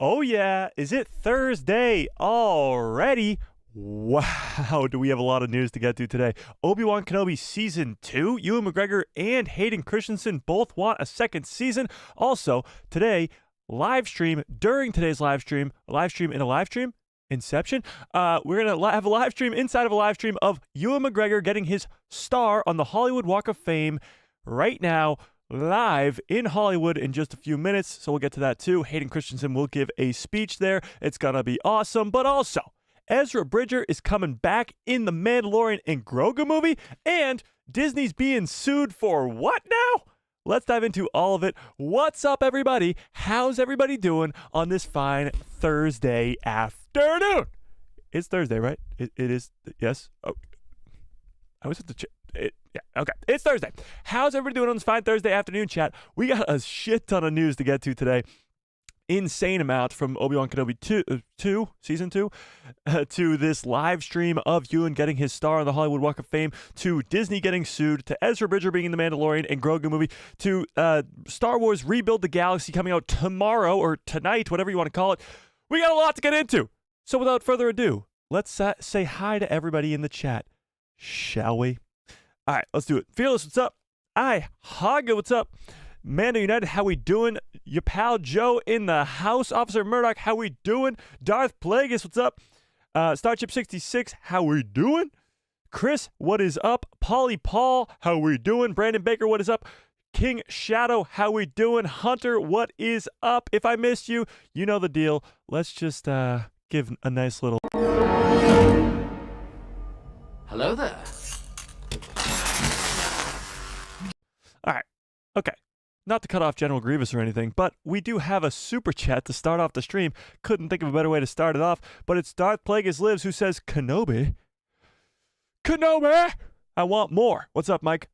Oh yeah, is it Thursday already? Wow, do we have a lot of news to get to today. Obi-Wan Kenobi Season 2, Ewan McGregor and Hayden Christensen both want a second season. Also, today, during today's live stream in a live stream? Inception? We're going to have a live stream inside of a live stream of Ewan McGregor getting his star on the Hollywood Walk of Fame right now, live in Hollywood in just a few minutes. So we'll get to that too. Hayden Christensen will give a speech there. It's going to be awesome. But also, Ezra Bridger is coming back in the Mandalorian and Grogu movie, and Disney's being sued for what now? Let's dive into all of it. What's up, everybody? How's everybody doing on this fine Thursday afternoon? It's Thursday, right? It is. Yes. Oh, I was at the yeah, okay. It's Thursday. How's everybody doing on this fine Thursday afternoon, chat? We got a shit ton of news to get to today. Insane amount from Obi-Wan Kenobi 2, Season 2, to this live stream of Ewan getting his star on the Hollywood Walk of Fame, to Disney getting sued, to Ezra Bridger being in the Mandalorian and Grogu movie, to Star Wars Rebuild the Galaxy coming out tomorrow or tonight, whatever you want to call it. We got a lot to get into. So without further ado, let's say hi to everybody in the chat, shall we? All right, let's do it. Fearless, what's up? Haga, what's up? Mando United, how we doing? Your pal Joe in the house. Officer Murdoch, how we doing? Darth Plagueis, what's up? Starship 66, how we doing? Chris, what is up? Polly Paul, how we doing? Brandon Baker, what is up? King Shadow, how we doing? Hunter, what is up? If I missed you, you know the deal. Let's just give a nice little... Hello there. All right. Okay. Not to cut off General Grievous or anything, but we do have a super chat to start off the stream. Couldn't think of a better way to start it off, but it's Darth Plagueis Lives who says, Kenobi? I want more. What's up, Mike?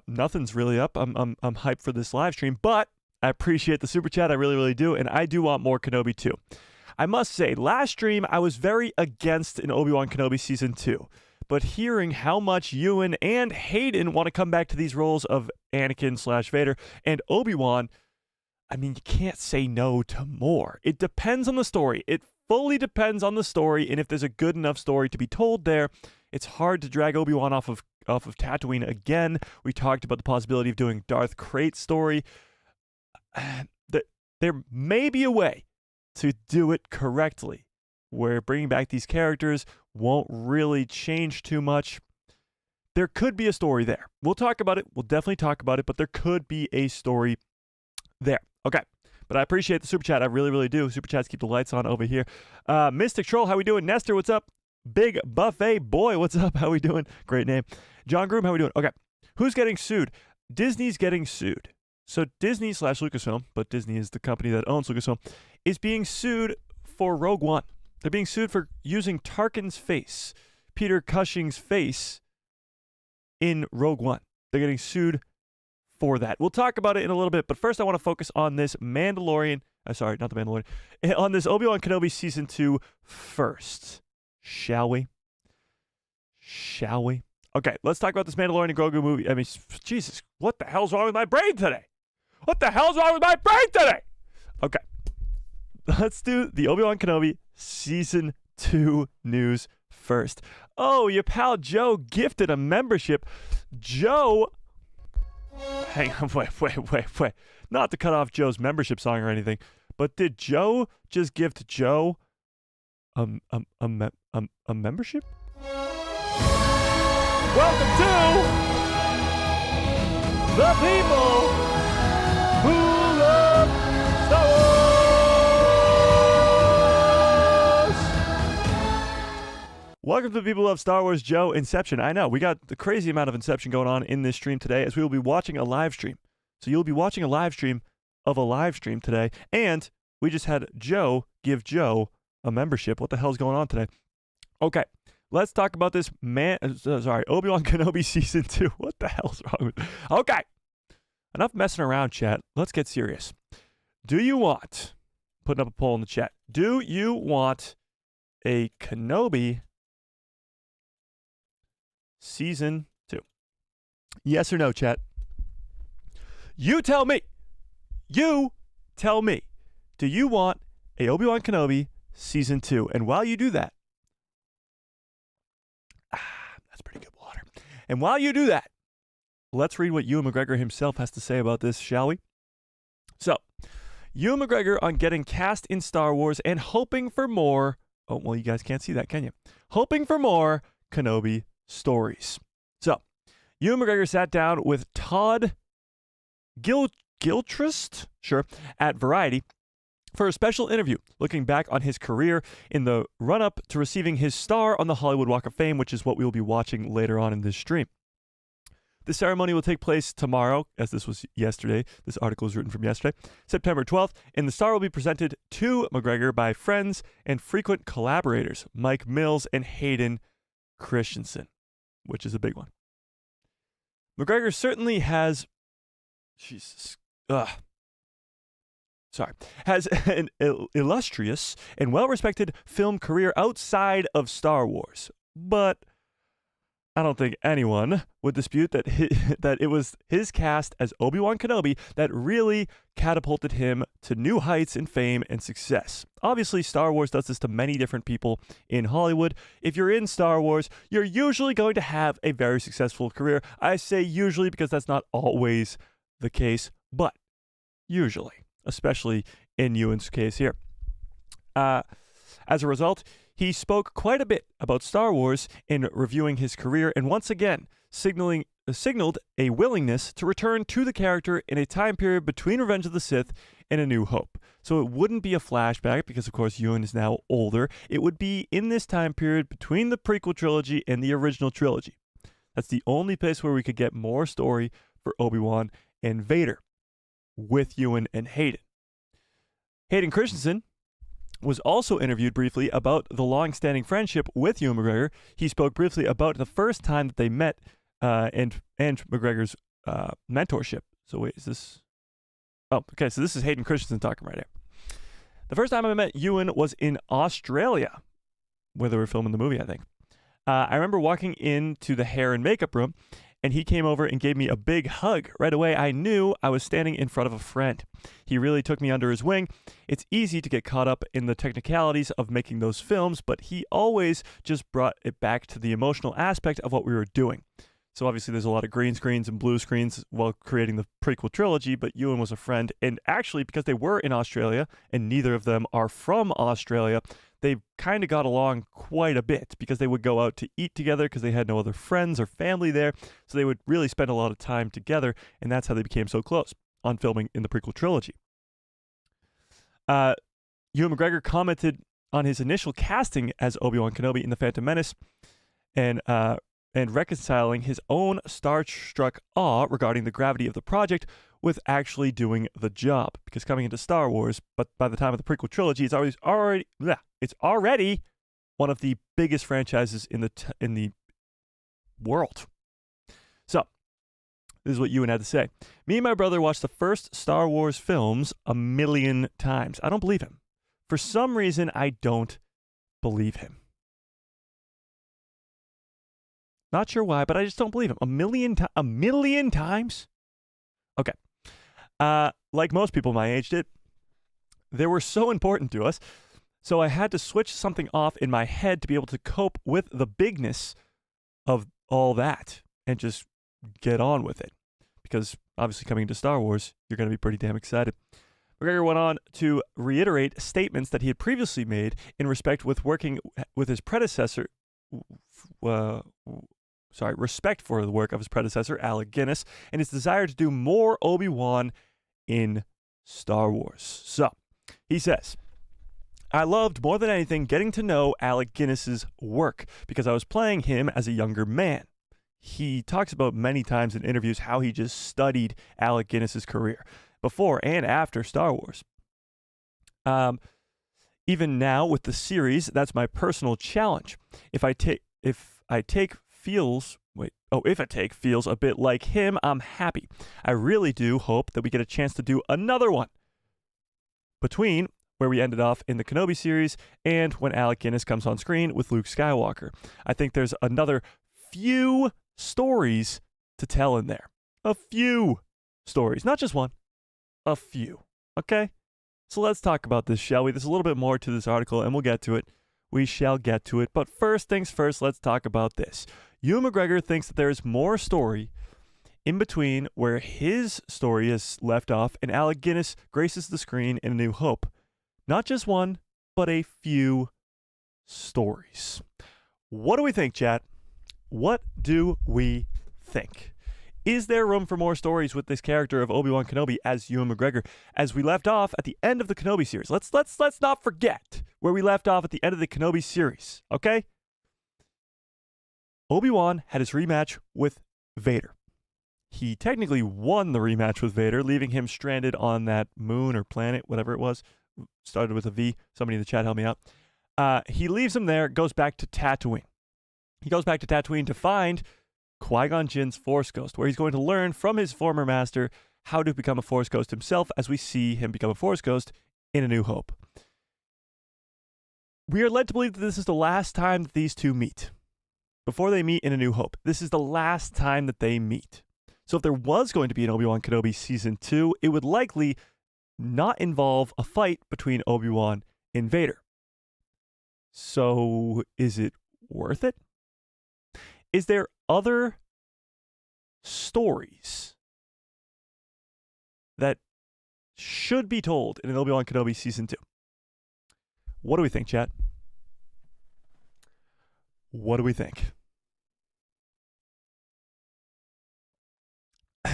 Nothing's really up. I'm hyped for this live stream, but I appreciate the super chat. I really, really do, and I do want more Kenobi too. I must say, last stream, I was very against an Obi-Wan Kenobi Season 2. But hearing how much Ewan and Hayden want to come back to these roles of Anakin/Vader and Obi-Wan, I mean, you can't say no to more. It depends on the story. It fully depends on the story, and if there's a good enough story to be told there, it's hard to drag Obi-Wan off of Tatooine again. We talked about the possibility of doing Darth Crate's story. There may be a way to do it correctly, where bringing back these characters won't really change too much. There could be a story there. We'll talk about it. We'll definitely talk about it, but there could be a story there. Okay. But I appreciate the super chat. I really, really do. Super chats keep the lights on over here. Mystic Troll, how we doing? Nestor, what's up? Big Buffet Boy, what's up? How we doing? Great name. John Groom, how we doing? Okay. Who's getting sued? Disney's getting sued. So Disney/Lucasfilm, but Disney is the company that owns Lucasfilm, is being sued for Rogue One. They're being sued for using Tarkin's face, Peter Cushing's face, in Rogue One. They're getting sued for that. We'll talk about it in a little bit, but first I want to focus on this Mandalorian, sorry, not the Mandalorian, on this Obi-Wan Kenobi Season 2 first. Shall we? Okay, let's talk about this Mandalorian and Grogu movie. I mean, Jesus, what the hell's wrong with my brain today? Okay. Let's do the Obi-Wan Kenobi Season 2 news first. Oh, your pal Joe gifted a membership. Joe... Hang on, wait. Not to cut off Joe's membership song or anything, but did Joe just gift Joe a membership? Welcome to the people who love Star Wars. Welcome to the people who love Star Wars, Joe. Inception. I know, we got the crazy amount of Inception going on in this stream today, as we will be watching a live stream. So you'll be watching a live stream of a live stream today, and we just had Joe give Joe a membership. What the hell's going on today? Okay. Let's talk about this Obi-Wan Kenobi Season 2. What the hell's wrong with... Okay. Enough messing around, chat. Let's get serious. Do you want... Putting up a poll in the chat. Do you want a Kenobi Season 2? Yes or no, chat? You tell me. Do you want a Obi-Wan Kenobi Season 2. And while you do that, that's pretty good water. And while you do that, let's read what Ewan McGregor himself has to say about this, shall we? So, Ewan McGregor on getting cast in Star Wars and hoping for more. Oh, well, you guys can't see that, can you? Hoping for more Kenobi stories. So, Ewan McGregor sat down with Todd Gilchrist, at Variety for a special interview, looking back on his career in the run-up to receiving his star on the Hollywood Walk of Fame, which is what we will be watching later on in this stream. The ceremony will take place tomorrow, as this was yesterday. This article is written from yesterday, September 12th, and the star will be presented to McGregor by friends and frequent collaborators, Mike Mills and Hayden Christensen, which is a big one. McGregor certainly has, has an illustrious and well-respected film career outside of Star Wars, but I don't think anyone would dispute that that it was his cast as Obi-Wan Kenobi that really catapulted him to new heights in fame and success. Obviously, Star Wars does this to many different people in Hollywood. If you're in Star Wars, you're usually going to have a very successful career. I say usually because that's not always the case, but usually, especially in Ewan's case here. As a result, he spoke quite a bit about Star Wars in reviewing his career and once again signaled a willingness to return to the character in a time period between Revenge of the Sith and A New Hope. So it wouldn't be a flashback because, of course, Ewan is now older. It would be in this time period between the prequel trilogy and the original trilogy. That's the only place where we could get more story for Obi-Wan and Vader with Ewan and Hayden. Hayden Christensen was also interviewed briefly about the long-standing friendship with Ewan McGregor. He spoke briefly about the first time that they met and McGregor's mentorship. So wait, is this? Oh, okay, so this is Hayden Christensen talking right here. The first time I met Ewan was in Australia, where they were filming the movie, I think. I remember walking into the hair and makeup room, and he came over and gave me a big hug. Right away, I knew I was standing in front of a friend. He really took me under his wing. It's easy to get caught up in the technicalities of making those films, but he always just brought it back to the emotional aspect of what we were doing. So obviously there's a lot of green screens and blue screens while creating the prequel trilogy, but Ewan was a friend. And actually, because they were in Australia, and neither of them are from Australia, they kind of got along quite a bit because they would go out to eat together because they had no other friends or family there. So they would really spend a lot of time together, and that's how they became so close on filming in the prequel trilogy. Ewan McGregor commented on his initial casting as Obi-Wan Kenobi in The Phantom Menace and reconciling his own starstruck awe regarding the gravity of the project with actually doing the job. Because coming into Star Wars, but by the time of the prequel trilogy, it's already one of the biggest franchises in the world. So, this is what Ewan had to say. Me and my brother watched the first Star Wars films 1 million times. I don't believe him. For some reason, I don't believe him. Not sure why, but I just don't believe him. 1 million times? Okay. Like most people my age did, they were so important to us, so I had to switch something off in my head to be able to cope with the bigness of all that and just get on with it. Because obviously coming into Star Wars, you're going to be pretty damn excited. McGregor went on to reiterate statements that he had previously made in respect with working with his predecessor, respect for the work of his predecessor, Alec Guinness, and his desire to do more Obi-Wan in Star Wars. So, he says, I loved more than anything getting to know Alec Guinness's work because I was playing him as a younger man. He talks about many times in interviews how he just studied Alec Guinness's career before and after Star Wars. Even now with the series, that's my personal challenge. If a take feels a bit like him, I'm happy. I really do hope that we get a chance to do another one between where we ended off in the Kenobi series and when Alec Guinness comes on screen with Luke Skywalker. I think there's another few stories to tell in there. A few stories, not just one, a few. Okay? So let's talk about this, shall we? There's a little bit more to this article, and we'll get to it. We shall get to it. But first things first, let's talk about this. Ewan McGregor thinks that there is more story in between where his story is left off and Alec Guinness graces the screen in A New Hope. Not just one, but a few stories. What do we think, chat? What do we think? Is there room for more stories with this character of Obi-Wan Kenobi as Ewan McGregor, as we left off at the end of the Kenobi series? Let's not forget where we left off at the end of the Kenobi series, okay? Obi-Wan had his rematch with Vader. He technically won the rematch with Vader, leaving him stranded on that moon or planet, whatever it was. Started with a V. Somebody in the chat help me out. He leaves him there, goes back to Tatooine. He goes back to Tatooine to find Qui-Gon Jinn's Force Ghost, where he's going to learn from his former master how to become a Force Ghost himself, as we see him become a Force Ghost in A New Hope. We are led to believe that this is the last time that these two meet. Before they meet in A New Hope, this is the last time that they meet. So if there was going to be an Obi-Wan Kenobi Season 2, it would likely not involve a fight between Obi-Wan and Vader. So is it worth it? Is there other stories that should be told in an Obi-Wan Kenobi Season 2? What do we think, chat? What do we think? All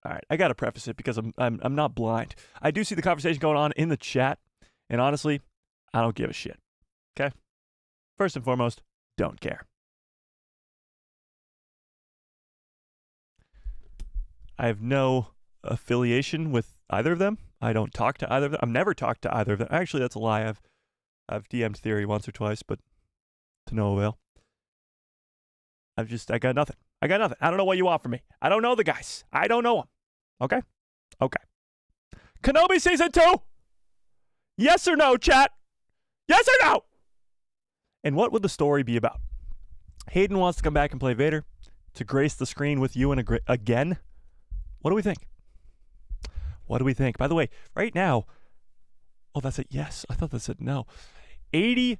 right, I got to preface it because I'm not blind. I do see the conversation going on in the chat, and honestly, I don't give a shit. Okay? First and foremost, don't care. I have no affiliation with either of them. I don't talk to either of them. I've never talked to either of them. Actually, that's a lie. I've DM'd Theory once or twice, but to no avail. I got nothing. I don't know what you want from me. I don't know the guys. I don't know them. Okay? Okay. Kenobi Season 2? Yes or no, chat? Yes or no? And what would the story be about? Hayden wants to come back and play Vader, to grace the screen with Ewan again. What do we think? What do we think? By the way, right now, oh, that's a yes. I thought that said no. 84%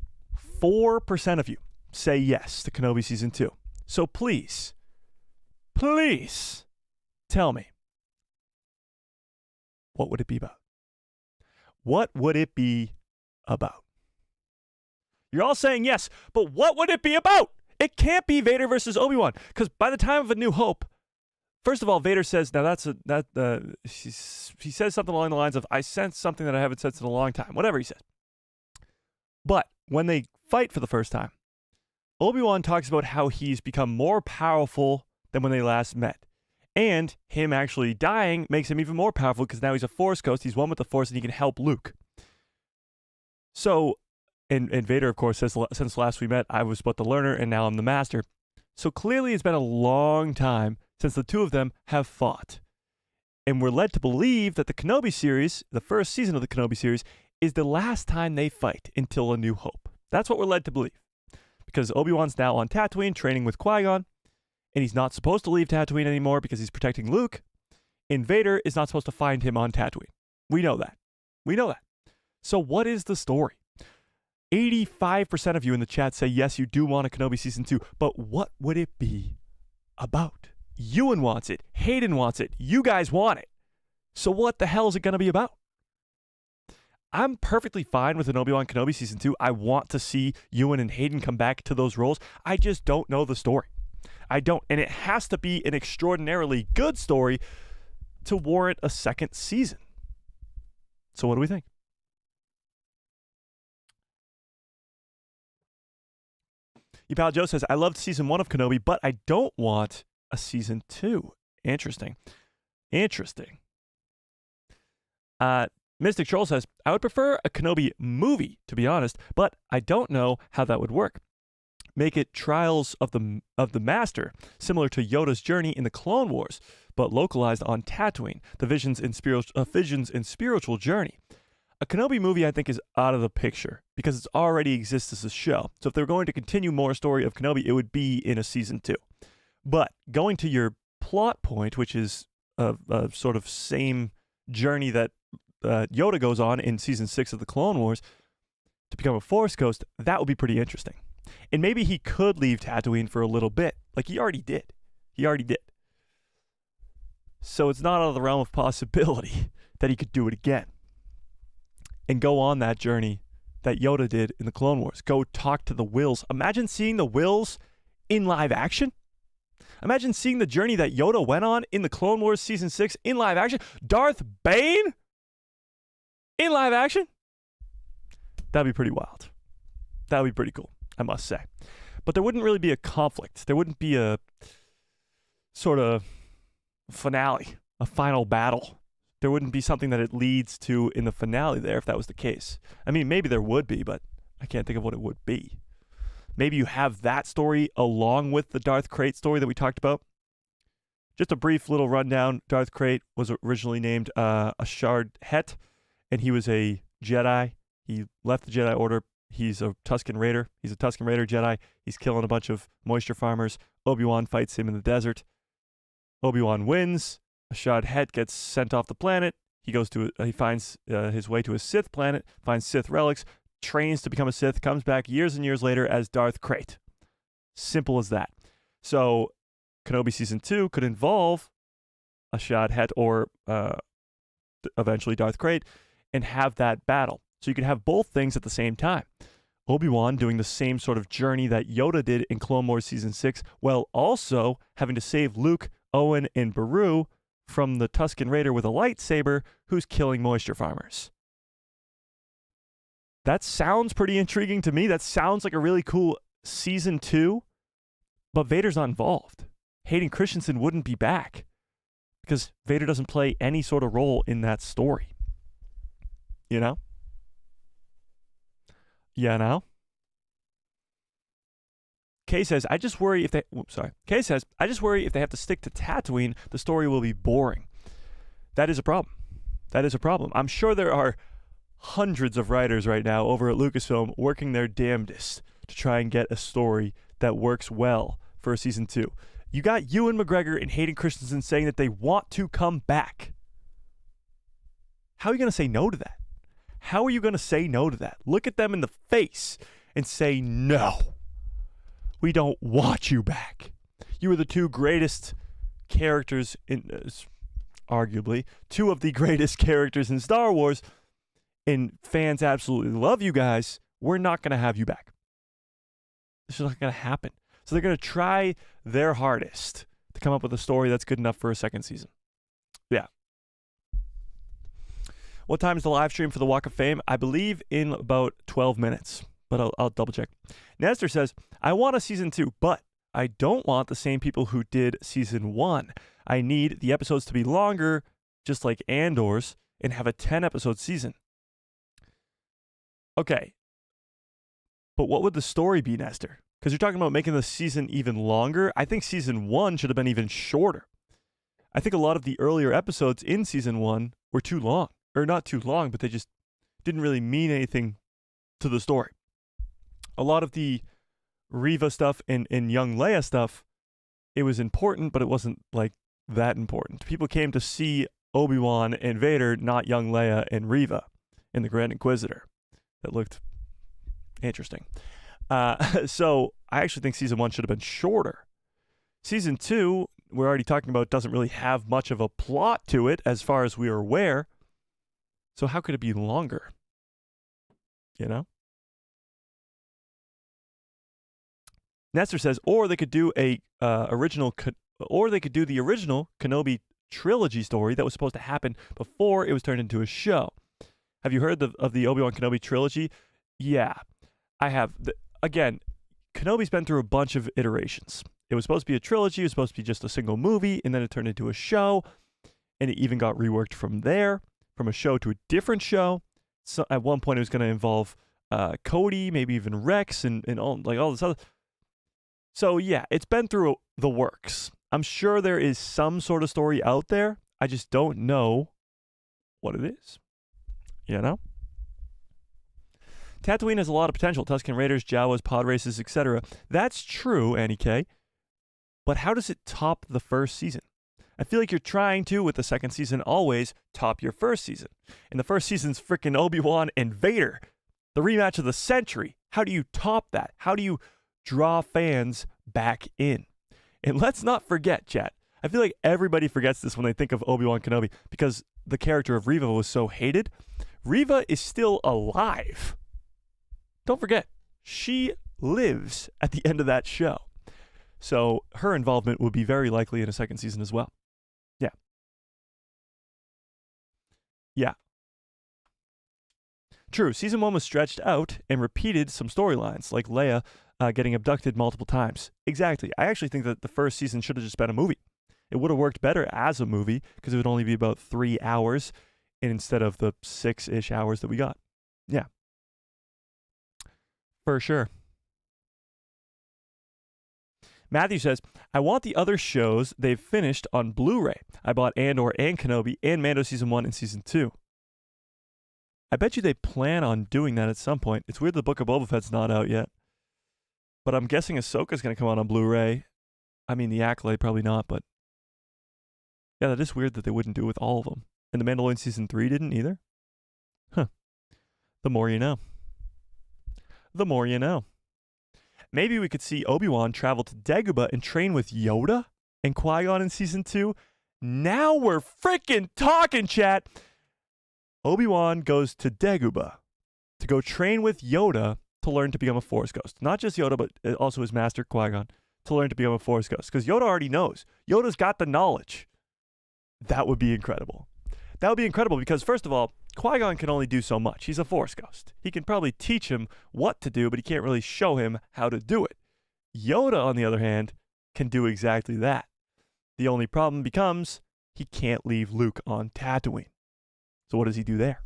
of you say yes to Kenobi Season 2. So please tell me, what would it be about? What would it be about? You're all saying yes, but what would it be about? It can't be Vader versus Obi-Wan, because by the time of A New Hope, first of all, Vader says, now he says something along the lines of, I sense something that I haven't sensed in a long time, whatever he says. But when they fight for the first time, Obi-Wan talks about how he's become more powerful than when they last met. And him actually dying makes him even more powerful because now he's a Force Ghost, he's one with the Force, and he can help Luke. So, and Vader, of course, says, since last we met, I was but the learner, and now I'm the master. So clearly it's been a long time since the two of them have fought. And we're led to believe that the Kenobi series, the first season of the Kenobi series, is the last time they fight until A New Hope. That's what we're led to believe. Because Obi-Wan's now on Tatooine training with Qui-Gon, and he's not supposed to leave Tatooine anymore because he's protecting Luke, and Vader is not supposed to find him on Tatooine. We know that. So what is the story? 85% of you in the chat say yes, you do want a Kenobi Season 2, but what would it be about? Ewan wants it. Hayden wants it. You guys want it. So what the hell is it going to be about? I'm perfectly fine with an Obi-Wan Kenobi Season 2. I want to see Ewan and Hayden come back to those roles. I just don't know the story. I don't. And it has to be an extraordinarily good story to warrant a second season. So what do we think? Pal Joe says, I loved Season 1 of Kenobi, but I don't want a Season 2. Interesting. Mystic Troll says, I would prefer a Kenobi movie, to be honest, but I don't know how that would work. Make it Trials of the Master, similar to Yoda's journey in the Clone Wars, but localized on Tatooine, the visions and spiritual journey. A Kenobi movie, I think, is out of the picture because it already exists as a show. So if they're going to continue more story of Kenobi, it would be in a Season 2. But going to your plot point, which is a sort of same journey that Yoda goes on in season 6 of the Clone Wars to become a Force ghost, that would be pretty interesting. And maybe he could leave Tatooine for a little bit, like he already did. So it's not out of the realm of possibility that he could do it again and go on that journey that Yoda did in the Clone Wars. Go talk to the Wills. Imagine seeing the Wills in live action. Imagine seeing the journey that Yoda went on in the Clone Wars Season 6 in live action. Darth Bane in live action? That'd be pretty wild. That would be pretty cool, I must say. But there wouldn't really be a conflict. There wouldn't be a sort of finale, a final battle. There wouldn't be something that it leads to in the finale there if that was the case. I mean, maybe there would be, but I can't think of what it would be. Maybe you have that story along with the Darth Krayt story that we talked about. Just a brief little rundown. Darth Krayt was originally named Ashard Het, and he was a Jedi. He left the Jedi Order. He's a Tusken Raider. He's a Tusken Raider Jedi. He's killing a bunch of moisture farmers. Obi-Wan fights him in the desert. Obi-Wan wins. Ashard Het gets sent off the planet. He finds his way to a Sith planet, finds Sith relics, trains to become a Sith, comes back years and years later as Darth Krayt. Simple as that. So Kenobi Season 2 could involve Ashard Het or eventually Darth Krayt and have that battle. So you could have both things at the same time. Obi-Wan doing the same sort of journey that Yoda did in Clone Wars Season 6, while also having to save Luke, Owen, and Beru from the Tusken Raider with a lightsaber who's killing moisture farmers. That sounds pretty intriguing to me. That sounds like a really cool Season 2, but Vader's not involved. Hayden Christensen wouldn't be back because Vader doesn't play any sort of role in that story. You know? Kay says, I just worry if they Kay says, I just worry if they have to stick to Tatooine, the story will be boring. That is a problem. I'm sure there are hundreds of writers right now over at Lucasfilm working their damnedest to try and get a story that works well for a Season 2. You got Ewan McGregor and Hayden Christensen saying that they want to come back. How are you going to say no to that? Look at them in the face and say, no, we don't want you back. You were the two greatest characters arguably, two of the greatest characters in Star Wars, and fans absolutely love you guys. We're not going to have you back. This is not going to happen. So they're going to try their hardest to come up with a story that's good enough for a second season. Yeah. What time is the live stream for the Walk of Fame? I believe in about 12 minutes, but I'll double check. Nestor says, I want a Season 2, but I don't want the same people who did Season 1. I need the episodes to be longer, just like Andor's, and have a 10-episode season. Okay. But what would the story be, Nestor? Because you're talking about making the season even longer. I think Season 1 should have been even shorter. I think a lot of the earlier episodes in Season 1 were too long. Or not too long, but they just didn't really mean anything to the story. A lot of the Reva stuff and young Leia stuff, it was important, but it wasn't like that important. People came to see Obi-Wan and Vader, not young Leia and Reva in the Grand Inquisitor. That looked interesting. So I actually think Season 1 should have been shorter. Season 2, we're already talking about, doesn't really have much of a plot to it as far as we are aware. So how could it be longer? You know? Nestor says, or they could do the original Kenobi trilogy story that was supposed to happen before it was turned into a show. Have you heard of the Obi-Wan Kenobi trilogy? Yeah, I have. Again, Kenobi's been through a bunch of iterations. It was supposed to be a trilogy. It was supposed to be just a single movie, and then it turned into a show, and it even got reworked from there, from a show to a different show. So at one point, it was going to involve Cody, maybe even Rex, and all this other. So yeah, it's been through the works. I'm sure there is some sort of story out there. I just don't know what it is. You know? Tatooine has a lot of potential. Tusken Raiders, Jawas, pod races, etc. That's true, Annie K. But how does it top the first season? I feel like you're trying to, with the second season, always top your first season. And the first season's freaking Obi-Wan and Vader, the rematch of the century. How do you top that? How do you draw fans back in? And let's not forget, chat, I feel like everybody forgets this when they think of Obi-Wan Kenobi because the character of Reva was so hated. Reva is still alive. Don't forget, she lives at the end of that show. So her involvement would be very likely in a second season as well. Yeah. Yeah. True, season 1 was stretched out and repeated some storylines, like Leia getting abducted multiple times. Exactly. I actually think that the first season should have just been a movie. It would have worked better as a movie because it would only be about 3 hours instead of the 6-ish hours that we got. Yeah. For sure. Matthew says, I want the other shows they've finished on Blu-ray. I bought Andor and Kenobi and Mando Season 1 and Season 2. I bet you they plan on doing that at some point. It's weird the Book of Boba Fett's not out yet. But I'm guessing Ahsoka's going to come out on Blu-ray. I mean, The Acolyte probably not, but... yeah, that is weird that they wouldn't do it with all of them. And The Mandalorian Season 3 didn't either? Huh. The more you know. The more you know. Maybe we could see Obi-Wan travel to Dagobah and train with Yoda and Qui-Gon in Season 2. Now we're freaking talking, chat! Obi-Wan goes to Dagobah to go train with Yoda to learn to become a Force Ghost. Not just Yoda, but also his master, Qui-Gon, to learn to become a Force Ghost. Because Yoda already knows. Yoda's got the knowledge. That would be incredible. That would be incredible because, first of all, Qui-Gon can only do so much. He's a Force Ghost. He can probably teach him what to do, but he can't really show him how to do it. Yoda, on the other hand, can do exactly that. The only problem becomes he can't leave Luke on Tatooine. So what does he do there?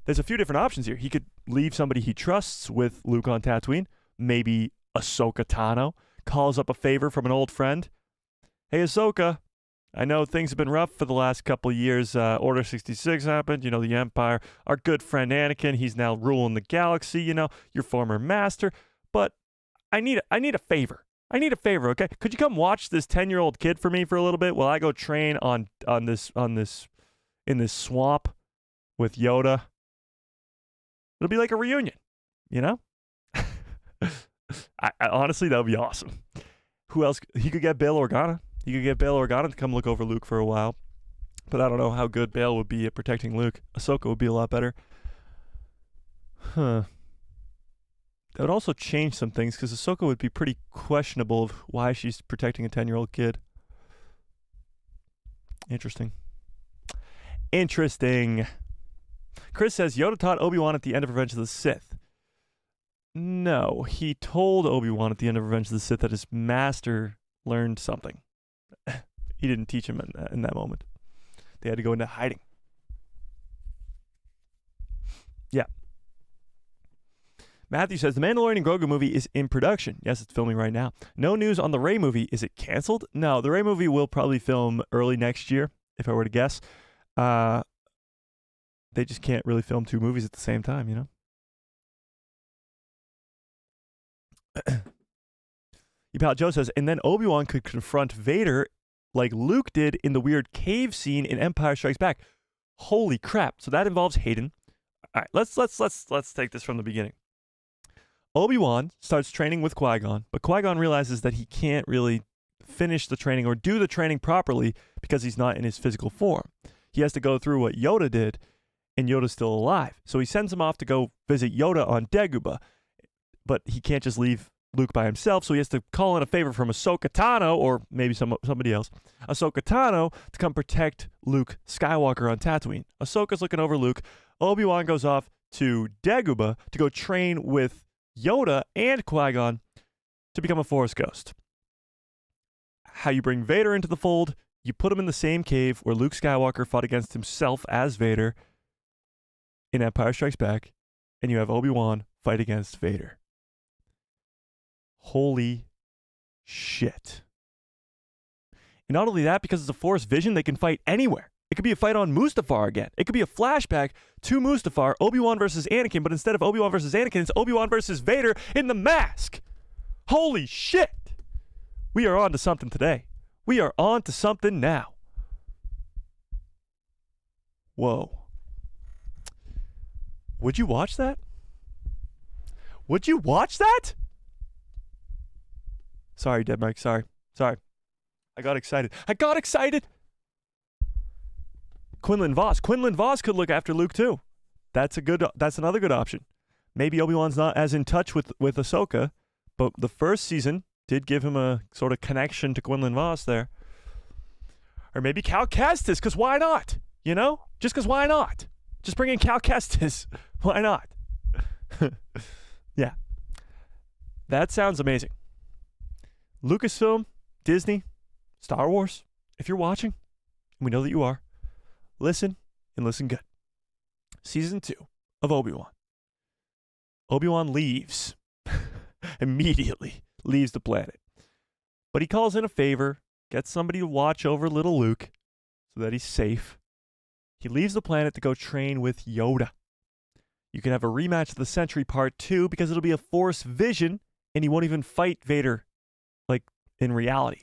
There's a few different options here. He could leave somebody he trusts with Luke on Tatooine. Maybe Ahsoka Tano calls up a favor from an old friend. Hey, Ahsoka, I know things have been rough for the last couple of years. Order 66 happened, the Empire. Our good friend Anakin, he's now ruling the galaxy, your former master. But I need a favor. I need a favor, okay? Could you come watch this 10-year-old kid for me for a little bit while I go train in this swamp with Yoda? It'll be like a reunion, honestly, that would be awesome. Who else? He could get Bail Organa. He could get Bail Organa to come look over Luke for a while. But I don't know how good Bail would be at protecting Luke. Ahsoka would be a lot better. Huh. That would also change some things because Ahsoka would be pretty questionable of why she's protecting a 10-year-old kid. Interesting. Chris says, Yoda taught Obi-Wan at the end of Revenge of the Sith. No, he told Obi-Wan at the end of Revenge of the Sith that his master learned something. He didn't teach him in that moment. They had to go into hiding. Yeah. Matthew says, the Mandalorian and Grogu movie is in production. Yes, it's filming right now. No news on the Rey movie. Is it canceled? No, the Rey movie will probably film early next year, if I were to guess. They just can't really film 2 movies at the same time, Your pal Joe says, and then Obi-Wan could confront Vader like Luke did in the weird cave scene in Empire Strikes Back. Holy crap. So that involves Hayden. All right, let's take this from the beginning. Obi-Wan starts training with Qui-Gon, but Qui-Gon realizes that he can't really finish the training or do the training properly because he's not in his physical form. He has to go through what Yoda did, and Yoda's still alive. So he sends him off to go visit Yoda on Dagobah, but he can't just leave Luke by himself, so he has to call in a favor from Ahsoka Tano, or maybe somebody else, Ahsoka Tano, to come protect Luke Skywalker on Tatooine. Ahsoka's looking over Luke. Obi-Wan goes off to Dagobah to go train with Yoda and Qui-Gon to become a Force Ghost. How you bring Vader into the fold, you put him in the same cave where Luke Skywalker fought against himself as Vader in Empire Strikes Back, and you have Obi-Wan fight against Vader. Holy shit. And not only that, because it's a Force vision, they can fight anywhere. It could be a fight on Mustafar again. It could be a flashback to Mustafar, Obi-Wan versus Anakin, but instead of Obi-Wan versus Anakin, it's Obi-Wan versus Vader in the mask. Holy shit. We are on to something today. We are on to something now. Whoa. Would you watch that? Would you watch that? Sorry, Dead Mike. Sorry. I got excited. Quinlan Voss could look after Luke too. That's another good option. Maybe Obi-Wan's not as in touch with Ahsoka, but the first season did give him a sort of connection to Quinlan Voss there. Or maybe Cal Kestis, because why not? You know? Just because why not? Just bring in Cal Kestis. Why not? Yeah. That sounds amazing. Lucasfilm, Disney, Star Wars, if you're watching, and we know that you are, listen and listen good. Season 2 of Obi-Wan. Obi-Wan leaves. Immediately leaves the planet. But he calls in a favor, gets somebody to watch over little Luke so that he's safe. He leaves the planet to go train with Yoda. You can have a rematch of the Century Part 2 because it'll be a Force vision and he won't even fight Vader like in reality.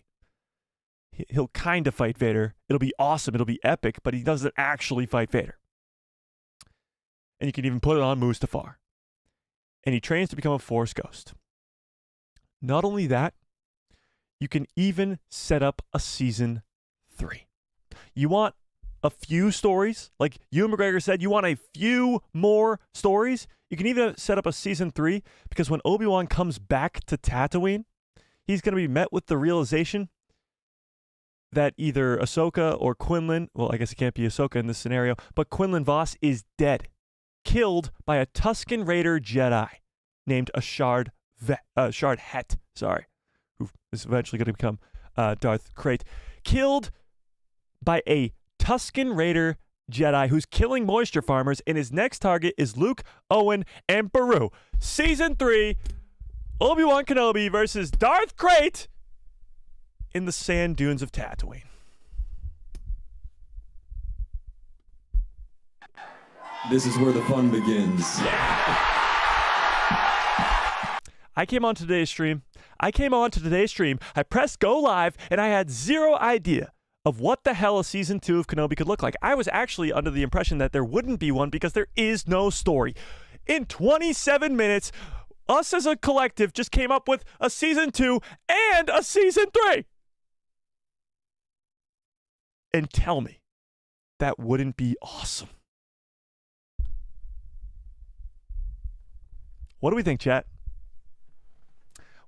He'll kind of fight Vader. It'll be awesome. It'll be epic, but he doesn't actually fight Vader. And you can even put it on Mustafar. And he trains to become a Force ghost. Not only that, you can even set up a season 3. You want a few stories, like Ewan McGregor said, you want a few more stories? You can even set up a season 3, because when Obi-Wan comes back to Tatooine, he's going to be met with the realization that either Ahsoka or Quinlan, well, I guess it can't be Ahsoka in this scenario, but Quinlan Voss is dead, killed by a Tusken Raider Jedi named Ashard Het, who is eventually going to become Darth Krayt, killed by a Tusken Raider Jedi who's killing moisture farmers, and his next target is Luke, Owen, and Beru. Season 3, Obi-Wan Kenobi versus Darth Krayt in the sand dunes of Tatooine. This is where the fun begins. I came on to today's stream. I pressed go live, and I had zero idea of what the hell a season 2 of Kenobi could look like. I was actually under the impression that there wouldn't be one because there is no story. In 27 minutes, us as a collective just came up with a season 2 and a season 3. And tell me, that wouldn't be awesome. What do we think, chat?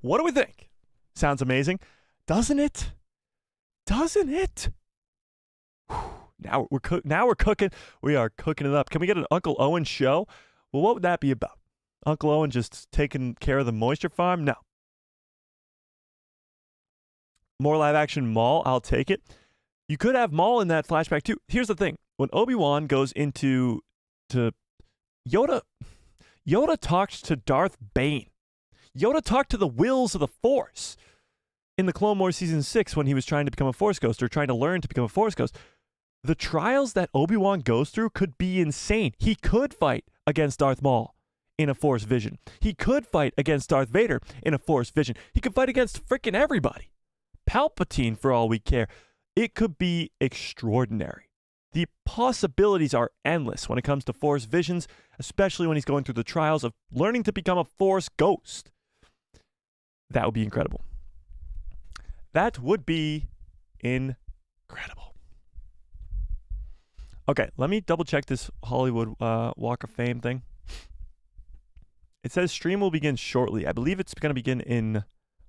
What do we think? Sounds amazing, doesn't it? Whew. Now we're cooking. We are cooking it up. Can we get an Uncle Owen show? Well, what would that be about? Uncle Owen just taking care of the moisture farm? No. More live action Maul, I'll take it. You could have Maul in that flashback too. Here's the thing. When Obi-Wan goes into Yoda talked to Darth Bane. Yoda talked to the wills of the Force in the Clone Wars Season 6 when he was trying to become a Force ghost or trying to learn to become a Force ghost. The trials that Obi-Wan goes through could be insane. He could fight against Darth Maul in a Force vision. He could fight against Darth Vader in a Force vision. He could fight against frickin' everybody. Palpatine, for all we care. It could be extraordinary. The possibilities are endless when it comes to Force visions, especially when he's going through the trials of learning to become a Force ghost. That would be incredible. That would be incredible. Okay, let me double check this Hollywood Walk of Fame thing. It says stream will begin shortly. I believe it's going to begin in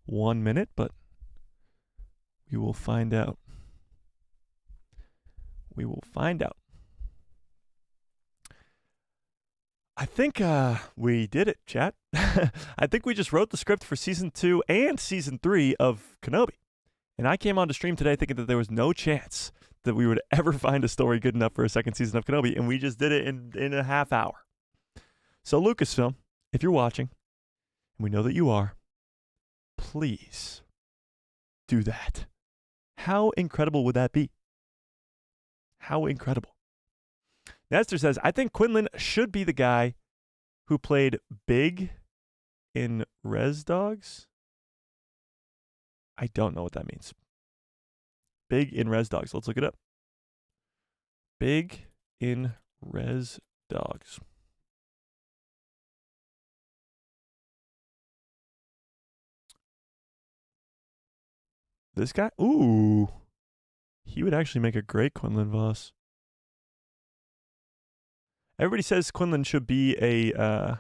1 minute, but we will find out. We will find out. I think we did it, chat. I think we just wrote the script for Season 2 and Season 3 of Kenobi. And I came on to stream today thinking that there was no chance that we would ever find a story good enough for a second season of Kenobi, and we just did it in a half hour. So Lucasfilm, if you're watching, and we know that you are, please do that. How incredible would that be? How incredible. Nestor says, I think Quinlan should be the guy who played Big in Res Dogs. I don't know what that means. Big in res dogs. Let's look it up. Big in res dogs. This guy? Ooh. He would actually make a great Quinlan Voss. Everybody says Quinlan should be a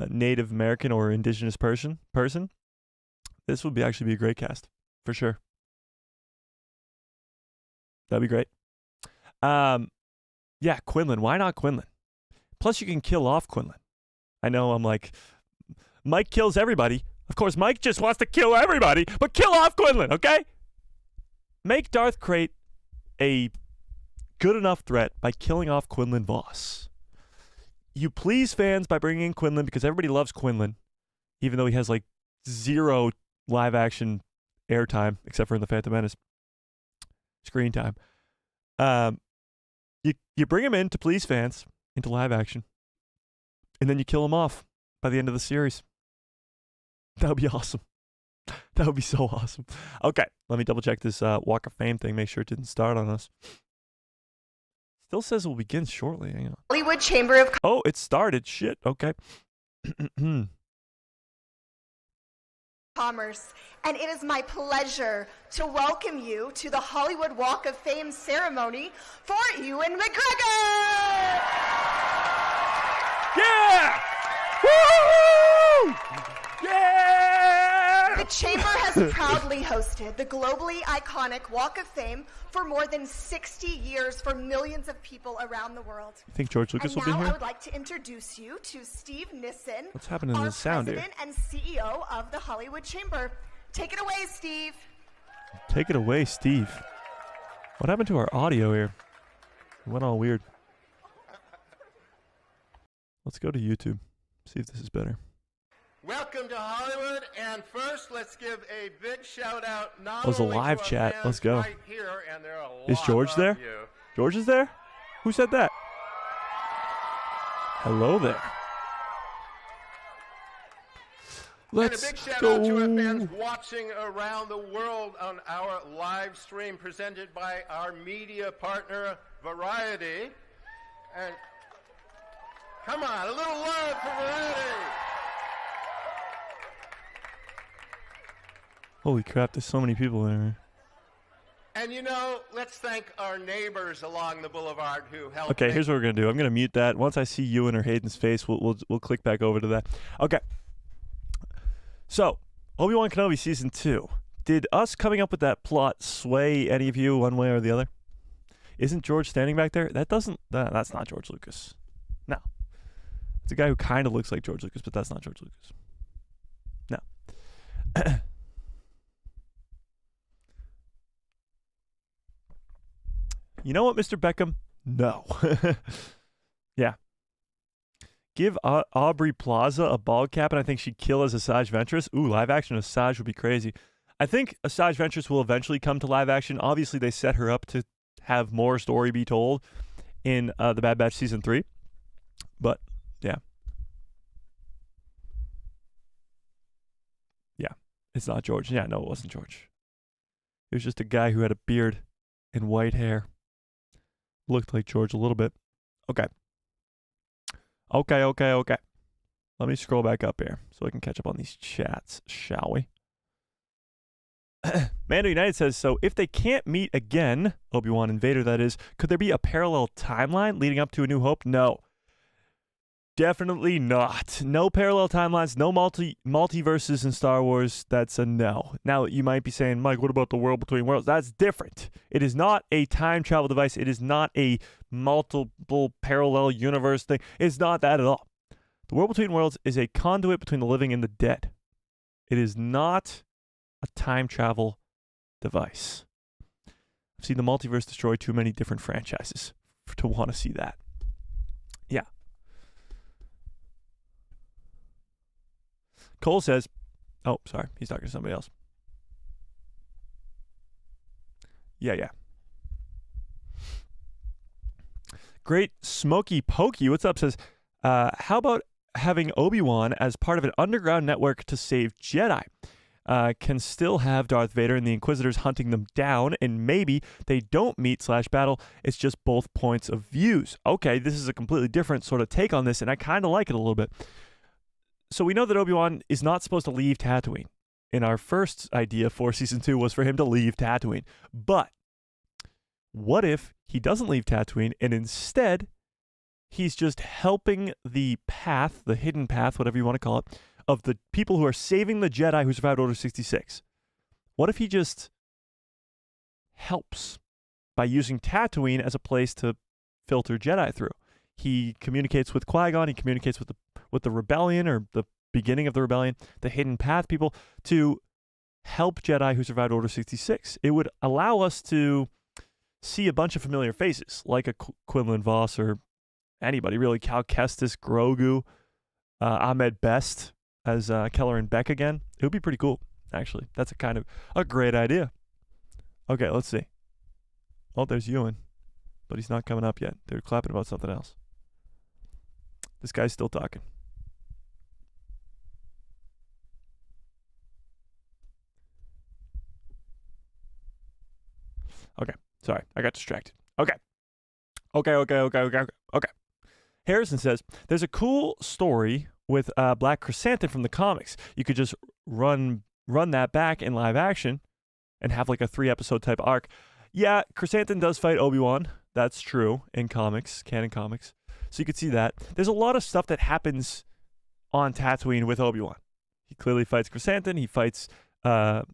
Native American or indigenous person. This would actually be a great cast, for sure. That'd be great. Yeah, Quinlan. Why not Quinlan? Plus, you can kill off Quinlan. I know I'm like, Mike kills everybody. Of course, Mike just wants to kill everybody, but kill off Quinlan, okay? Make Darth Krayt a good enough threat by killing off Quinlan Voss. You please fans by bringing in Quinlan because everybody loves Quinlan, even though he has like 0 live action airtime except for in The Phantom Menace screen time. You bring him in to please fans into live action, and then you kill him off by the end of the series. That would be awesome. That would be so awesome. Okay, let me double check this Walk of Fame thing. Make sure it didn't start on us. Still says it will begin shortly. Hang on. Hollywood Chamber of Oh, it started. Shit. Okay. Commerce, and it is my pleasure to welcome you to the Hollywood Walk of Fame ceremony for Ewan McGregor! Yeah! Woo! Yeah! The Chamber has proudly hosted the globally iconic Walk of Fame for more than 60 years for millions of people around the world. You think George Lucas And will be now here? I would like to introduce you to Steve Nissen, What's happening to our the sound here? president and CEO of the Hollywood Chamber. Take it away, Steve. Take it away, Steve. What happened to our audio here? It went all weird. Let's go to YouTube. See if this is better. Welcome to Hollywood, and first let's give a big shout out not Oh, it's a only live to our chat. fans Let's go. right here, and there are a Is lot George of there? you. George is there? Who said that? Hello there. Let's and a big shout go. out to our fans watching around the world on our live stream presented by our media partner, Variety. And come on, a little love for Variety. Holy crap, there's so many people in here. And you know, let's thank our neighbors along the boulevard who helped. Okay, make here's what we're gonna do. I'm gonna mute that. Once I see Ewan or Hayden's face, we'll click back over to that. Okay. So, Obi-Wan Kenobi season 2. Did us coming up with that plot sway any of you one way or the other? Isn't George standing back there? That's not George Lucas. No. It's a guy who kind of looks like George Lucas, but that's not George Lucas. No. You know what, Mr. Beckham? No. Yeah. Give Aubrey Plaza a bald cap, and I think she'd kill as Asajj Ventress. Ooh, live action Asajj would be crazy. I think Asajj Ventress will eventually come to live action. Obviously, they set her up to have more story be told in The Bad Batch Season 3. But, yeah. Yeah, it's not George. Yeah, no, it wasn't George. It was just a guy who had a beard and white hair. Looked like George a little bit. Okay. Okay. Let me scroll back up here so I can catch up on these chats, shall we? Mando United says, so if they can't meet again, Obi-Wan and Vader, that is, could there be a parallel timeline leading up to A New Hope? No. Definitely not. No parallel timelines, no multiverses in Star Wars. That's a no. Now, you might be saying, Mike, what about the world between worlds? That's different. It is not a time travel device. It is not a multiple parallel universe thing. It's not that at all. The world between worlds is a conduit between the living and the dead. It is not a time travel device. I've seen the multiverse destroy too many different franchises to want to see that. Yeah. Cole says, oh, sorry, he's talking to somebody else. Yeah. Great Smoky Pokey, what's up, says, how about having Obi-Wan as part of an underground network to save Jedi? can still have Darth Vader and the Inquisitors hunting them down, and maybe they don't meet/battle. It's just both points of views. Okay, this is a completely different sort of take on this, and I kind of like it a little bit. So we know that Obi-Wan is not supposed to leave Tatooine. And our first idea for Season 2 was for him to leave Tatooine. But what if he doesn't leave Tatooine, and instead he's just helping the path, the hidden path, whatever you want to call it, of the people who are saving the Jedi who survived Order 66. What if he just helps by using Tatooine as a place to filter Jedi through? He communicates with Qui-Gon, he communicates with the rebellion, or the beginning of the rebellion, the hidden path people, to help Jedi who survived Order 66. It would allow us to see a bunch of familiar faces, like a Quinlan Vos or anybody really, Cal Kestis, Grogu, Ahmed Best as Keller and Beck again. It would be pretty cool, actually. That's a great idea. Okay, let's see. Oh, there's Ewan, but he's not coming up yet. They're clapping about something else. This guy's still talking. Okay, sorry, I got distracted. Okay. Harrison says, there's a cool story with Black Chrysanthemum from the comics. You could just run that back in live action and have like a 3-episode type arc. Yeah, Chrysanthemum does fight Obi-Wan. That's true in comics, canon comics. So you could see that. There's a lot of stuff that happens on Tatooine with Obi-Wan. He clearly fights Chrysanthemum. He fights Darth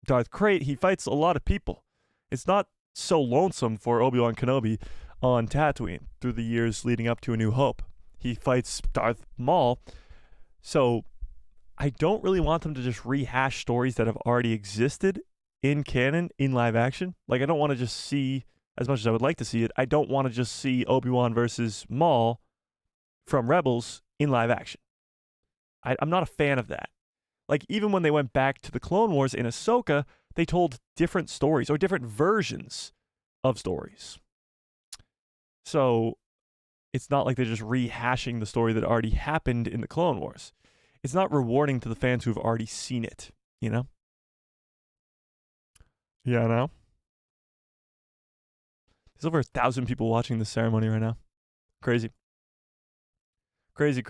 Krayt. He fights a lot of people. It's not so lonesome for Obi-Wan Kenobi on Tatooine through the years leading up to A New Hope. He fights Darth Maul. So I don't really want them to just rehash stories that have already existed in canon, in live action. Like, I don't want to just see, as much as I would like to see it, I don't want to just see Obi-Wan versus Maul from Rebels in live action. I'm not a fan of that. Like, even when they went back to the Clone Wars in Ahsoka, they told different stories or different versions of stories. So it's not like they're just rehashing the story that already happened in the Clone Wars. It's not rewarding to the fans who've already seen it, you know? Yeah, I know. There's over 1,000 people watching this ceremony right now. Crazy. Crazy.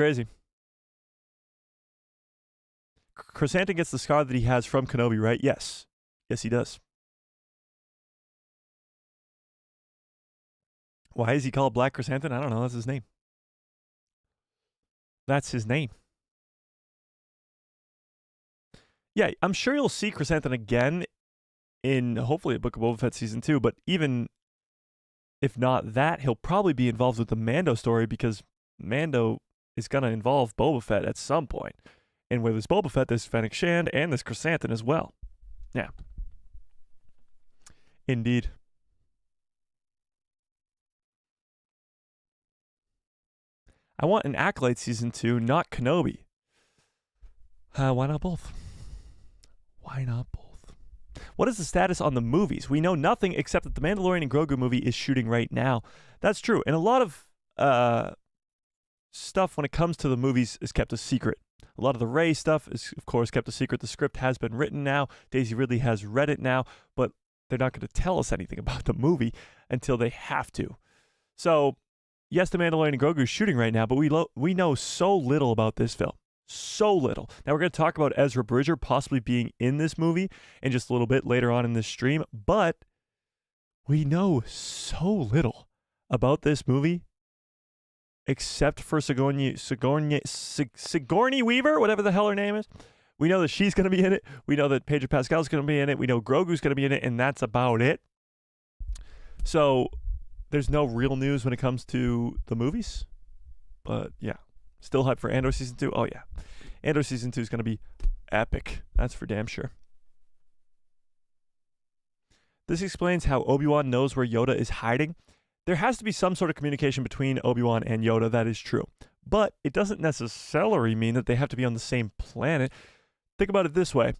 Chrysanthemum gets the scar that he has from Kenobi, right? Yes. Yes, he does. Why is he called Black Chrysanthemum? I don't know. That's his name. That's his name. Yeah, I'm sure you'll see Chrysanthemum again in, hopefully, a Book of Boba Fett Season 2, but even if not that, he'll probably be involved with the Mando story, because Mando is going to involve Boba Fett at some point. And where there's Boba Fett, there's Fennec Shand, and there's Chrysanthemum as well. Yeah. Indeed. I want an Acolyte Season 2, not Kenobi. Why not both? Why not both? What is the status on the movies? We know nothing except that the Mandalorian and Grogu movie is shooting right now. That's true. And a lot of stuff when it comes to the movies is kept a secret. A lot of the Rey stuff is, of course, kept a secret. The script has been written now. Daisy Ridley has read it now, but they're not going to tell us anything about the movie until they have to. So, yes, the Mandalorian and Grogu is shooting right now, but we know so little about this film. So little. Now, we're going to talk about Ezra Bridger possibly being in this movie in just a little bit later on in this stream, but we know so little about this movie except for Sigourney Weaver, whatever the hell her name is. We know that she's going to be in it. We know that Pedro Pascal's going to be in it. We know Grogu's going to be in it, and that's about it. So there's no real news when it comes to the movies. But yeah, still hyped for Andor Season 2. Oh yeah, Andor Season 2 is going to be epic. That's for damn sure. This explains how Obi-Wan knows where Yoda is hiding. There has to be some sort of communication between Obi-Wan and Yoda, that is true. But it doesn't necessarily mean that they have to be on the same planet. Think about it this way.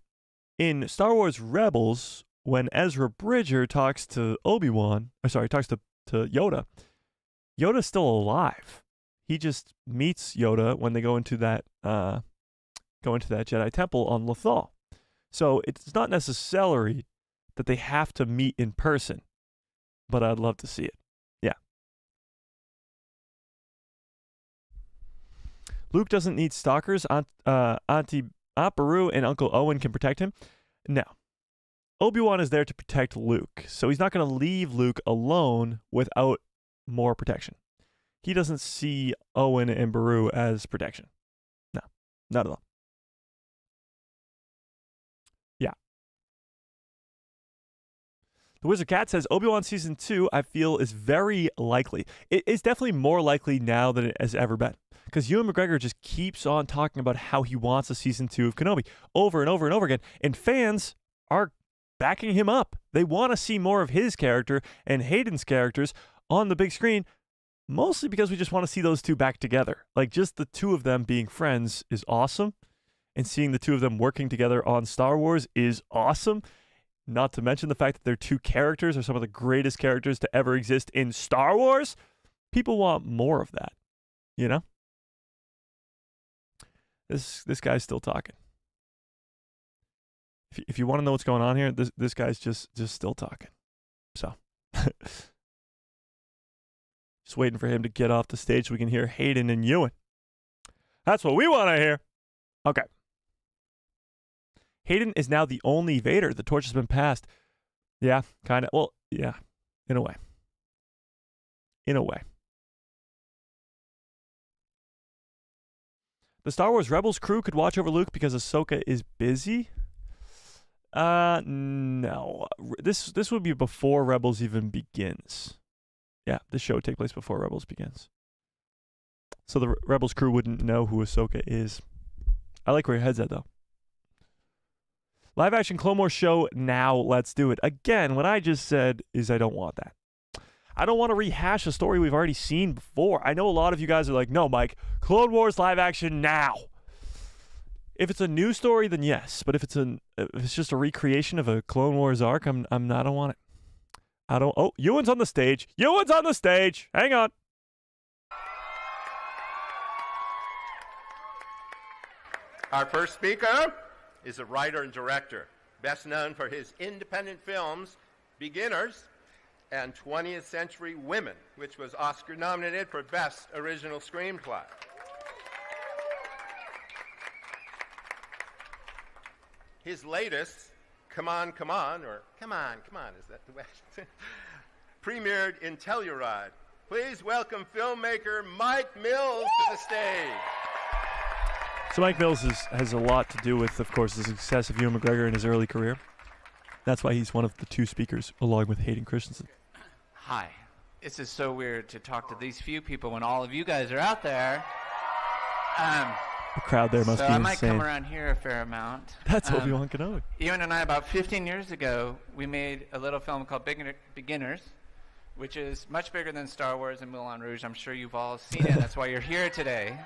In Star Wars Rebels, when Ezra Bridger talks to talks to Yoda, Yoda's still alive. He just meets Yoda when they go into that Jedi temple on Lothal. So it's not necessary that they have to meet in person, but I'd love to see it. Yeah. Luke doesn't need stalkers. Auntie Aunt Beru and Uncle Owen can protect him. No. Obi-Wan is there to protect Luke, so he's not going to leave Luke alone without more protection. He doesn't see Owen and Beru as protection. No, not at all. Yeah. The Wizard Cat says, Obi-Wan Season 2, I feel, is very likely. It is definitely more likely now than it has ever been. Because Ewan McGregor just keeps on talking about how he wants a Season 2 of Kenobi over and over and over again. And fans are backing him up. They want to see more of his character and Hayden's characters on the big screen, mostly because we just want to see those two back together. Like, just the two of them being friends is awesome. And seeing the two of them working together on Star Wars is awesome. Not to mention the fact that their two characters are some of the greatest characters to ever exist in Star Wars. People want more of that, you know? This guy's still talking. If you want to know what's going on here, this guy's just still talking. So, just waiting for him to get off the stage so we can hear Hayden and Ewan. That's what we want to hear. Okay. Hayden is now the only Vader. The torch has been passed. Yeah, kind of. Well, yeah, in a way. In a way. The Star Wars Rebels crew could watch over Luke because Ahsoka is busy? No. This would be before Rebels even begins. Yeah, this show would take place before Rebels begins. So the Rebels crew wouldn't know who Ahsoka is. I like where your head's at, though. Live action Clone Wars show now. Let's do it. Again, what I just said is I don't want that. I don't want to rehash a story we've already seen before. I know a lot of you guys are like, no, Mike, Clone Wars live action now. If it's a new story, then yes. But if it's just a recreation of a Clone Wars arc, I don't want it. I don't. Oh, Ewan's on the stage. Ewan's on the stage. Hang on. Our first speaker is a writer and director, best known for his independent films, Beginners and 20th Century Women, which was Oscar nominated for Best Original Screenplay. His latest, Come On, Come On, or Come On, Come On, is that the way? Premiered in Telluride. Please welcome filmmaker Mike Mills to the stage. So Mike Mills has a lot to do with, of course, the success of Ewan McGregor in his early career. That's why he's one of the two speakers, along with Hayden Christensen. Hi. This is so weird to talk to these few people when all of you guys are out there. The crowd there must be insane. So I might come around here a fair amount. That's Obi-Wan Kenobi. Ewan and I, about 15 years ago, we made a little film called Beginners, which is much bigger than Star Wars and Moulin Rouge. I'm sure you've all seen it. That's why you're here today.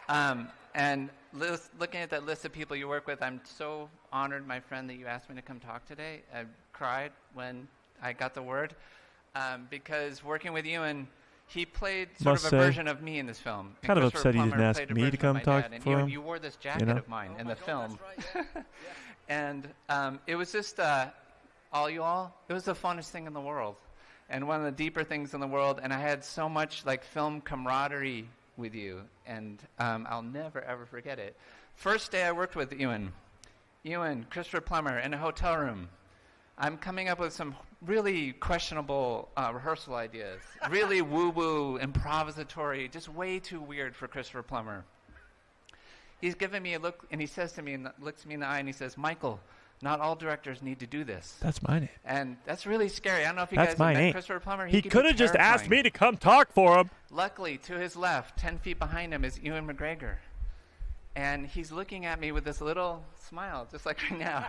And looking at that list of people you work with, I'm so honored, my friend, that you asked me to come talk today. I cried when I got the word, because working with Ewan, he played sort of a version of me in this film. Kind of upset he didn't ask me to come talk for him. And you wore this jacket of mine in the film. And it was just, all you all, it was the funnest thing in the world. And one of the deeper things in the world. And I had so much like film camaraderie with you. And I'll never, ever forget it. First day I worked with Ewan, Christopher Plummer, in a hotel room. I'm coming up with some really questionable rehearsal ideas. Really woo-woo, improvisatory, just way too weird for Christopher Plummer. He's giving me a look, and he says to me, and looks me in the eye, and he says, Michael, not all directors need to do this. That's my name. And that's really scary. I don't know if you guys have met Christopher Plummer. He could have just asked me to come talk for him. Luckily, to his left, 10 feet behind him, is Ewan McGregor. And he's looking at me with this little smile, just like right now.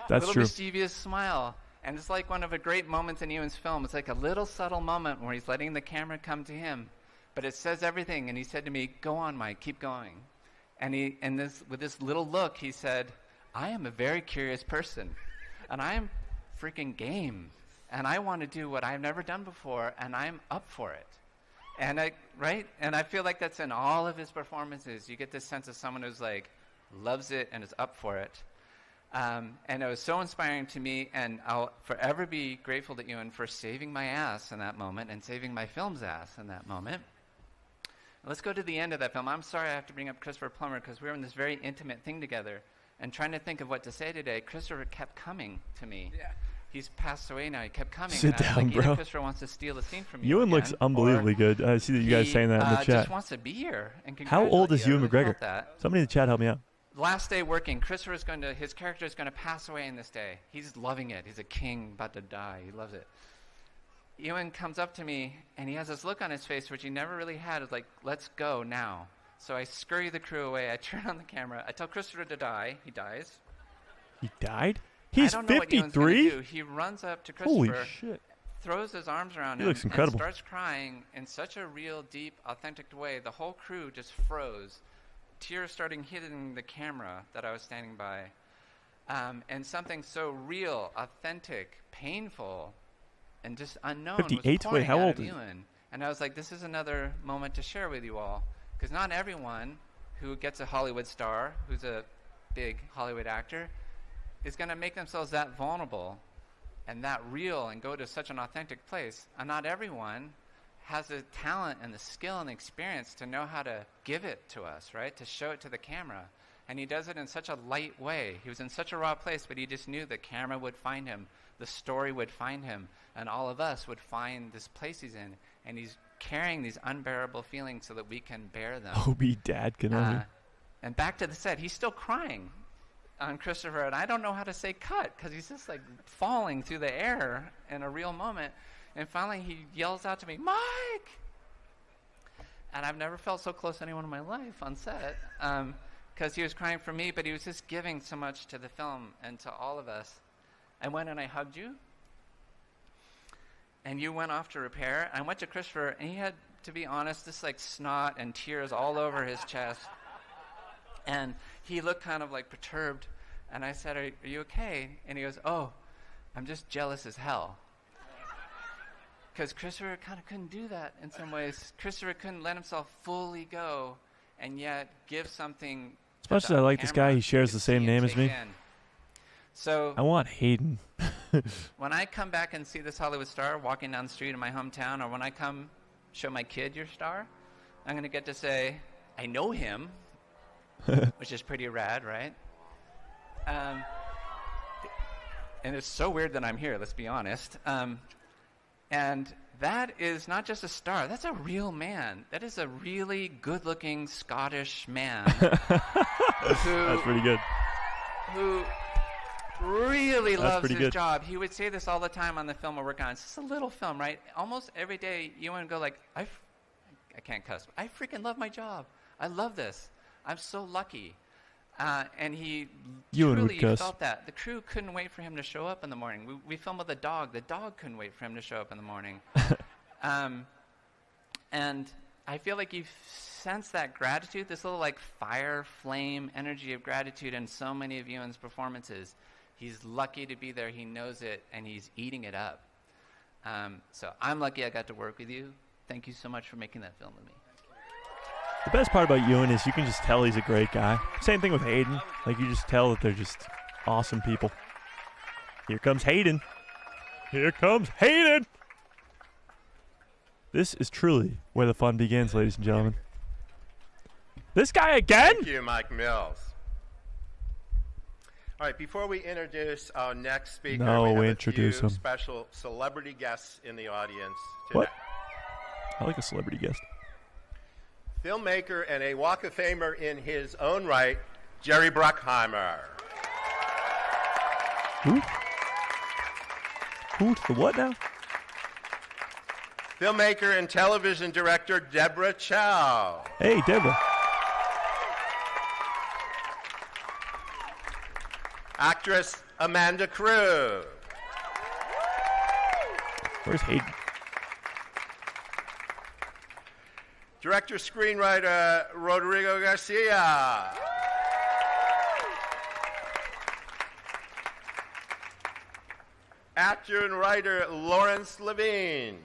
That's little true. Mischievous smile. And it's like one of the great moments in Ewan's film. It's like a little subtle moment where he's letting the camera come to him. But it says everything. And he said to me, go on, Mike, keep going. And with this little look, he said, I am a very curious person. And I am freaking game. And I want to do what I've never done before. And I'm up for it. And I feel like that's in all of his performances. You get this sense of someone who's like, loves it and is up for it. And it was so inspiring to me, and I'll forever be grateful to Ewan for saving my ass in that moment and saving my film's ass in that moment. Let's go to the end of that film. I'm sorry I have to bring up Christopher Plummer because we were in this very intimate thing together, and trying to think of what to say today, Christopher kept coming to me. Yeah. He's passed away now. He kept coming. Sit down, like, bro. Christopher wants to steal the scene from you. Ewan again, looks unbelievably good. I see that you guys saying that in the He chat. just wants to be here. And How old is you? Ewan McGregor? Somebody in the chat help me out. Last day working, his character is going to pass away in this day. He's loving it. He's a king about to die. He loves it. Ewan comes up to me, and he has this look on his face, which he never really had. It's like, let's go now. So I scurry the crew away. I turn on the camera. I tell Christopher to die. He dies. He died? He's I don't know 53? what Ewan's gonna do. He runs up to Christopher, Holy shit. throws his arms around He him, looks incredible. and starts crying in such a real, deep, authentic way. The whole crew just froze. Tears starting hitting the camera that I was standing by. And something so real, authentic, painful, and just unknown 58? was pouring Wait, how out old of is he? Ewan. And I was like, this is another moment to share with you all. Because not everyone who gets a Hollywood star, who's a big Hollywood actor, is going to make themselves that vulnerable and that real and go to such an authentic place. And not everyone has the talent and the skill and the experience to know how to give it to us, right? To show it to the camera. And he does it in such a light way. He was in such a raw place, but he just knew the camera would find him, the story would find him, and all of us would find this place he's in. And he's carrying these unbearable feelings so that we can bear them. Obi-Dad Kenobi. And back to the set, he's still crying on Christopher, and I don't know how to say cut because he's just like falling through the air in a real moment. And finally he yells out to me, Mike! And I've never felt so close to anyone in my life on set because he was crying for me, but he was just giving so much to the film and to all of us. I went and I hugged you, and you went off to repair. I went to Christopher, and he had, to be honest, this like snot and tears all over his chest. And he looked kind of like perturbed. And I said, are you okay? And he goes, oh, I'm just jealous as hell. Because Christopher kind of couldn't do that in some ways. Christopher couldn't let himself fully go and yet give something. As much as I like this guy, he shares the same name as me. So I want Hayden. when I come back and see this Hollywood star walking down the street in my hometown, or when I come show my kid your star, I'm going to get to say, I know him. Which is pretty rad, right? And it's so weird that I'm here, let's be honest. And that is not just a star. That's a real man. That is a really good-looking Scottish man. That's pretty good. Who really loves his good. job. He would say this all the time on the film we're working on. It's just a little film, right? Almost every day, you want to go like, I can't cuss. I freaking love my job. I love this. I'm so lucky. And he truly felt that. The crew couldn't wait for him to show up in the morning. We filmed with a dog. The dog couldn't wait for him to show up in the morning. And I feel like you sense that gratitude, this little like fire, flame, energy of gratitude in so many of Ewan's performances. He's lucky to be there. He knows it, and he's eating it up. So I'm lucky I got to work with you. Thank you so much for making that film with me. The best part about Ewan is you can just tell he's a great guy. Same thing with Hayden. Like, you just tell that they're just awesome people. Here comes Hayden. Here comes Hayden! This is truly where the fun begins, ladies and gentlemen. This guy again? Thank you, Mike Mills. All right, before we introduce our next speaker, we have introduce a few him. special celebrity guests in the audience today. What? I like a celebrity guest. Filmmaker and a Walk of Famer in his own right, Jerry Bruckheimer. Who? Who? The what now? Filmmaker and television director, Deborah Chow. Hey, Deborah. Actress, Amanda Crew. Where's Hayden? Director, screenwriter, Rodrigo Garcia. Actor and writer, Lawrence Levine.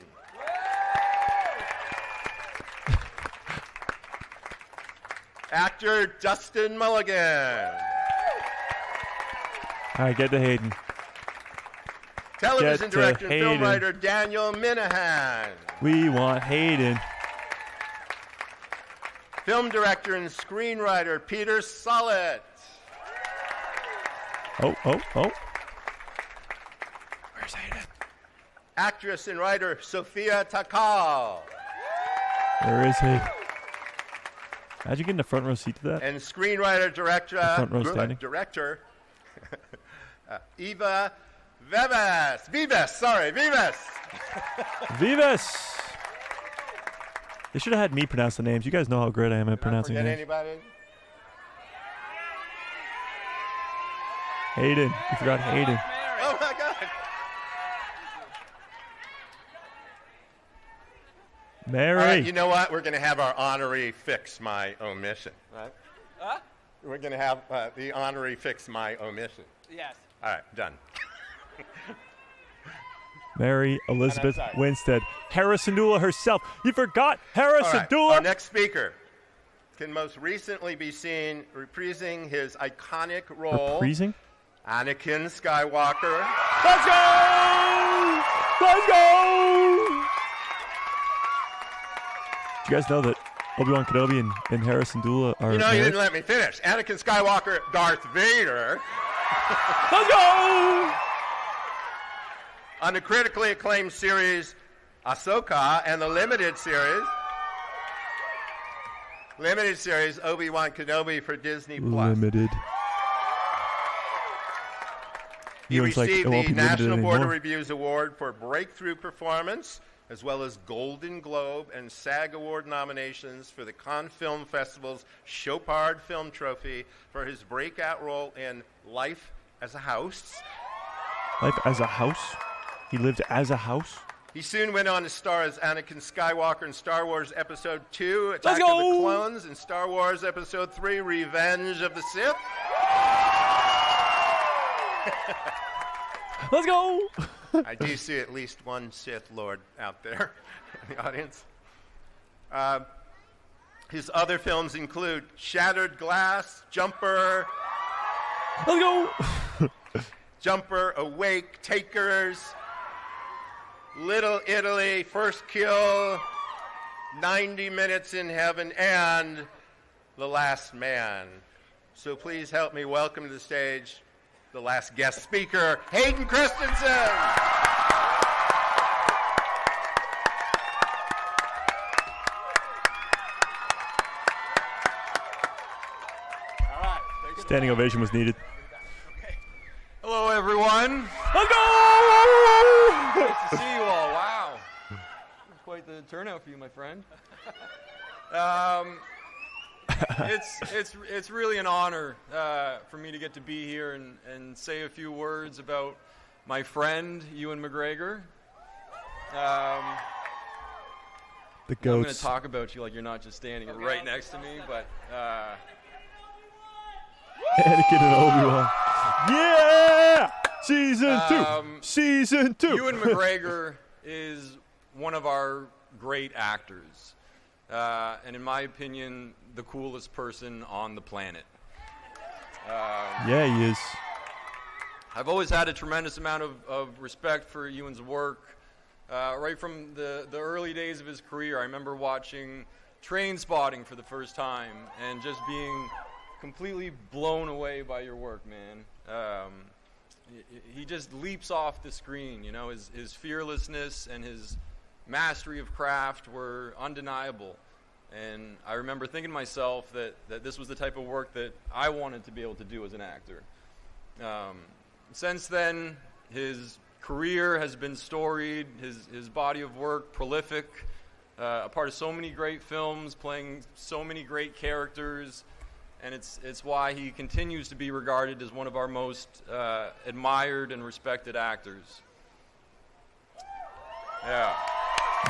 Actor, Dustin Mulligan. All right, get to Hayden. Television Get to director and film Hayden. writer Daniel Minahan. We want Hayden. Film director and screenwriter Peter Cushing. Oh. Where's Hayden? Actress and writer Sophia Takal. Where is he? How'd you get in the front row seat to that? And screenwriter front row standing. director Eva Vivas. Vivas! They should have had me pronounce the names. You guys know how great I am at pronouncing Forget names. anybody? Hayden. You forgot Hayden. Oh my God! Mary. All right, you know what? We're going to have our honoree fix my omission. Right? We're going to have the honoree fix my omission. Yes. All right, done. Mary Elizabeth sorry. Winstead. Harrison Dula herself. You forgot All Harrison right, Dula. our next speaker can most recently be seen reprising his iconic role, Reprising? Anakin Skywalker. Let's go! Let's go! Do you guys know that Obi-Wan Kenobi and Harrison Dula are You know, you married? didn't let me finish. Anakin Skywalker, Darth Vader. Let's go! On the critically acclaimed series Ahsoka and the limited series Obi-Wan Kenobi for Disney Plus. Limited. He Ewan's like, received "It won't the be limited National Board of anymore." Review's Award for Breakthrough Performance, as well as Golden Globe and SAG Award nominations for the Cannes Film Festival's Chopard Film Trophy for his breakout role in Life as a House. Life as a house? He lived as a house? He soon went on to star as Anakin Skywalker in Star Wars Episode 2, Attack Let's of go! the Clones, and Star Wars Episode 3, Revenge of the Sith. Let's go! I do see at least one Sith Lord out there in the audience. His other films include Shattered Glass, Jumper, Let's go! Awake, Takers, Little Italy, First Kill, 90 Minutes in Heaven, and The Last Man. So please help me welcome to the stage the last guest speaker, Hayden Christensen. Standing ovation was needed. Hello, everyone. Let's go! Nice to see you all. Wow. Quite the turnout for you, my friend. It's really an honor for me to get to be here and say a few words about my friend, Ewan McGregor. The I'm going to goats. talk about you like you're not just standing right next to me, but Anakin and Obi-Wan. Yeah! Season 2. Season 2. Ewan McGregor is one of our great actors. And in my opinion, the coolest person on the planet. Yeah, he is. I've always had a tremendous amount of respect for Ewan's work. Right from the early days of his career, I remember watching Trainspotting for the first time and just being completely blown away by your work, man. He just leaps off the screen, you know, his fearlessness and his mastery of craft were undeniable. And I remember thinking to myself that this was the type of work that I wanted to be able to do as an actor. Since then, his career has been storied, his body of work prolific, a part of so many great films, playing so many great characters, and it's why he continues to be regarded as one of our most admired and respected actors. Yeah.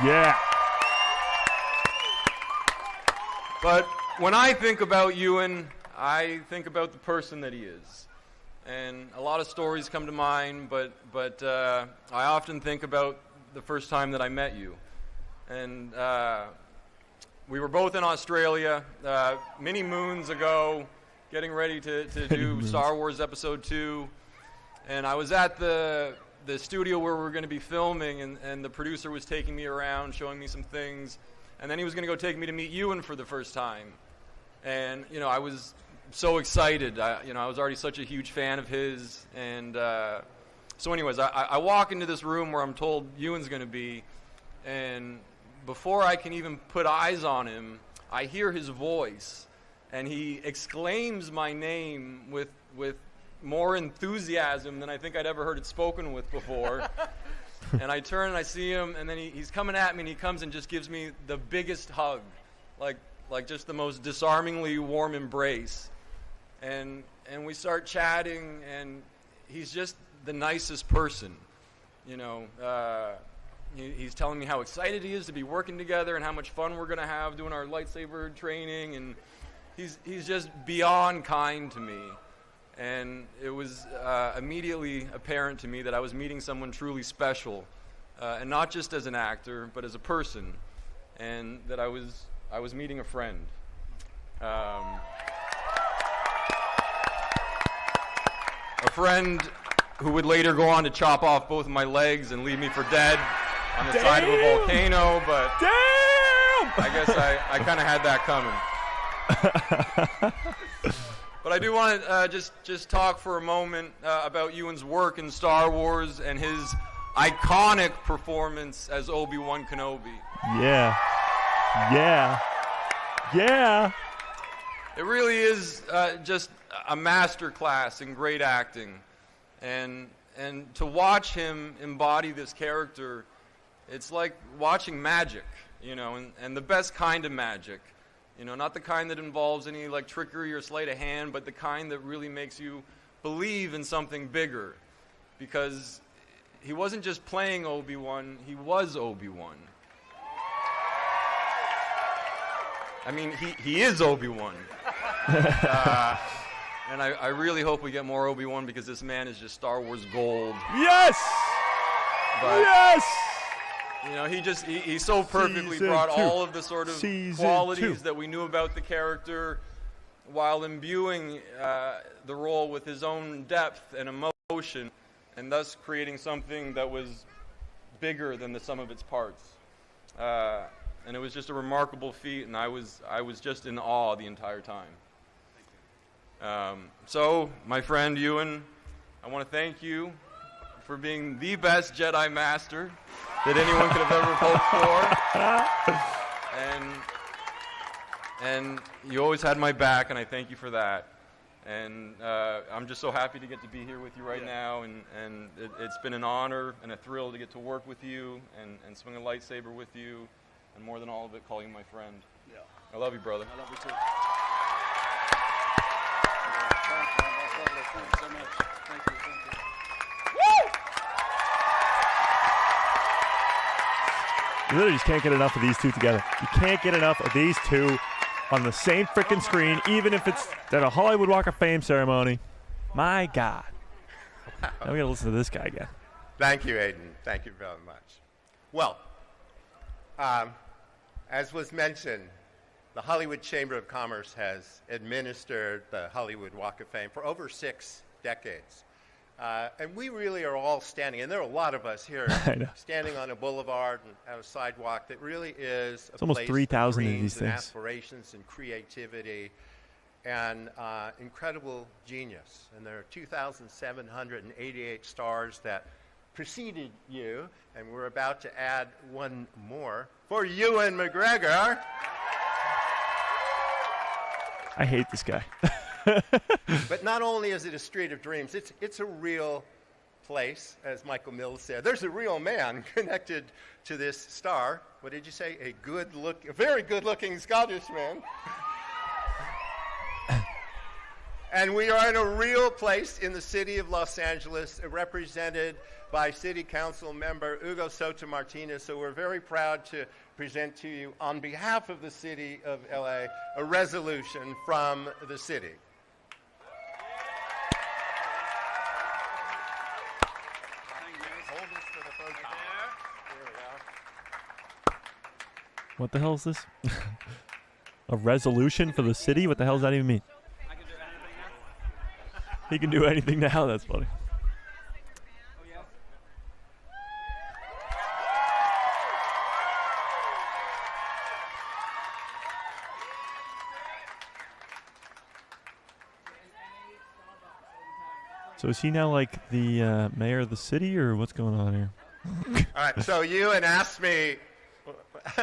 Yeah. But when I think about Ewan, I think about the person that he is. And a lot of stories come to mind, but I often think about the first time that I met you. And we were both in Australia many moons ago, getting ready to do Star Wars Episode 2. And I was at the studio where we were going to be filming, and the producer was taking me around, showing me some things, and then he was going to go take me to meet Ewan for the first time. And, you know, I was so excited. I was already such a huge fan of his. And so anyways, I walk into this room where I'm told Ewan's going to be, and before I can even put eyes on him, I hear his voice, and he exclaims my name with more enthusiasm than I think I'd ever heard it spoken with before. And I turn and I see him, and then he's coming at me, and he comes and just gives me the biggest hug, like just the most disarmingly warm embrace. And we start chatting, and he's just the nicest person, you know. He's telling me how excited he is to be working together and how much fun we're going to have doing our lightsaber training, and he's just beyond kind to me. And it was immediately apparent to me that I was meeting someone truly special, and not just as an actor, but as a person, and that I was meeting a friend. A friend who would later go on to chop off both of my legs and leave me for dead on the side of a volcano, but I guess I kind of had that coming. But I do want to just talk for a moment about Ewan's work in Star Wars and his iconic performance as Obi-Wan Kenobi. Yeah. Yeah. Yeah. It really is just a masterclass in great acting. And to watch him embody this character, it's like watching magic, you know, and the best kind of magic. You know, not the kind that involves any like trickery or sleight of hand, but the kind that really makes you believe in something bigger. Because he wasn't just playing Obi-Wan, he was Obi-Wan. I mean, he is Obi-Wan. And I really hope we get more Obi-Wan, because this man is just Star Wars gold. Yes! But, yes! You know, he so perfectly brought all of the sort of qualities that we knew about the character, while imbuing the role with his own depth and emotion, and thus creating something that was bigger than the sum of its parts. And it was just a remarkable feat, and I was just in awe the entire time. So, my friend Ewan, I want to thank you for being the best Jedi Master that anyone could have ever hoped for. And you always had my back, and I thank you for that. And I'm just so happy to get to be here with you right now, and it's been an honor and a thrill to get to work with you and swing a lightsaber with you, and more than all of it, call you my friend. Yeah. I love you, brother. I love you too. Thank you so much. Thank you. You literally just can't get enough of these two together. You can't get enough of these two on the same freaking screen, even if it's at a Hollywood Walk of Fame ceremony. My God. Now we gotta listen to this guy again. Thank you, Hayden. Thank you very much. Well, as was mentioned, the Hollywood Chamber of Commerce has administered the Hollywood Walk of Fame for over 6 decades. And we really are all standing, and there are a lot of us here, standing on a boulevard and at a sidewalk that really is a almost place 3,000 of of dreams these and things. aspirations and creativity and incredible genius. And there are 2,788 stars that preceded you, and we're about to add one more for Ewan McGregor. I hate this guy. But not only is it a street of dreams, it's a real place, as Michael Mills said. There's a real man connected to this star. What did you say? A very good-looking Scottish man. And we are in a real place in the city of Los Angeles, represented by City Council member Hugo Soto Martinez. So we're very proud to present to you, on behalf of the city of LA, a resolution from the city. What the hell is this? A resolution for the city? What the hell does that even mean? He can do anything now. That's funny. So is he now like the mayor of the city, or what's going on here? All right, so Ewan asked me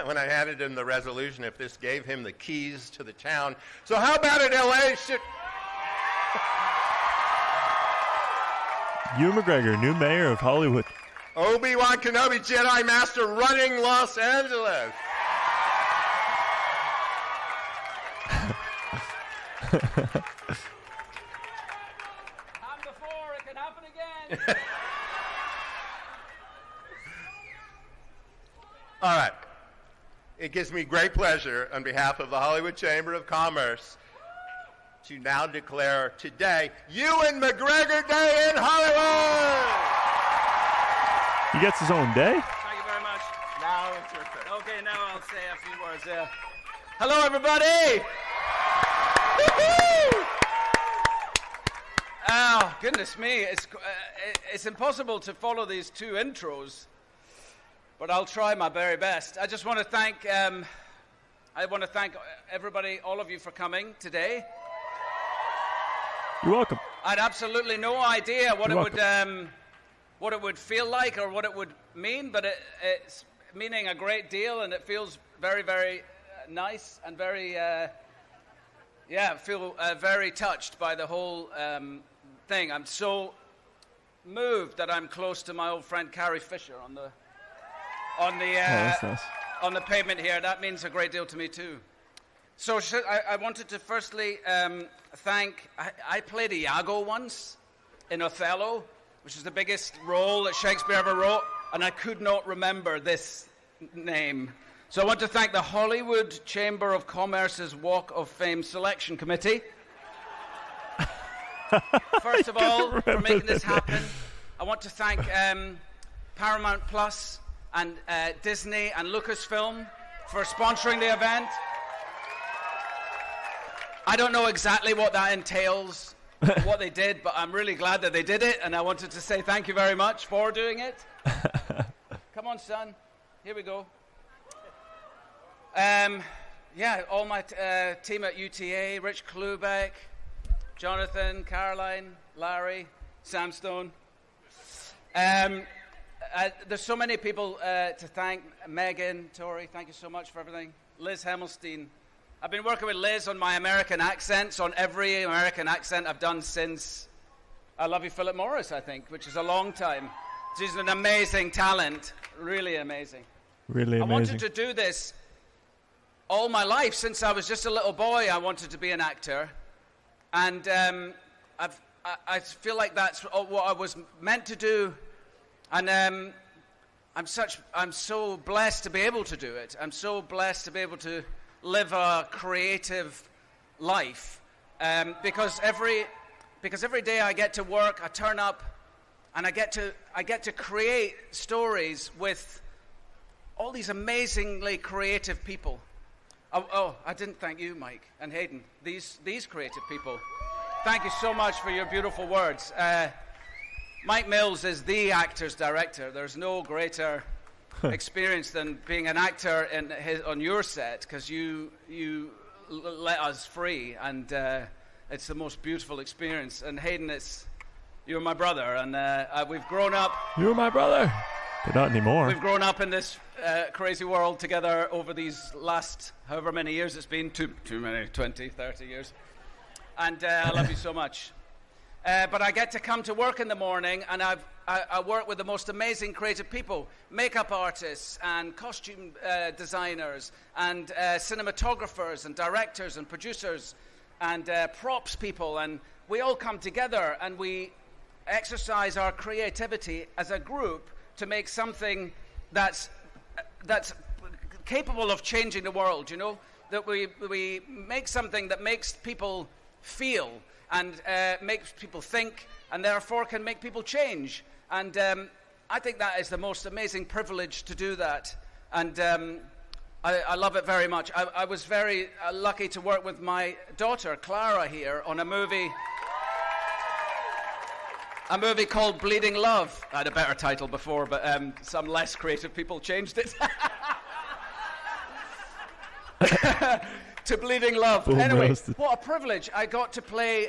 when I handed him the resolution if this gave him the keys to the town. So how about it, L.A. should... Ewan McGregor, new mayor of Hollywood. Obi-Wan Kenobi, Jedi Master, running Los Angeles. Happened before, it can happen again. All right. It gives me great pleasure on behalf of the Hollywood Chamber of Commerce to now declare today Ewan McGregor Day in Hollywood! He gets his own day? Thank you very much. Now it's your turn. Okay, now I'll say a few words. Hello, everybody! Oh, goodness me. It's impossible to follow these two intros, but I'll try my very best. I just want to thank everybody, all of you, for coming today. You're welcome. I had absolutely no idea what it would feel like or what it would mean, but it's meaning a great deal, and it feels very, very nice and very, feel very touched by the whole thing. I'm so moved that I'm close to my old friend Carrie Fisher on the pavement here. That means a great deal to me too. So I wanted to firstly thank. I played Iago once in Othello, which is the biggest role that Shakespeare ever wrote, and I could not remember this name. So I want to thank the Hollywood Chamber of Commerce's Walk of Fame Selection Committee. First of all, for making this happen. I want to thank Paramount Plus and Disney and Lucasfilm for sponsoring the event. I don't know exactly what that entails, what they did, but I'm really glad that they did it, and I wanted to say thank you very much for doing it. Come on, son. Here we go. All my team at UTA, Rich Klubeck, Jonathan, Caroline, Larry, Sam Stone. There's so many people to thank. Megan, Tori, thank you so much for everything. Liz Hemelstein. I've been working with Liz on my American accents, on every American accent I've done since I Love You, Philip Morris, I think, which is a long time. She's an amazing talent, really amazing. Really amazing. I wanted to do this all my life. Since I was just a little boy, I wanted to be an actor. And I feel like that's what I was meant to do. And I'm so blessed to be able to do it. I'm so blessed to be able to live a creative life, because every day I get to work, I turn up, and I get to create stories with all these amazingly creative people. Oh, I didn't thank you, Mike and Hayden. These creative people. Thank you so much for your beautiful words. Mike Mills is the actor's director. There's no greater experience than being an actor on your set, because you let us free, and it's the most beautiful experience. And Hayden, you're my brother, and we've grown up. You're my brother, but not anymore. We've grown up in this crazy world together over these last however many years it's been, too many, 20, 30 years. And I love you so much. But I get to come to work in the morning, and I work with the most amazing creative people, makeup artists and costume designers and cinematographers and directors and producers and props people, and we all come together and we exercise our creativity as a group to make something that's capable of changing the world, you know, that we make something that makes people feel and makes people think, and therefore can make people change. And I think that is the most amazing privilege to do that. And I love it very much. I was very lucky to work with my daughter, Clara, here on a movie called Bleeding Love. I had a better title before, but some less creative people changed it. to bleeding love. Boom Anyway, roasted. what a privilege. I got to play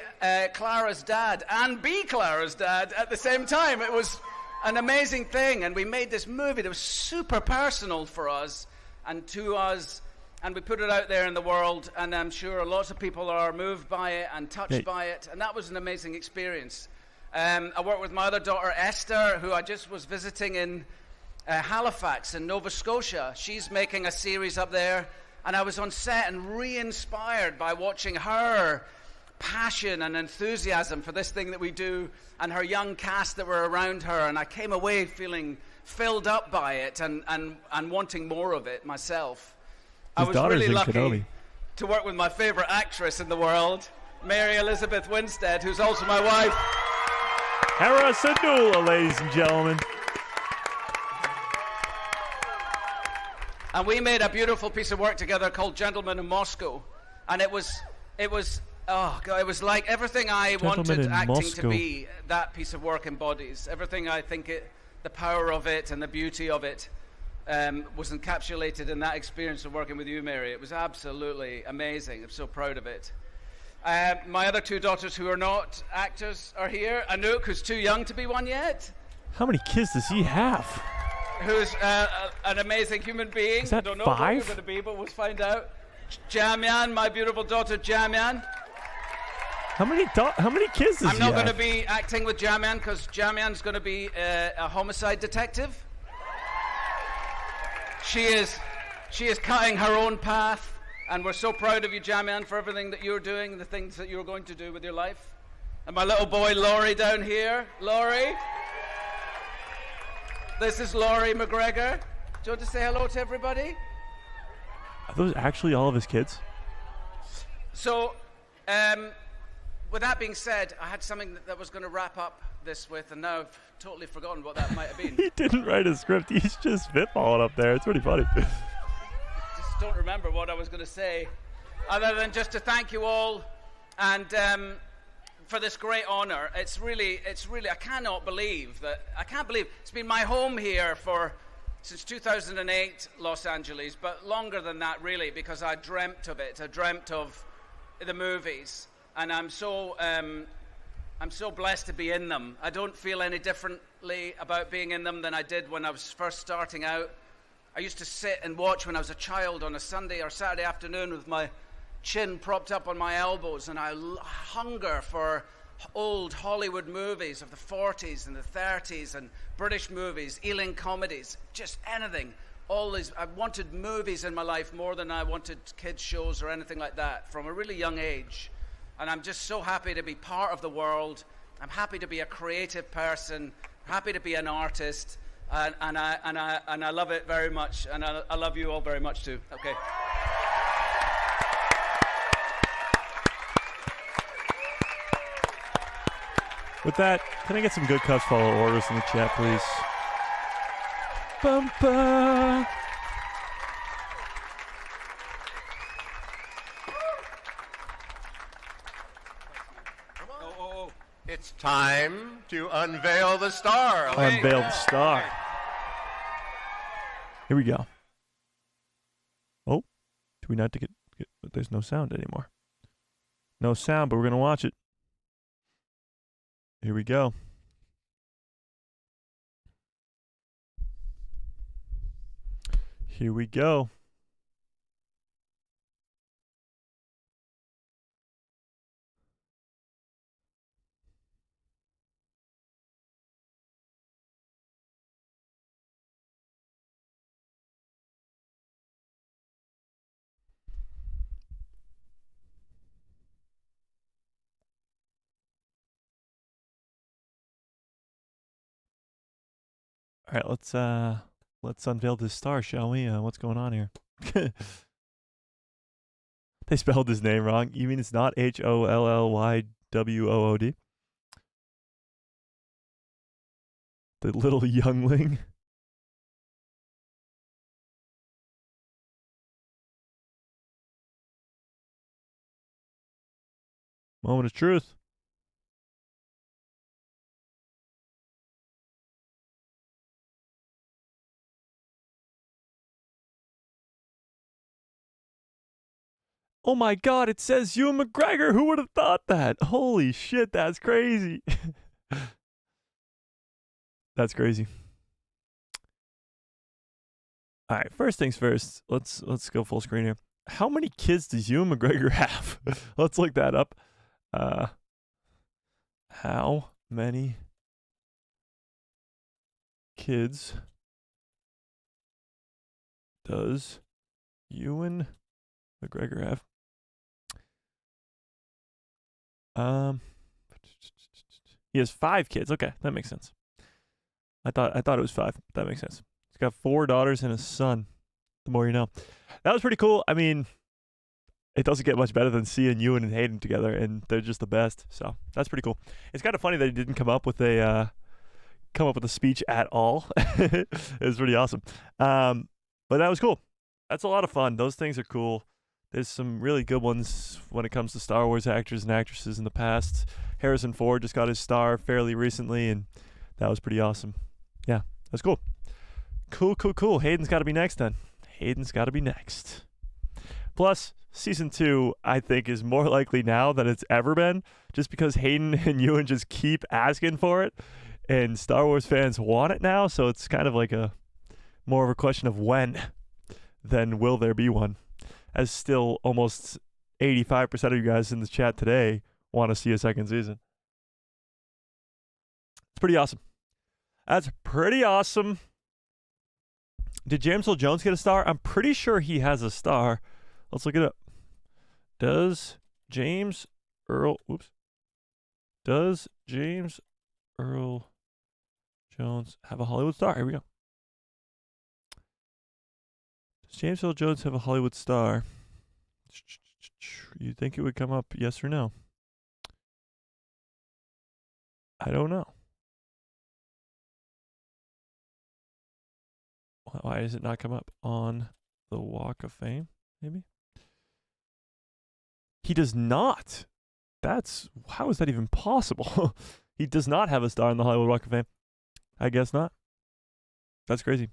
Clara's dad and be Clara's dad at the same time. It was an amazing thing, and we made this movie that was super personal for us and to us, and we put it out there in the world, and I'm sure lots of people are moved by it and touched by it, and that was an amazing experience. I worked with my other daughter, Esther, who I just was visiting in Halifax in Nova Scotia. She's making a series up there, and I was on set and re-inspired by watching her passion and enthusiasm for this thing that we do and her young cast that were around her, and I came away feeling filled up by it and wanting more of it myself. I was really lucky Kenobi. to work with my favorite actress in the world, Mary Elizabeth Winstead, who's also my wife. Hera Syndulla, ladies and gentlemen. And we made a beautiful piece of work together called Gentlemen in Moscow. And it was oh God, it was like everything I wanted acting to be, that piece of work embodies. Everything I think the power of it and the beauty of it was encapsulated in that experience of working with you, Mary. It was absolutely amazing. I'm so proud of it. My other two daughters who are not actors are here. Anouk, who's too young to be one yet. How many kids does he have? Who's an amazing human being. Is that I don't know 5? what you're going to be, but we'll find out. Jamyan, my beautiful daughter Jamyan. How many kids does he have? I'm not going to be acting with Jamyan because Jamyan's going to be a homicide detective. She is cutting her own path, and we're so proud of you, Jamyan, for everything that you're doing, the things that you're going to do with your life. And my little boy, Laurie, down here. Laurie. This is Laurie McGregor. Do you want to say hello to everybody? Are those actually all of his kids? So, with that being said, I had something that was going to wrap up this with, and now I've totally forgotten what that might have been. He didn't write a script. He's just spitballing up there. It's pretty funny. Just don't remember what I was going to say, other than just to thank you all, and for this great honor. It's really, I can't believe it's been my home here since 2008, Los Angeles, but longer than that really, because I dreamt of it. I dreamt of the movies, and I'm so blessed to be in them. I don't feel any differently about being in them than I did when I was first starting out. I used to sit and watch when I was a child on a Sunday or Saturday afternoon with my chin propped up on my elbows, and I hunger for old Hollywood movies of the 40s and the 30s and British movies, Ealing comedies, just anything. All these, I wanted movies in my life more than I wanted kids shows or anything like that from a really young age. And I'm just so happy to be part of the world. I'm happy to be a creative person, happy to be an artist, and I love it very much, and I love you all very much too. Okay. With that, can I get some good cups follow orders in the chat, please? Bumper. It's time to unveil the star. Unveil the star. Here we go. Oh, do we not get? There's no sound anymore. No sound, but we're gonna watch it. Here we go. Here we go. All right, let's unveil this star, shall we? What's going on here? They spelled his name wrong. You mean it's not Hollywwood? The little youngling. Moment of truth. Oh my God, it says Ewan McGregor. Who would have thought that? Holy shit, that's crazy. That's crazy. All right, first things first. Let's go full screen here. How many kids does Ewan McGregor have? Let's look that up. How many kids does Ewan McGregor have? He has 5 kids. Okay, that makes sense. I thought it was 5. That makes sense. He's got 4 daughters and a son. The more you know. That was pretty cool. I mean, it doesn't get much better than seeing Ewan and Hayden together, and they're just the best. So that's pretty cool. It's kind of funny that he didn't come up with a speech at all. It was pretty awesome. But that was cool. That's a lot of fun. Those things are cool. There's some really good ones when it comes to Star Wars actors and actresses in the past. Harrison Ford just got his star fairly recently, and that was pretty awesome. Yeah, that's cool. Cool. Hayden's got to be next then. Hayden's got to be next. Plus, season 2, I think, is more likely now than it's ever been, just because Hayden and Ewan just keep asking for it, and Star Wars fans want it now, so it's kind of like more of a question of when than will there be one, as still almost 85% of you guys in the chat today want to see a second season. It's pretty awesome. That's pretty awesome. Did James Earl Jones get a star? I'm pretty sure he has a star. Let's look it up. Does James Earl Jones have a Hollywood star? Here we go. Does James Earl Jones have a Hollywood star? You think it would come up yes or no? I don't know. Why does it not come up on the Walk of Fame, maybe? He does not. How is that even possible? He does not have a star on the Hollywood Walk of Fame. I guess not. That's crazy.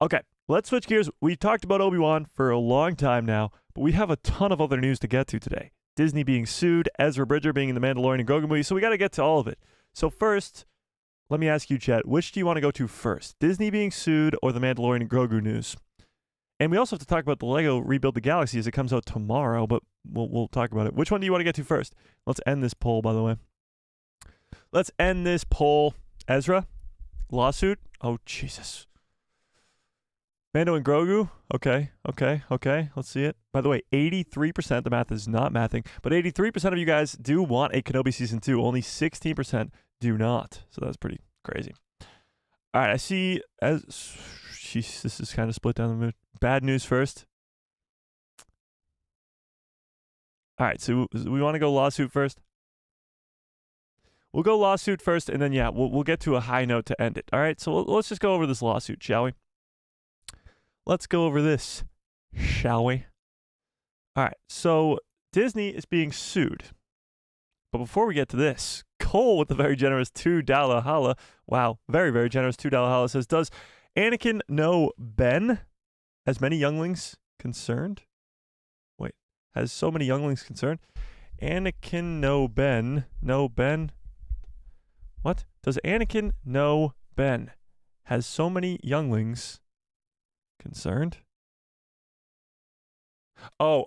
Okay, let's switch gears. We talked about Obi-Wan for a long time now, but we have a ton of other news to get to today. Disney being sued, Ezra Bridger being in the Mandalorian and Grogu movie, so we got to get to all of it. So first, let me ask you, Chet, which do you want to go to first? Disney being sued or the Mandalorian and Grogu news? And we also have to talk about the Lego Rebuild the Galaxy as it comes out tomorrow, but we'll talk about it. Which one do you want to get to first? Let's end this poll, by the way. Let's end this poll. Ezra? Lawsuit? Oh, Jesus. Mando and Grogu? Okay. Let's see it. By the way, 83%, the math is not mathing, but 83% of you guys do want a Kenobi Season 2. Only 16% do not. So that's pretty crazy. All right, I see this is kind of split down the middle. Bad news first. All right, so we want to go lawsuit first. We'll go lawsuit first, and then, yeah, we'll get to a high note to end it. All right, so let's just go over this lawsuit, shall we? Let's go over this, shall we? All right, so Disney is being sued. But before we get to this, Cole with the very generous $2 holla. Wow, very, very generous $2 holla says, does Anakin know Ben? Has many younglings concerned? Wait, has so many younglings concerned? Anakin know Ben? Know Ben? What? Does Anakin know Ben? Has so many younglings concerned? Oh,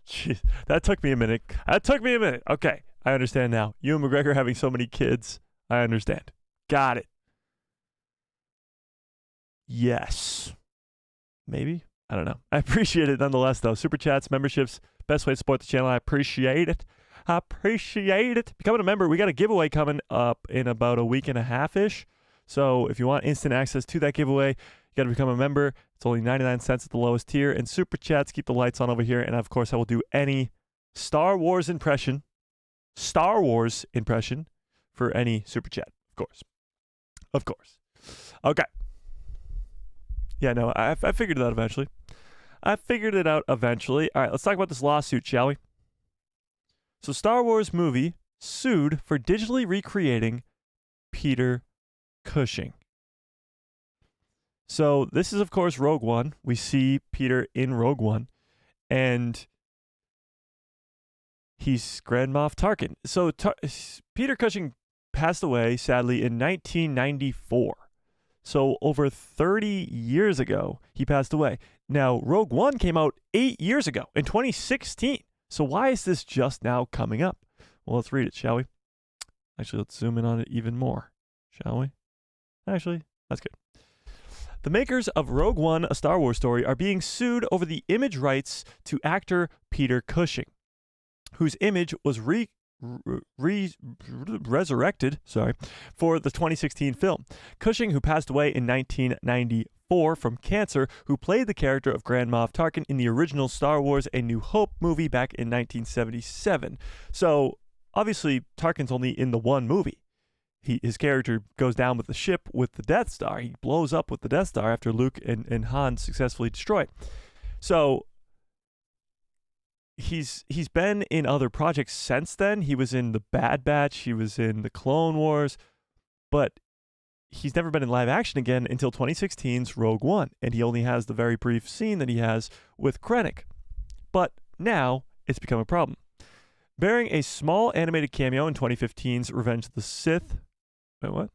jeez, that took me a minute. Okay, I understand now. Ewan McGregor having so many kids. I understand. Got it. Yes. Maybe? I don't know. I appreciate it nonetheless, though. Super chats, memberships, best way to support the channel. I appreciate it. Becoming a member, we got a giveaway coming up in about a week and a half-ish. So if you want instant access to that giveaway, you got to become a member. It's only 99 cents at the lowest tier. And super chats keep the lights on over here. And, of course, I will do any Star Wars impression for any super chat, of course. Okay. Yeah, no, I figured it out eventually. All right, let's talk about this lawsuit, shall we? So Star Wars movie sued for digitally recreating Peter Cushing. So this is, of course, Rogue One. We see Peter in Rogue One. and he's Grand Moff Tarkin. So Peter Cushing passed away, sadly, in 1994. So over 30 years ago, he passed away. Now, Rogue One came out 8 years ago, in 2016. So why is this just now coming up? Well, let's read it, shall we? Actually, let's zoom in on it even more, shall we? Actually, that's good. The makers of Rogue One, A Star Wars Story, are being sued over the image rights to actor Peter Cushing, whose image was resurrected for the 2016 film. Cushing, who passed away in 1994 from cancer, who played the character of Grand Moff Tarkin in the original Star Wars A New Hope movie back in 1977. So, obviously, Tarkin's only in the one movie. His character goes down with the ship with the Death Star. He blows up with the Death Star after Luke and Han successfully destroy it. So, he's been in other projects since then. He was in The Bad Batch. He was in The Clone Wars. But he's never been in live action again until 2016's Rogue One. And he only has the very brief scene that he has with Krennic. But now it's become a problem. Bearing a small animated cameo in 2015's Revenge of the Sith. Wait, what?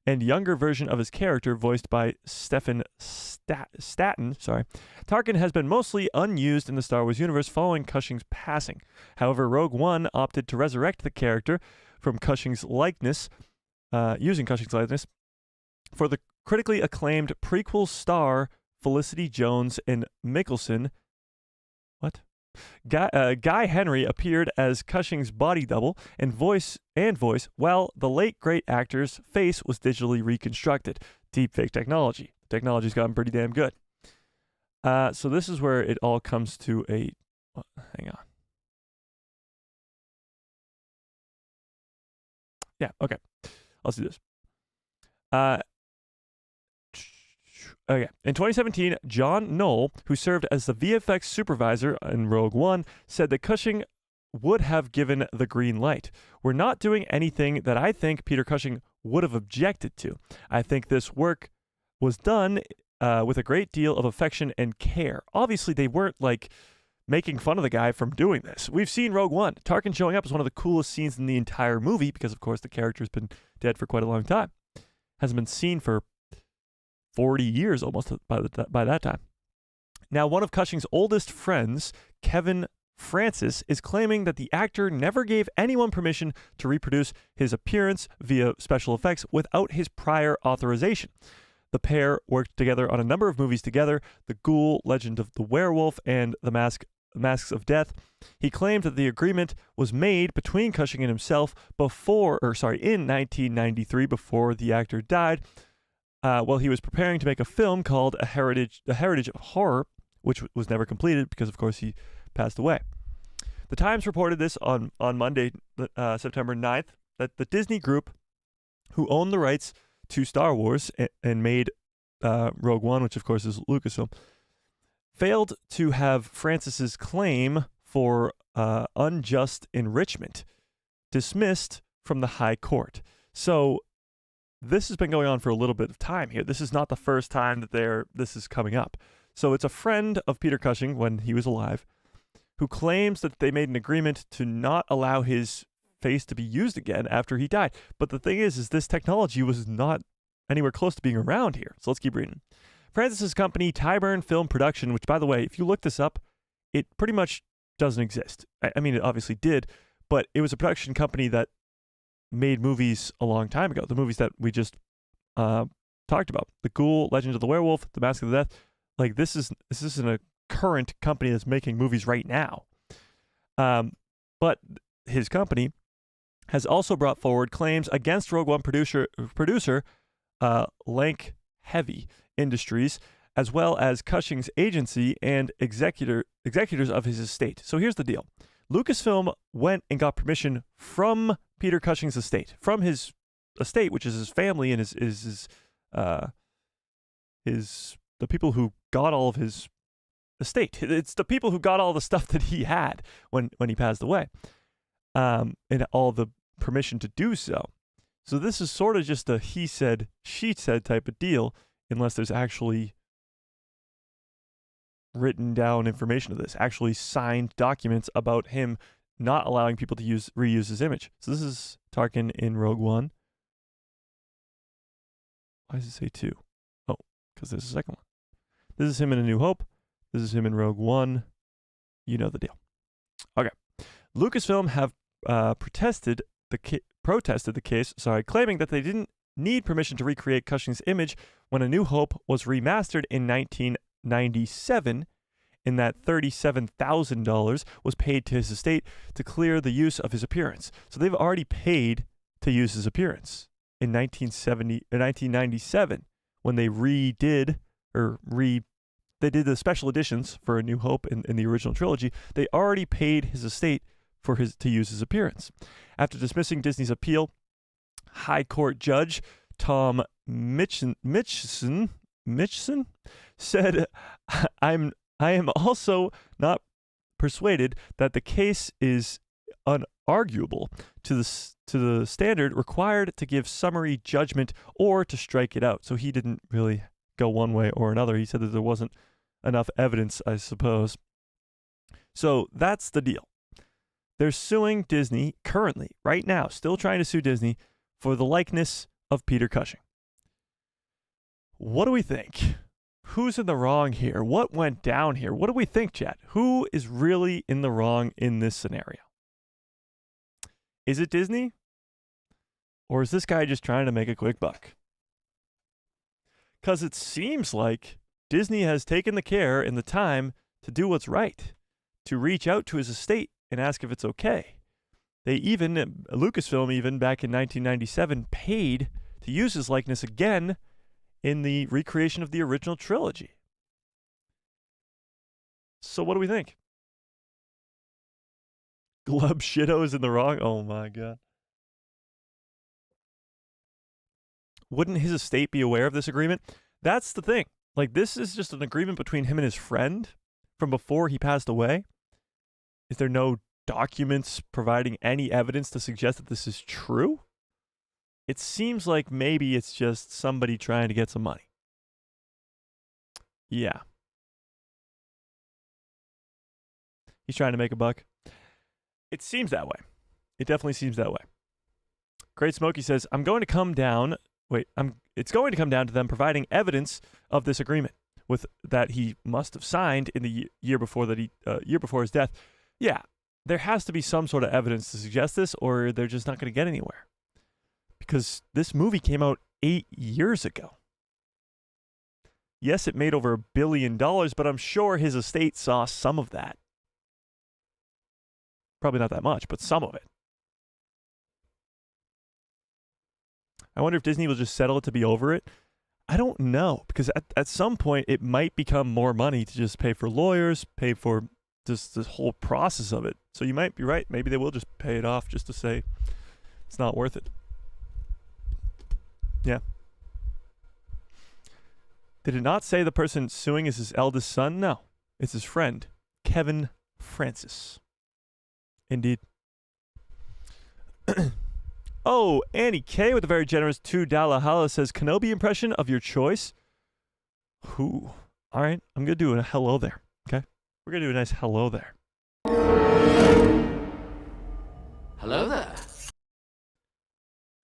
And younger version of his character, voiced by Stefan Staten, Tarkin has been mostly unused in the Star Wars universe following Cushing's passing. However, Rogue One opted to resurrect the character from Cushing's likeness, using Cushing's likeness, for the critically acclaimed prequel star Felicity Jones and Mickelson. What? Guy Henry appeared as Cushing's body double and voice, while the late great actor's face was digitally reconstructed. Deepfake technology. Technology's gotten pretty damn good. So this is where it all comes to a... hang on. Yeah, okay. Let's do this. Okay. In 2017, John Knoll, who served as the VFX supervisor in Rogue One, said that Cushing would have given the green light. We're not doing anything that I think Peter Cushing would have objected to. I think this work was done with a great deal of affection and care. Obviously, they weren't like making fun of the guy from doing this. We've seen Rogue One. Tarkin showing up is one of the coolest scenes in the entire movie because, of course, the character's been dead for quite a long time. Hasn't been seen for 40 years almost by that time. Now, one of Cushing's oldest friends, Kevin Francis, is claiming that the actor never gave anyone permission to reproduce his appearance via special effects without his prior authorization. The pair worked together on a number of movies together, The Ghoul, Legend of the Werewolf, and The Masks of Death. He claimed that the agreement was made between Cushing and himself in 1993, before the actor died, while he was preparing to make a film called A Heritage of Horror, which was never completed because, of course, he passed away. The Times reported this on Monday, September 9th, that the Disney Group, who owned the rights to Star Wars and made Rogue One, which, of course, is Lucasfilm, failed to have Francis's claim for unjust enrichment dismissed from the High Court. So this has been going on for a little bit of time here. This is not the first time that this is coming up. So it's a friend of Peter Cushing when he was alive who claims that they made an agreement to not allow his face to be used again after he died. But the thing is this technology was not anywhere close to being around here. So let's keep reading. Francis's company, Tyburn Film Production, which, by the way, if you look this up, it pretty much doesn't exist. I mean, it obviously did, but it was a production company that made movies a long time ago. The movies that we just talked about, The Ghoul, Legend of the Werewolf, The Mask of Death. Like this isn't a current company that's making movies right now. But his company has also brought forward claims against Rogue One producer Lank Heavy Industries, as well as Cushing's agency and executors of his estate. So here's the deal. Lucasfilm went and got permission from Peter Cushing's estate, from his estate, which is his family and the people who got all of his estate. It's the people who got all the stuff that he had when he passed away, and all the permission to do so. So this is sort of just a he said, she said type of deal, unless there's actually written down information of this, actually signed documents about him not allowing people to reuse his image. So this is Tarkin in Rogue One. Why does it say 2? Oh, because there's a second one. This is him in A New Hope. This is him in Rogue One. You know the deal. Okay. Lucasfilm have protested the case, claiming that they didn't need permission to recreate Cushing's image when A New Hope was remastered in 1997, and that $37,000 was paid to his estate to clear the use of his appearance. So they've already paid to use his appearance in 1997 when they they did the special editions for A New Hope in the original trilogy. They already paid his estate to use his appearance. After dismissing Disney's appeal, High Court Judge Tom Mitchison said, I am also not persuaded that the case is unarguable to the standard required to give summary judgment or to strike it out. So he didn't really go one way or another. He said that there wasn't enough evidence, I suppose. So that's the deal. They're suing Disney currently, right now, still trying to sue Disney for the likeness of Peter Cushing. What do we think? Who's in the wrong here? What went down here? What do we think, chat? Who is really in the wrong in this scenario? Is it Disney? Or is this guy just trying to make a quick buck? Because it seems like Disney has taken the care and the time to do what's right, to reach out to his estate and ask if it's okay. Lucasfilm even back in 1997 paid to use his likeness again in the recreation of the original trilogy. So what do we think? Glub Shitto is in the wrong? Oh my God. Wouldn't his estate be aware of this agreement? That's the thing. Like, this is just an agreement between him and his friend from before he passed away. Is there no documents providing any evidence to suggest that this is true? It seems like maybe it's just somebody trying to get some money. Yeah. He's trying to make a buck. It seems that way. It definitely seems that way. Great Smokey says, it's going to come down to them providing evidence of this agreement that he must have signed in the year before his death. Yeah, there has to be some sort of evidence to suggest this, or they're just not going to get anywhere. Because this movie came out 8 years ago. Yes, it made over $1 billion, but I'm sure his estate saw some of that. Probably not that much, but some of it. I wonder if Disney will just settle it to be over it. I don't know, because at some point it might become more money to just pay for lawyers, pay for just this whole process of it. So you might be right. Maybe they will just pay it off just to say it's not worth it. Yeah. Did it not say the person suing is his eldest son? No. It's his friend, Kevin Francis. Indeed. Oh, Annie K with a very generous $2 holla says, Kenobi impression of your choice? Who? All right, I'm going to do a hello there, okay? We're going to do a nice hello there. Hello there.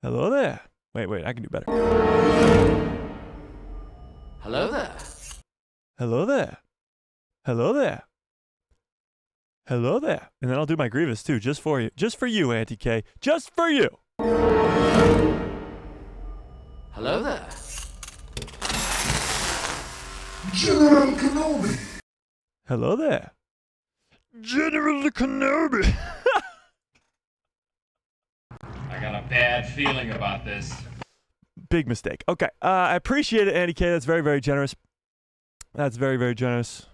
Hello there. Wait, I can do better. Hello there. Hello there. Hello there. Hello there. And then I'll do my Grievous too, just for you. Just for you, Auntie K. Just for you. Hello there. General Kenobi. Hello there. General Kenobi. I got a bad feeling about this. Big mistake. Okay. I appreciate it, Andy K. That's very, very generous. That's very, very generous.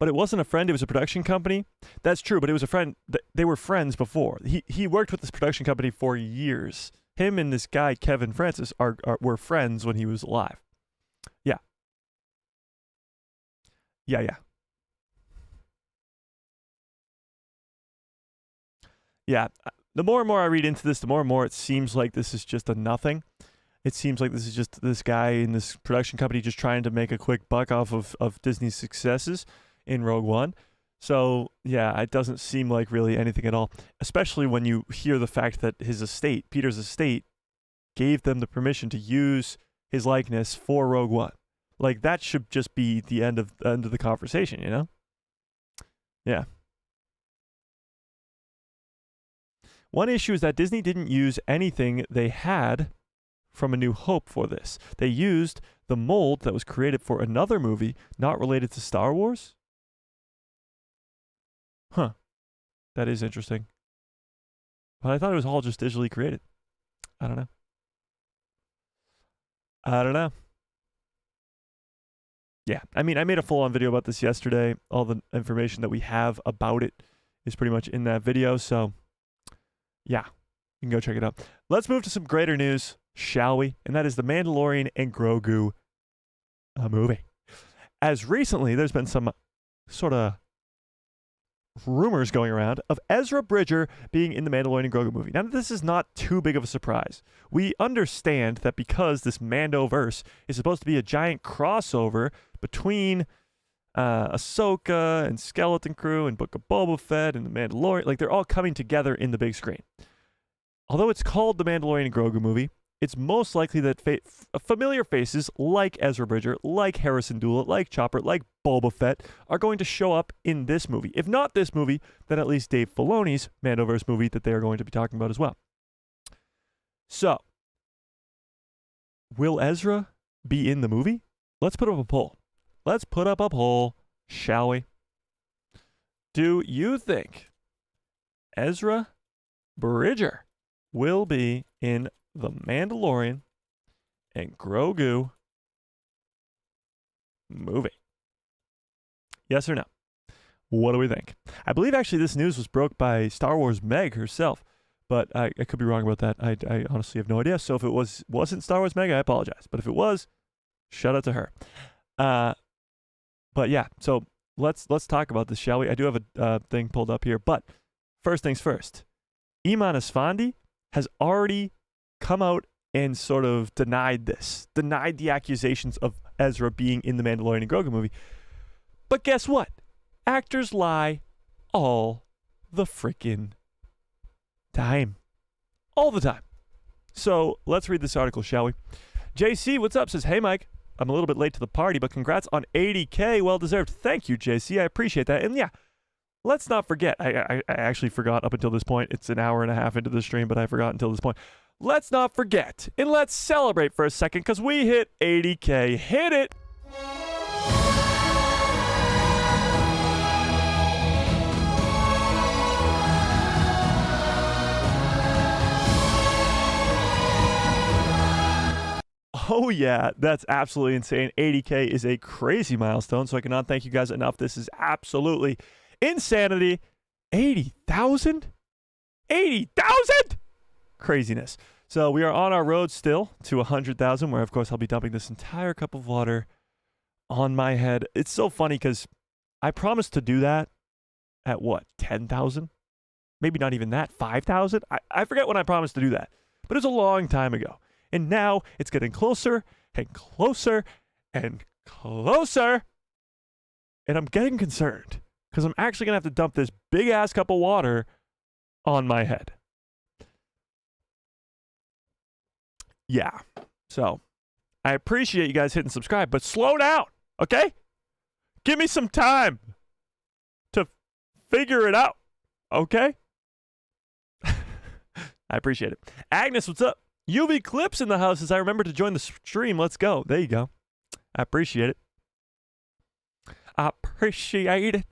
But it wasn't a friend. It was a production company. That's true, but it was a friend. They were friends before. He worked with this production company for years. Him and this guy, Kevin Francis, were friends when he was alive. Yeah. Yeah. Yeah. The more and more I read into this, the more and more it seems like this is just a nothing. It seems like this is just this guy in this production company just trying to make a quick buck off of Disney's successes in Rogue One. So, yeah, it doesn't seem like really anything at all, especially when you hear the fact that his estate, Peter's estate, gave them the permission to use his likeness for Rogue One. Like, that should just be the end of the conversation, you know? Yeah. One issue is that Disney didn't use anything they had from A New Hope for this. They used the mold that was created for another movie not related to Star Wars. Huh. That is interesting. But I thought it was all just digitally created. I don't know. Yeah, I mean, I made a full-on video about this yesterday. All the information that we have about it is pretty much in that video. So, yeah, you can go check it out. Let's move to some greater news, shall we? And that is the Mandalorian and Grogu movie. As recently, there's been some sort of rumors going around of Ezra Bridger being in the Mandalorian and Grogu movie. Now, this is not too big of a surprise. We understand that because this Mandoverse is supposed to be a giant crossover between Ahsoka and Skeleton Crew and Book of Boba Fett and the Mandalorian, like they're all coming together in the big screen. Although it's called the Mandalorian and Grogu movie, it's most likely that familiar faces like Ezra Bridger, like Harrison Dula, like Chopper, like Boba Fett are going to show up in this movie. If not this movie, then at least Dave Filoni's Mandoverse movie that they are going to be talking about as well. So, will Ezra be in the movie? Let's put up a poll. Let's put up a poll, shall we? Do you think Ezra Bridger will be in the Mandalorian and Grogu movie? Yes or no? What do we think? I believe actually this news was broke by Star Wars Meg herself, but I could be wrong about that. I honestly have no idea. So if it wasn't Star Wars Meg, I apologize. But if it was, shout out to her. But yeah, so let's talk about this, shall we? I do have a thing pulled up here, but first things first. Iman Esfandi has already come out and sort of denied the accusations of Ezra being in the Mandalorian and Grogu movie. But guess what? Actors lie all the freaking time. All the time. So let's read this article, shall we? JC, what's up? Says, hey, Mike. I'm a little bit late to the party, but congrats on 80K. Well deserved. Thank you, JC. I appreciate that. And yeah, let's not forget. I actually forgot up until this point. It's an hour and a half into the stream, but I forgot until this point. Let's not forget, and let's celebrate for a second, because we hit 80K. Hit it! Oh yeah, that's absolutely insane. 80K is a crazy milestone, so I cannot thank you guys enough. This is absolutely insanity. 80,000? 80,000? Craziness. So we are on our road still to 100,000, where of course I'll be dumping this entire cup of water on my head. It's so funny because I promised to do that at what, 10,000? Maybe not even that, 5,000? I forget when I promised to do that, but it was a long time ago. And now it's getting closer and closer and closer. And I'm getting concerned because I'm actually going to have to dump this big ass cup of water on my head. Yeah. So I appreciate you guys hitting subscribe, but slow down, okay? Give me some time to figure it out, okay? I appreciate it. Agnes, what's up? UV Clips in the house as I remember to join the stream. Let's go. There you go. I appreciate it. I appreciate it.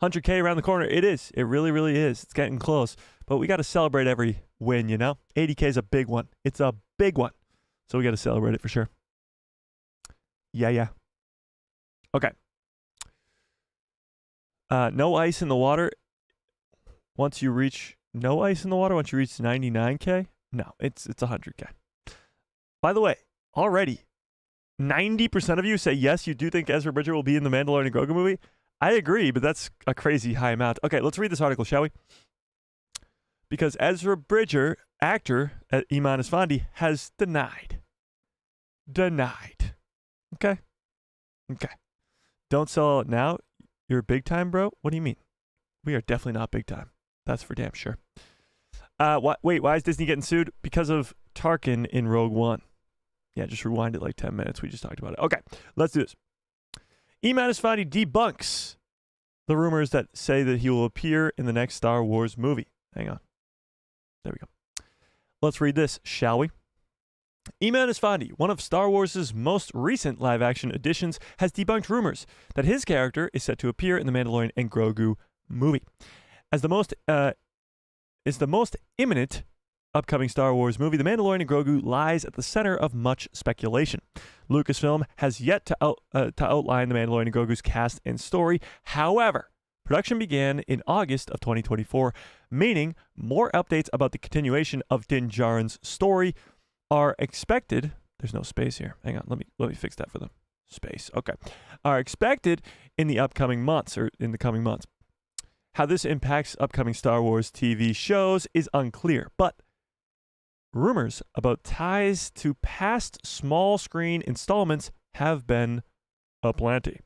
100K around the corner. It is. It really, really is. It's getting close. But we got to celebrate every win, you know? 80K is a big one. It's a big one. So we got to celebrate it for sure. Yeah. Okay. No ice in the water. Once you reach 99K? No, it's 100K. By the way, already 90% of you say yes, you do think Ezra Bridger will be in the Mandalorian and Grogu movie. I agree, but that's a crazy high amount. Okay, let's read this article, shall we? Because Ezra Bridger actor, Ewan Mcgregor, has denied. Okay? Don't sell out now. You're big time, bro? What do you mean? We are definitely not big time. That's for damn sure. Wait, why is Disney getting sued? Because of Tarkin in Rogue One. Yeah, just rewind it like 10 minutes. We just talked about it. Okay, let's do this. Ewan Mcgregor debunks the rumors that say that he will appear in the next Star Wars movie. Hang on. There we go. Let's read this, shall we? Ewan Mcgregor, one of Star Wars' most recent live-action additions, has debunked rumors that his character is set to appear in the Mandalorian and Grogu movie. As the most imminent upcoming Star Wars movie, The Mandalorian and Grogu lies at the center of much speculation. Lucasfilm has yet to outline The Mandalorian and Grogu's cast and story. However, production began in August of 2024, meaning more updates about the continuation of Din Djarin's story are expected. There's no space here. Hang on, let me fix that for them. Space. Okay. Are expected in the coming months. How this impacts upcoming Star Wars TV shows is unclear, but rumors about ties to past small screen installments have been aplenty.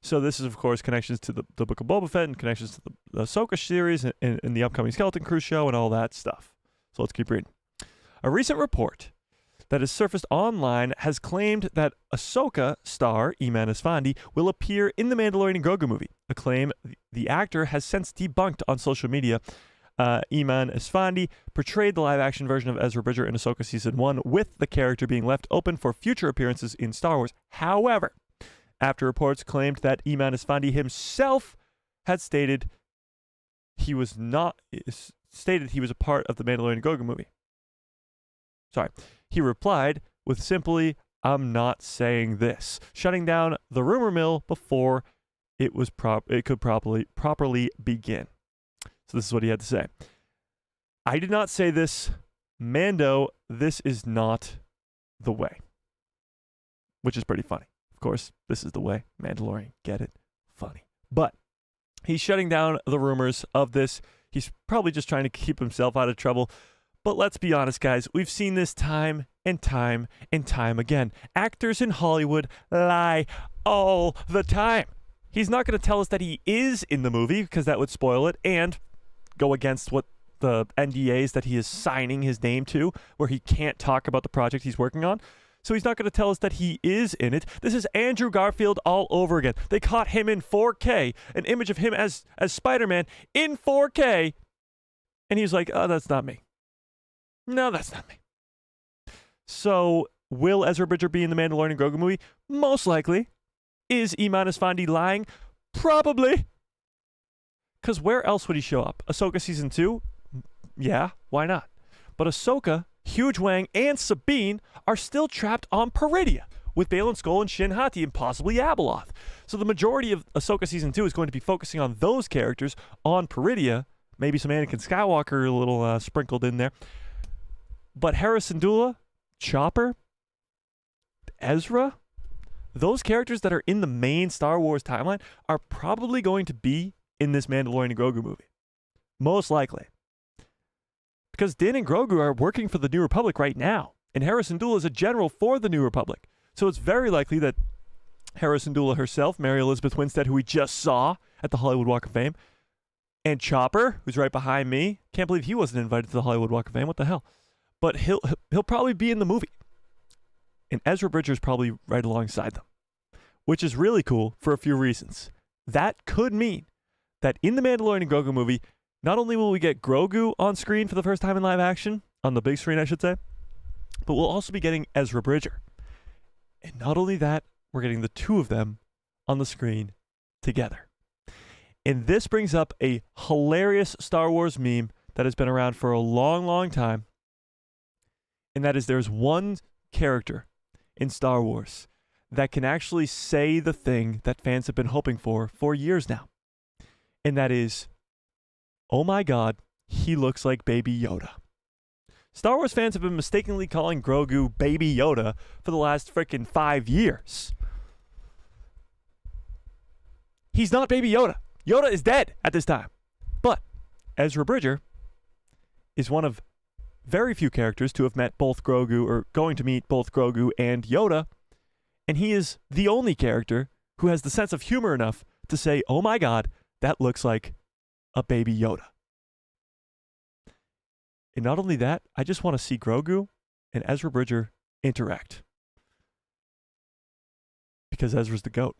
So this is, of course, connections to the Book of Boba Fett and connections to the Ahsoka series and the upcoming Skeleton Crew show and all that stuff. So let's keep reading. A recent report that has surfaced online has claimed that Ahsoka star Ewan Mcgregor will appear in the Mandalorian and Grogu movie, a claim the actor has since debunked on social media. Ewan Mcgregor portrayed the live-action version of Ezra Bridger in Ahsoka Season 1, with the character being left open for future appearances in Star Wars. However, after reports claimed that Ewan Mcgregor himself had stated he was a part of the Mandalorian and Grogu movie. He replied with simply, "I'm not saying this," shutting down the rumor mill before it could properly begin. So this is what he had to say. "I did not say this. Mando, this is not the way." Which is pretty funny. Of course, this is the way. Mandalorian, get it? Funny. But he's shutting down the rumors of this. He's probably just trying to keep himself out of trouble. But let's be honest, guys. We've seen this time and time and time again. Actors in Hollywood lie all the time. He's not going to tell us that he is in the movie because that would spoil it and go against what the NDAs that he is signing his name to, where he can't talk about the project he's working on. So he's not going to tell us that he is in it. This is Andrew Garfield all over again. They caught him in 4K, an image of him as Spider-Man in 4K, and he's like, "Oh, that's not me. No, that's not me." So, will Ezra Bridger be in the Mandalorian and Grogu movie? Most likely. Is Ewan Mcgregor lying? Probably. Because where else would he show up? Ahsoka Season 2? Yeah, why not? But Ahsoka, Huge Wang, and Sabine are still trapped on Peridea with Baylan Skoll and Shin Hati and possibly Abeloth. So the majority of Ahsoka Season 2 is going to be focusing on those characters on Peridea. Maybe some Anakin Skywalker a little sprinkled in there. But Hera Syndulla, Chopper, Ezra, those characters that are in the main Star Wars timeline are probably going to be in this Mandalorian and Grogu movie. Most likely. Because Din and Grogu are working for the New Republic right now. And Hera Syndulla is a general for the New Republic. So it's very likely that Hera Syndulla herself, Mary Elizabeth Winstead, who we just saw at the Hollywood Walk of Fame, and Chopper, who's right behind me. Can't believe he wasn't invited to the Hollywood Walk of Fame. What the hell? But he'll probably be in the movie. And Ezra Bridger's probably right alongside them, which is really cool for a few reasons. That could mean that in the Mandalorian and Grogu movie, not only will we get Grogu on screen for the first time in live action, on the big screen I should say, but we'll also be getting Ezra Bridger. And not only that, we're getting the two of them on the screen together. And this brings up a hilarious Star Wars meme that has been around for a long, long time. And that is, there's one character in Star Wars that can actually say the thing that fans have been hoping for years now. And that is, "Oh my God, he looks like Baby Yoda." Star Wars fans have been mistakenly calling Grogu Baby Yoda for the last freaking 5 years. He's not Baby Yoda. Yoda is dead at this time. But Ezra Bridger is one of very few characters to have met both Grogu or going to meet both Grogu and Yoda. And he is the only character who has the sense of humor enough to say, oh my God, that looks like a baby Yoda. And not only that, I just want to see Grogu and Ezra Bridger interact. Because Ezra's the GOAT.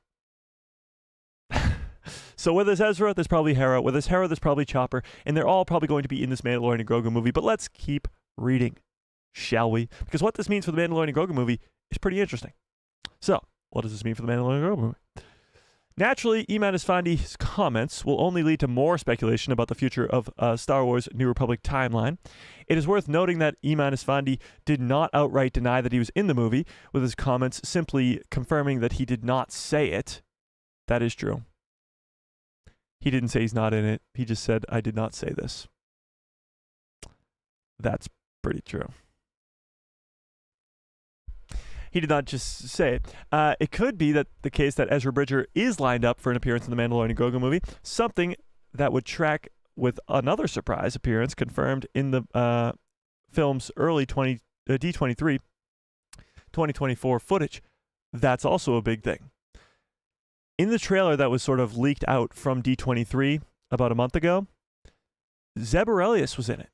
So whether it's Ezra, there's probably Hera. Whether it's Hera, there's probably Chopper. And they're all probably going to be in this Mandalorian and Grogu movie. But let's keep reading, shall we? Because what this means for the Mandalorian and Grogu movie is pretty interesting. So, what does this mean for the Mandalorian and Grogu movie? Naturally, Eman Esfandi's comments will only lead to more speculation about the future of Star Wars New Republic timeline. It is worth noting that Eman Esfandi did not outright deny that he was in the movie, with his comments simply confirming that he did not say it. That is true. He didn't say he's not in it. He just said, I did not say this. That's pretty true. He did not just say it. It could be that the case that Ezra Bridger is lined up for an appearance in the Mandalorian and Grogu movie, something that would track with another surprise appearance confirmed in the film's early D23 2024 footage. That's also a big thing. In the trailer that was sort of leaked out from D23 about a month ago, Zeb Orrelios was in it.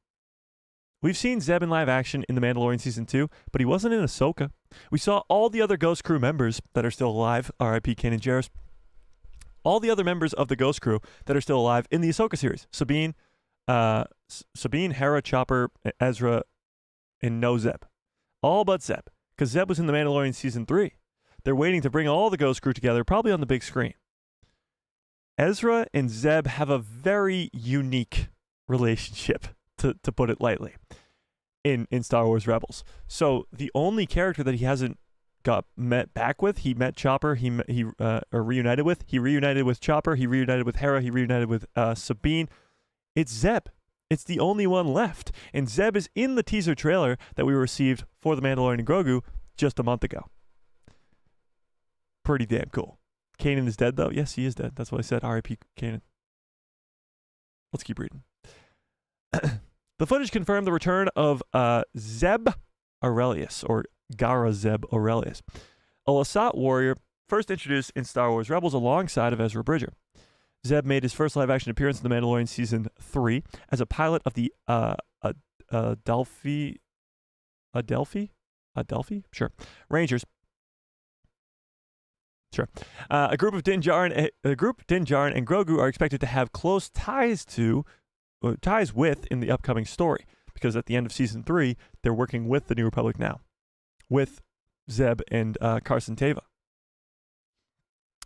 We've seen Zeb in live action in The Mandalorian Season 2, but he wasn't in Ahsoka. We saw all the other Ghost Crew members that are still alive, R.I.P. Kanan Jarrus, all the other members of the Ghost Crew that are still alive in the Ahsoka series. Sabine, Hera, Chopper, Ezra, and no Zeb. All but Zeb, because Zeb was in The Mandalorian Season 3. They're waiting to bring all the Ghost Crew together, probably on the big screen. Ezra and Zeb have a very unique relationship, to put it lightly, in Star Wars Rebels. So the only character that he hasn't got met back with, he met Chopper, he reunited with Chopper, he reunited with Hera, he reunited with Sabine. It's Zeb. It's the only one left. And Zeb is in the teaser trailer that we received for The Mandalorian and Grogu just a month ago. Pretty damn cool. Kanan is dead, though. Yes, he is dead. That's what I said. R.I.P. Kanan. Let's keep reading. The footage confirmed the return of Zeb Orrelios, or Gara Zeb Orrelios, a Lasat warrior first introduced in Star Wars Rebels alongside of Ezra Bridger. Zeb made his first live-action appearance in The Mandalorian Season 3 as a pilot of the Adelphi? Sure. Rangers. Sure. A group Din Djarin and Grogu are expected to have close ties with in the upcoming story, because at the end of Season 3, they're working with the New Republic now, with Zeb and Carson Teva.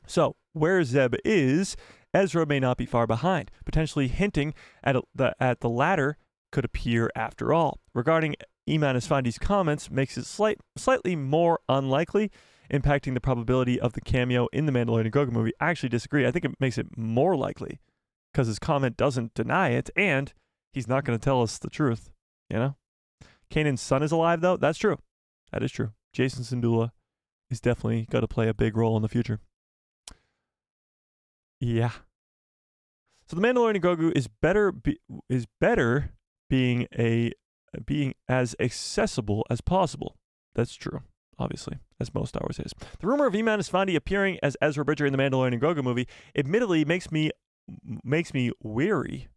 So, where Zeb is, Ezra may not be far behind, potentially hinting at the latter could appear after all. Regarding Eman Esfandi's comments makes it slightly more unlikely, impacting the probability of the cameo in the Mandalorian and Grogu movie. I actually disagree. I think it makes it more likely, because his comment doesn't deny it, and he's not going to tell us the truth, you know? Kanan's son is alive, though. That's true. That is true. Jason Syndulla is definitely going to play a big role in the future. Yeah. So the Mandalorian and Grogu is better being as accessible as possible. That's true, obviously, as most Star Wars is. The rumor of Eman Esfandi appearing as Ezra Bridger in the Mandalorian and Grogu movie admittedly makes me wary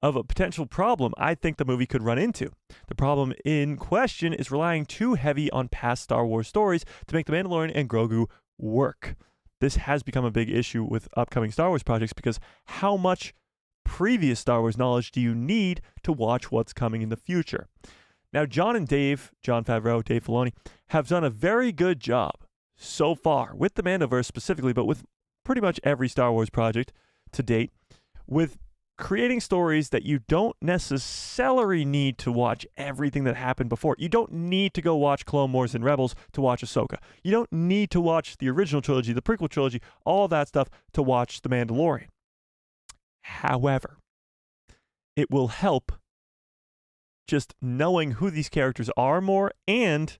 of a potential problem I think the movie could run into. The problem in question is relying too heavy on past Star Wars stories to make the Mandalorian and Grogu work. This has become a big issue with upcoming Star Wars projects, because how much previous Star Wars knowledge do you need to watch what's coming in the future? Now, John Favreau, Dave Filoni, have done a very good job so far with the Mandoverse specifically, but with pretty much every Star Wars project to date, with creating stories that you don't necessarily need to watch everything that happened before. You don't need to go watch Clone Wars and Rebels to watch Ahsoka. You don't need to watch the original trilogy, the prequel trilogy, all of that stuff to watch The Mandalorian. However, it will help just knowing who these characters are more, and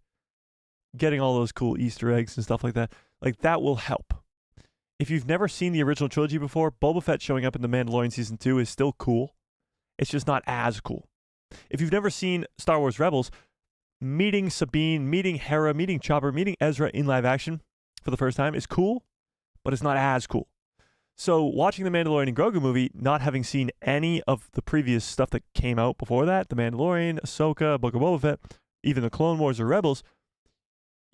getting all those cool Easter eggs and stuff like that. Like, that will help. If you've never seen the original trilogy before, Boba Fett showing up in The Mandalorian Season 2 is still cool. It's just not as cool. If you've never seen Star Wars Rebels, meeting Sabine, meeting Hera, meeting Chopper, meeting Ezra in live action for the first time is cool, but it's not as cool. So watching the Mandalorian and Grogu movie, not having seen any of the previous stuff that came out before that, the Mandalorian, Ahsoka, Book of Boba Fett, even the Clone Wars or Rebels,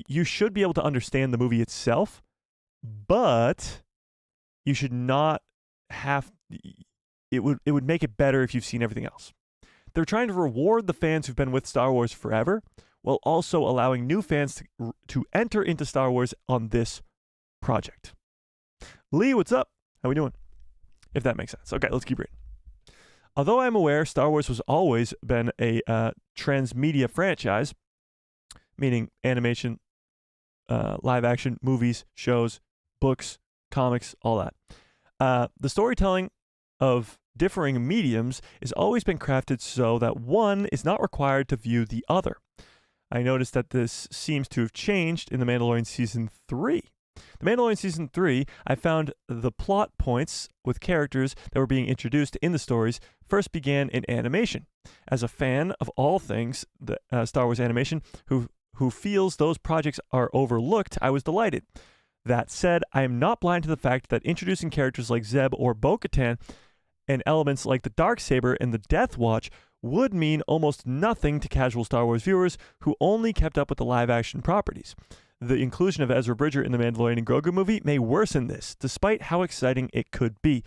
you should be able to understand the movie itself, but you should not have... It would make it better if you've seen everything else. They're trying to reward the fans who've been with Star Wars forever, while also allowing new fans to enter into Star Wars on this project. Lee, what's up? How we doing? If that makes sense. Okay, let's keep reading. Although I'm aware Star Wars has always been a transmedia franchise, meaning animation, live action, movies, shows, books, comics, all that. The storytelling of differing mediums has always been crafted so that one is not required to view the other. I noticed that this seems to have changed in The Mandalorian Season 3. The Mandalorian Season 3, I found the plot points with characters that were being introduced in the stories first began in animation. As a fan of all things the Star Wars animation who feels those projects are overlooked, I was delighted. That said, I am not blind to the fact that introducing characters like Zeb or Bo-Katan and elements like the Darksaber and the Death Watch would mean almost nothing to casual Star Wars viewers who only kept up with the live-action properties. The inclusion of Ezra Bridger in the Mandalorian and Grogu movie may worsen this, despite how exciting it could be.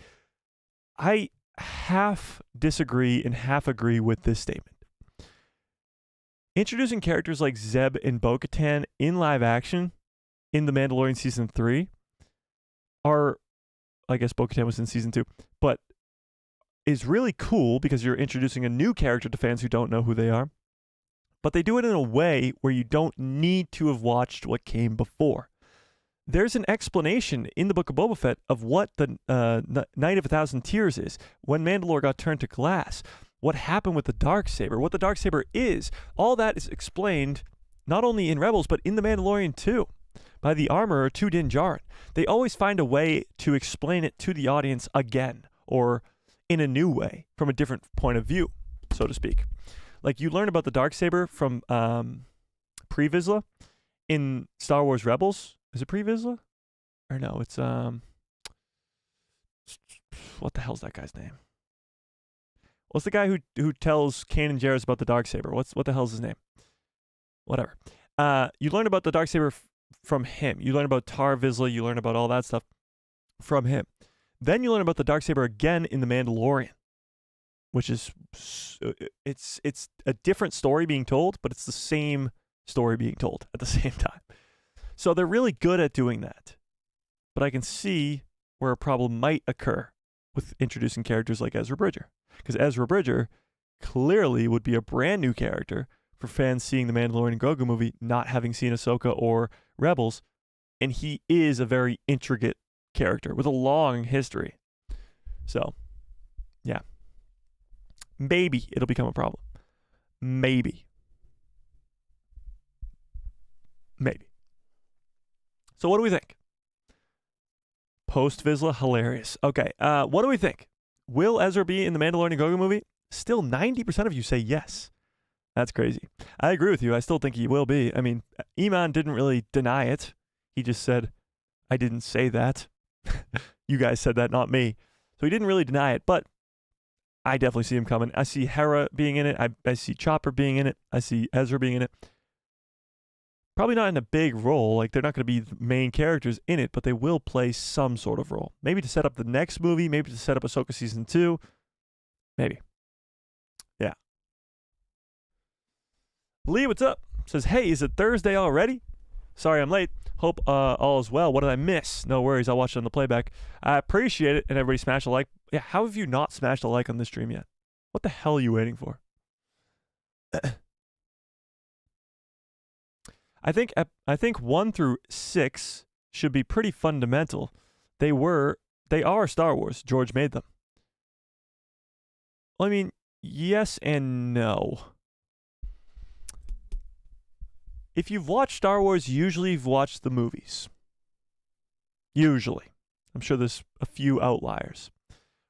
I half disagree and half agree with this statement. Introducing characters like Zeb and Bo-Katan in live action in the Mandalorian Season 3 are, I guess Bo-Katan was in Season 2, but is really cool because you're introducing a new character to fans who don't know who they are. But they do it in a way where you don't need to have watched what came before. There's an explanation in the Book of Boba Fett of what the Night of a Thousand Tears is, when Mandalore got turned to glass, what happened with the Darksaber, what the Darksaber is. All that is explained not only in Rebels, but in The Mandalorian too, by the armorer to Din Djarin. They always find a way to explain it to the audience again, or in a new way, from a different point of view, so to speak. Like, you learn about the Darksaber from Pre Vizsla in Star Wars Rebels. Is it Pre Vizsla? Or no, it's what the hell's that guy's name? What's the guy who tells Kanan Jarrus about the Darksaber? What the hell's his name? Whatever. You learn about the Darksaber from him. You learn about Tar Vizsla. You learn about all that stuff from him. Then you learn about the Darksaber again in The Mandalorian, which is, it's a different story being told, but it's the same story being told at the same time. So they're really good at doing that. But I can see where a problem might occur with introducing characters like Ezra Bridger. Because Ezra Bridger clearly would be a brand new character for fans seeing the Mandalorian and Grogu movie, not having seen Ahsoka or Rebels. And he is a very intricate character with a long history. So, yeah. Maybe it'll become a problem. Maybe. So what do we think? Post Vizsla, hilarious. Okay, what do we think? Will Ezra be in the Mandalorian and Grogu movie? Still 90% of you say yes. That's crazy. I agree with you. I still think he will be. I mean, Eman didn't really deny it. He just said, I didn't say that. You guys said that, not me. So he didn't really deny it, but I definitely see him coming. I see Hera being in it. I see Chopper being in it. I see Ezra being in it. Probably not in a big role. Like, they're not going to be the main characters in it, but they will play some sort of role. Maybe to set up the next movie. Maybe to set up Ahsoka Season 2. Maybe. Yeah. Lee, what's up? Says, hey, is it Thursday already? Sorry I'm late. Hope all is well. What did I miss? No worries. I'll watch it on the playback. I appreciate it. And everybody smash a like. Yeah, how have you not smashed a like on this stream yet? What the hell are you waiting for? I think 1 through 6 should be pretty fundamental. They are Star Wars. George made them. I mean, yes and no. If you've watched Star Wars, usually you've watched the movies. Usually. I'm sure there's a few outliers.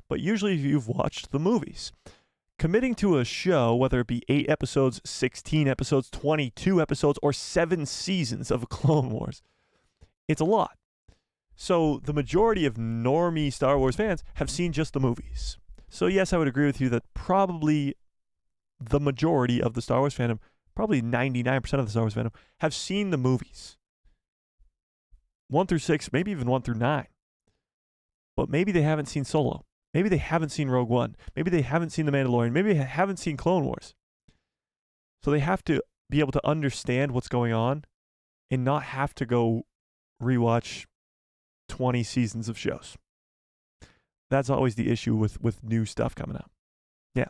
But usually you've watched the movies. committing to a show, whether it be 8 episodes, 16 episodes, 22 episodes, or 7 seasons of Clone Wars, it's a lot. So the majority of normie Star Wars fans have seen just the movies. So yes, I would agree with you that probably the majority of the Star Wars fandom, probably 99% of the Star Wars fandom, have seen the movies. 1 through 6, maybe even 1 through 9. But maybe they haven't seen Solo. Maybe they haven't seen Rogue One. Maybe they haven't seen The Mandalorian. Maybe they haven't seen Clone Wars. So they have to be able to understand what's going on and not have to go rewatch 20 seasons of shows. That's always the issue with new stuff coming out. Yeah.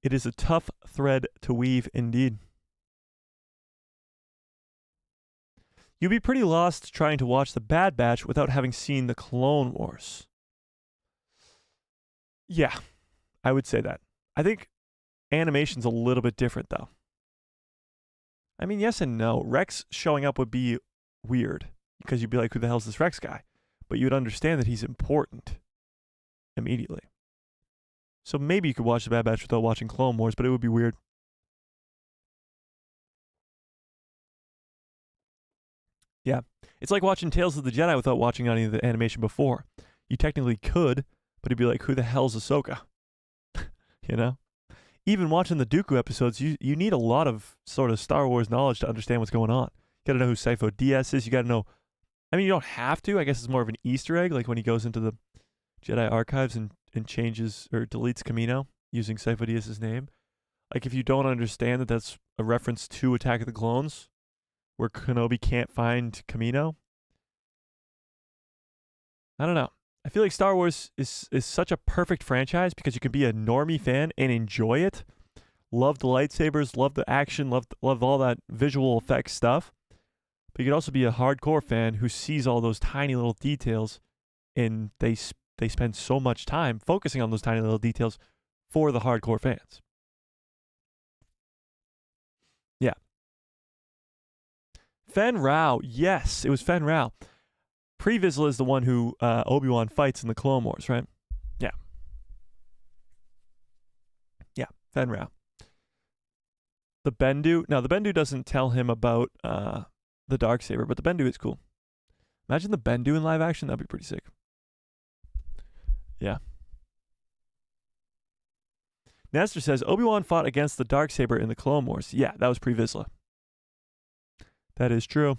It is a tough thread to weave indeed. You'd be pretty lost trying to watch The Bad Batch without having seen the Clone Wars. Yeah, I would say that. I think animation's a little bit different, though. I mean, yes and no. Rex showing up would be weird, because you'd be like, who the hell's this Rex guy? But you'd understand that he's important immediately. So maybe you could watch The Bad Batch without watching Clone Wars, but it would be weird. Yeah. It's like watching Tales of the Jedi without watching any of the animation before. You technically could, but it'd be like, who the hell's Ahsoka? You know? Even watching the Dooku episodes, you need a lot of sort of Star Wars knowledge to understand what's going on. You gotta know who Sifo Dyas is. You gotta know... I mean, you don't have to. I guess it's more of an Easter egg, like when he goes into the Jedi archives and changes or deletes Kamino using Sifo Dyas' name. Like, if you don't understand that that's a reference to Attack of the Clones, where Kenobi can't find Kamino, I don't know. I feel like Star Wars is such a perfect franchise because you can be a normie fan and enjoy it. Love the lightsabers, love the action, love all that visual effects stuff. But you can also be a hardcore fan who sees all those tiny little details, and they spend so much time focusing on those tiny little details for the hardcore fans. Yeah. Fen Rao. Yes, it was Fen Rao. Pre Vizsla is the one who Obi-Wan fights in the Clone Wars, right? Yeah. Yeah, Fen Rao. The Bendu. Now, the Bendu doesn't tell him about the Darksaber, but the Bendu is cool. Imagine the Bendu in live action. That'd be pretty sick. Yeah. Nestor says, Obi-Wan fought against the Darksaber in the Clone Wars. Yeah, that was pre Vizsla. That is true.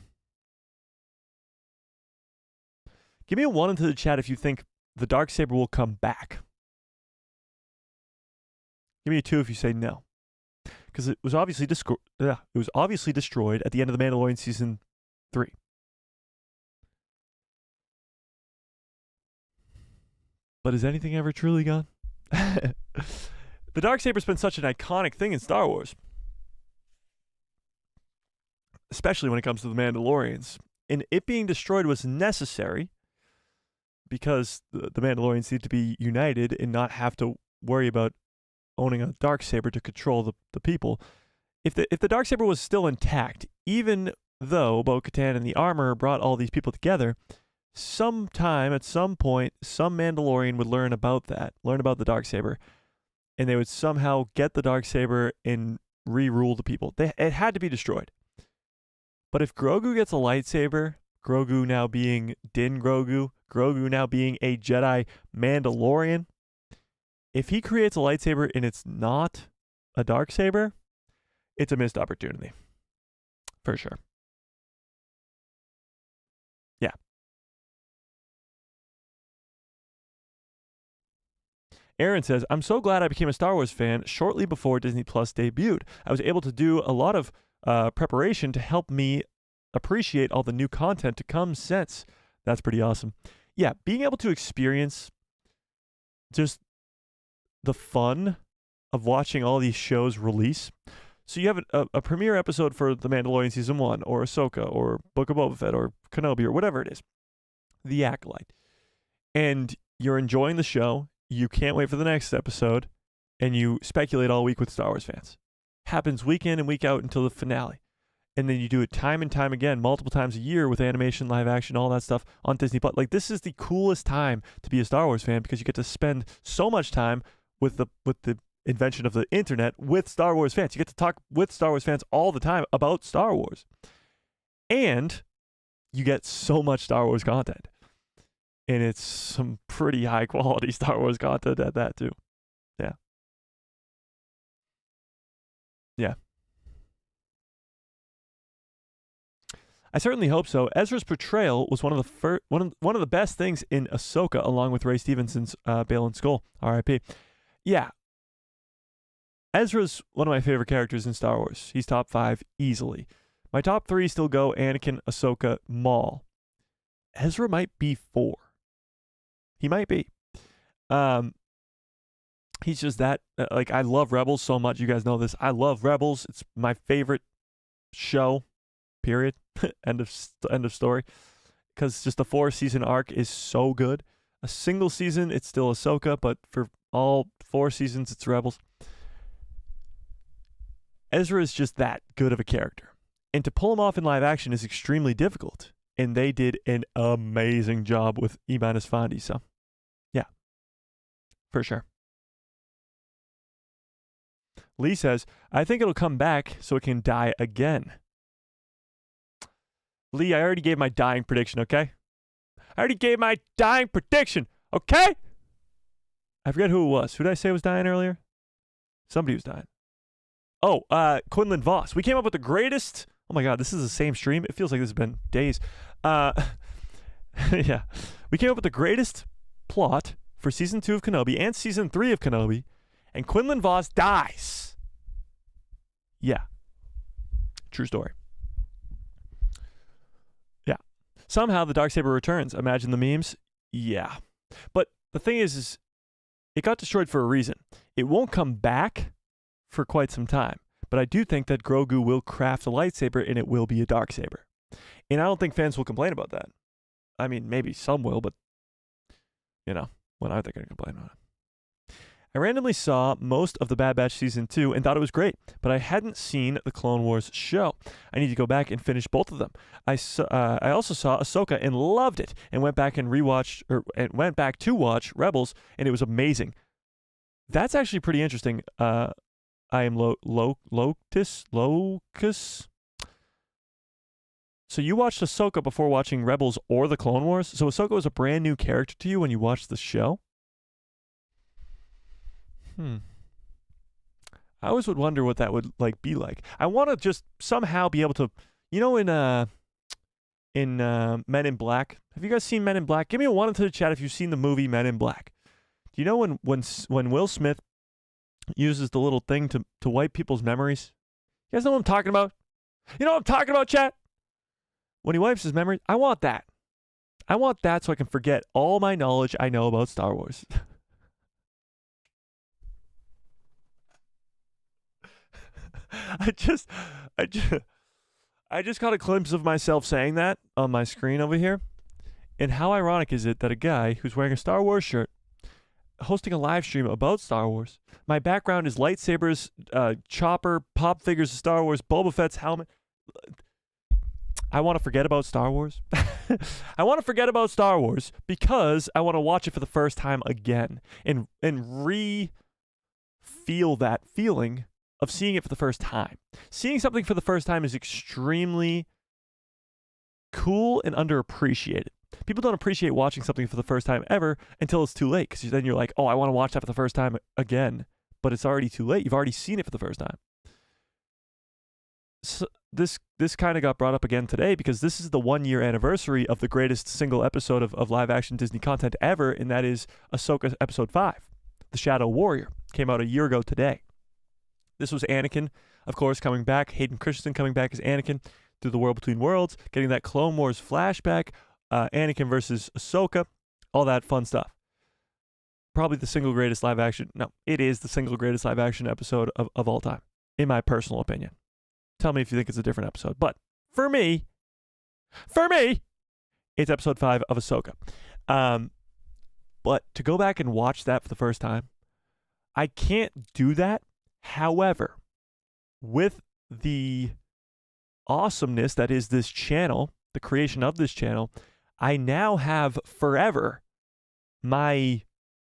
Give me a 1 into the chat if you think the Darksaber will come back. Give me a 2 if you say no. Because it was obviously destroyed at the end of The Mandalorian Season 3. But is anything ever truly gone? The Darksaber's been such an iconic thing in Star Wars. Especially when it comes to the Mandalorians. And it being destroyed was necessary because the Mandalorians need to be united and not have to worry about owning a Darksaber to control the people. If the Darksaber was still intact, even though Bo-Katan and the armor brought all these people together, sometime, at some point, some Mandalorian would learn about the Darksaber, and they would somehow get the Darksaber and re-rule the people. It had to be destroyed. But if Grogu gets a lightsaber, Grogu now being Din Grogu, Grogu now being a Jedi Mandalorian, if he creates a lightsaber and it's not a Darksaber, it's a missed opportunity. For sure. Yeah. Aaron says, I'm so glad I became a Star Wars fan shortly before Disney Plus debuted. I was able to do a lot of preparation to help me appreciate all the new content to come since. That's pretty awesome. Yeah, being able to experience just the fun of watching all these shows release. So you have a premiere episode for The Mandalorian Season 1, or Ahsoka, or Book of Boba Fett, or Kenobi, or whatever it is. The Acolyte. And you're enjoying the show. You can't wait for the next episode. And you speculate all week with Star Wars fans. Happens week in and week out until the finale. and then you do it time and time again, multiple times a year with animation, live action, all that stuff on Disney Plus. Like, this is the coolest time to be a Star Wars fan because you get to spend so much time with the invention of the internet with Star Wars fans. You get to talk with Star Wars fans all the time about Star Wars. And you get so much Star Wars content. And it's some pretty high quality Star Wars content at that too. Yeah. Yeah. I certainly hope so. Ezra's portrayal was one of the best things in Ahsoka, along with Ray Stevenson's Balin Skull, R.I.P. Yeah. Ezra's one of my favorite characters in Star Wars. He's top 5 easily. My top 3 still go Anakin, Ahsoka, Maul. Ezra might be 4. He might be. He's just that, like, I love Rebels so much. You guys know this. I love Rebels. It's my favorite show, period. End of story. Because just the 4-season arc is so good. A single season, it's still Ahsoka, but for all 4 seasons, it's Rebels. Ezra is just that good of a character. And to pull him off in live action is extremely difficult. And they did an amazing job with Ewan Mcgregor. So, yeah, for sure. Lee says, I think it'll come back so it can die again. Lee, I already gave my dying prediction, okay? I already gave my dying prediction, okay? I forget who it was. Who did I say was dying earlier? Somebody was dying. Oh, Quinlan Voss. We came up with the greatest... Oh my God, this is the same stream. It feels like this has been days. Yeah. We came up with the greatest plot for Season 2 of Kenobi and Season 3 of Kenobi, and Quinlan Voss dies. Yeah. True story. Yeah. Somehow the Darksaber returns. Imagine the memes. Yeah. But the thing is it got destroyed for a reason. It won't come back for quite some time. But I do think that Grogu will craft a lightsaber and it will be a Darksaber. And I don't think fans will complain about that. I mean, maybe some will, but, you know, when are they going to complain about it? I randomly saw most of the Bad Batch Season 2 and thought it was great, but I hadn't seen the Clone Wars show. I need to go back and finish both of them. I also saw Ahsoka and loved it, and went back to watch Rebels, and it was amazing. That's actually pretty interesting. I am Locus. So you watched Ahsoka before watching Rebels or the Clone Wars? So Ahsoka was a brand new character to you when you watched the show? I always would wonder what that would be like. I want to just somehow be able to, you know, in Men in Black. Have you guys seen Men in Black? Give me a 1 into the chat if you've seen the movie Men in Black. Do you know when Will Smith uses the little thing to wipe people's memories? You guys know what I'm talking about? You know what I'm talking about, chat? When he wipes his memories, I want that. I want that so I can forget all my knowledge I know about Star Wars. I just got a glimpse of myself saying that on my screen over here. And how ironic is it that a guy who's wearing a Star Wars shirt, hosting a live stream about Star Wars, my background is lightsabers, chopper, pop figures of Star Wars, Boba Fett's helmet. I want to forget about Star Wars. I want to forget about Star Wars because I want to watch it for the first time again and feel that feeling of seeing it for the first time. Seeing something for the first time is extremely cool and underappreciated. People don't appreciate watching something for the first time ever until it's too late, because then you're like, oh, I want to watch that for the first time again, but it's already too late. You've already seen it for the first time. So this kind of got brought up again today because this is the 1-year anniversary of the greatest single episode of live-action Disney content ever, and that is Ahsoka Episode 5, The Shadow Warrior. Came out a year ago today. This was Anakin, of course, coming back. Hayden Christensen coming back as Anakin through the World Between Worlds, getting that Clone Wars flashback, Anakin versus Ahsoka, all that fun stuff. Probably the single greatest live-action. No, it is the single greatest live-action episode of all time, in my personal opinion. Tell me if you think it's a different episode. But for me, it's Episode 5 of Ahsoka. But to go back and watch that for the first time, I can't do that. However, with the awesomeness that is this channel, the creation of this channel, I now have forever my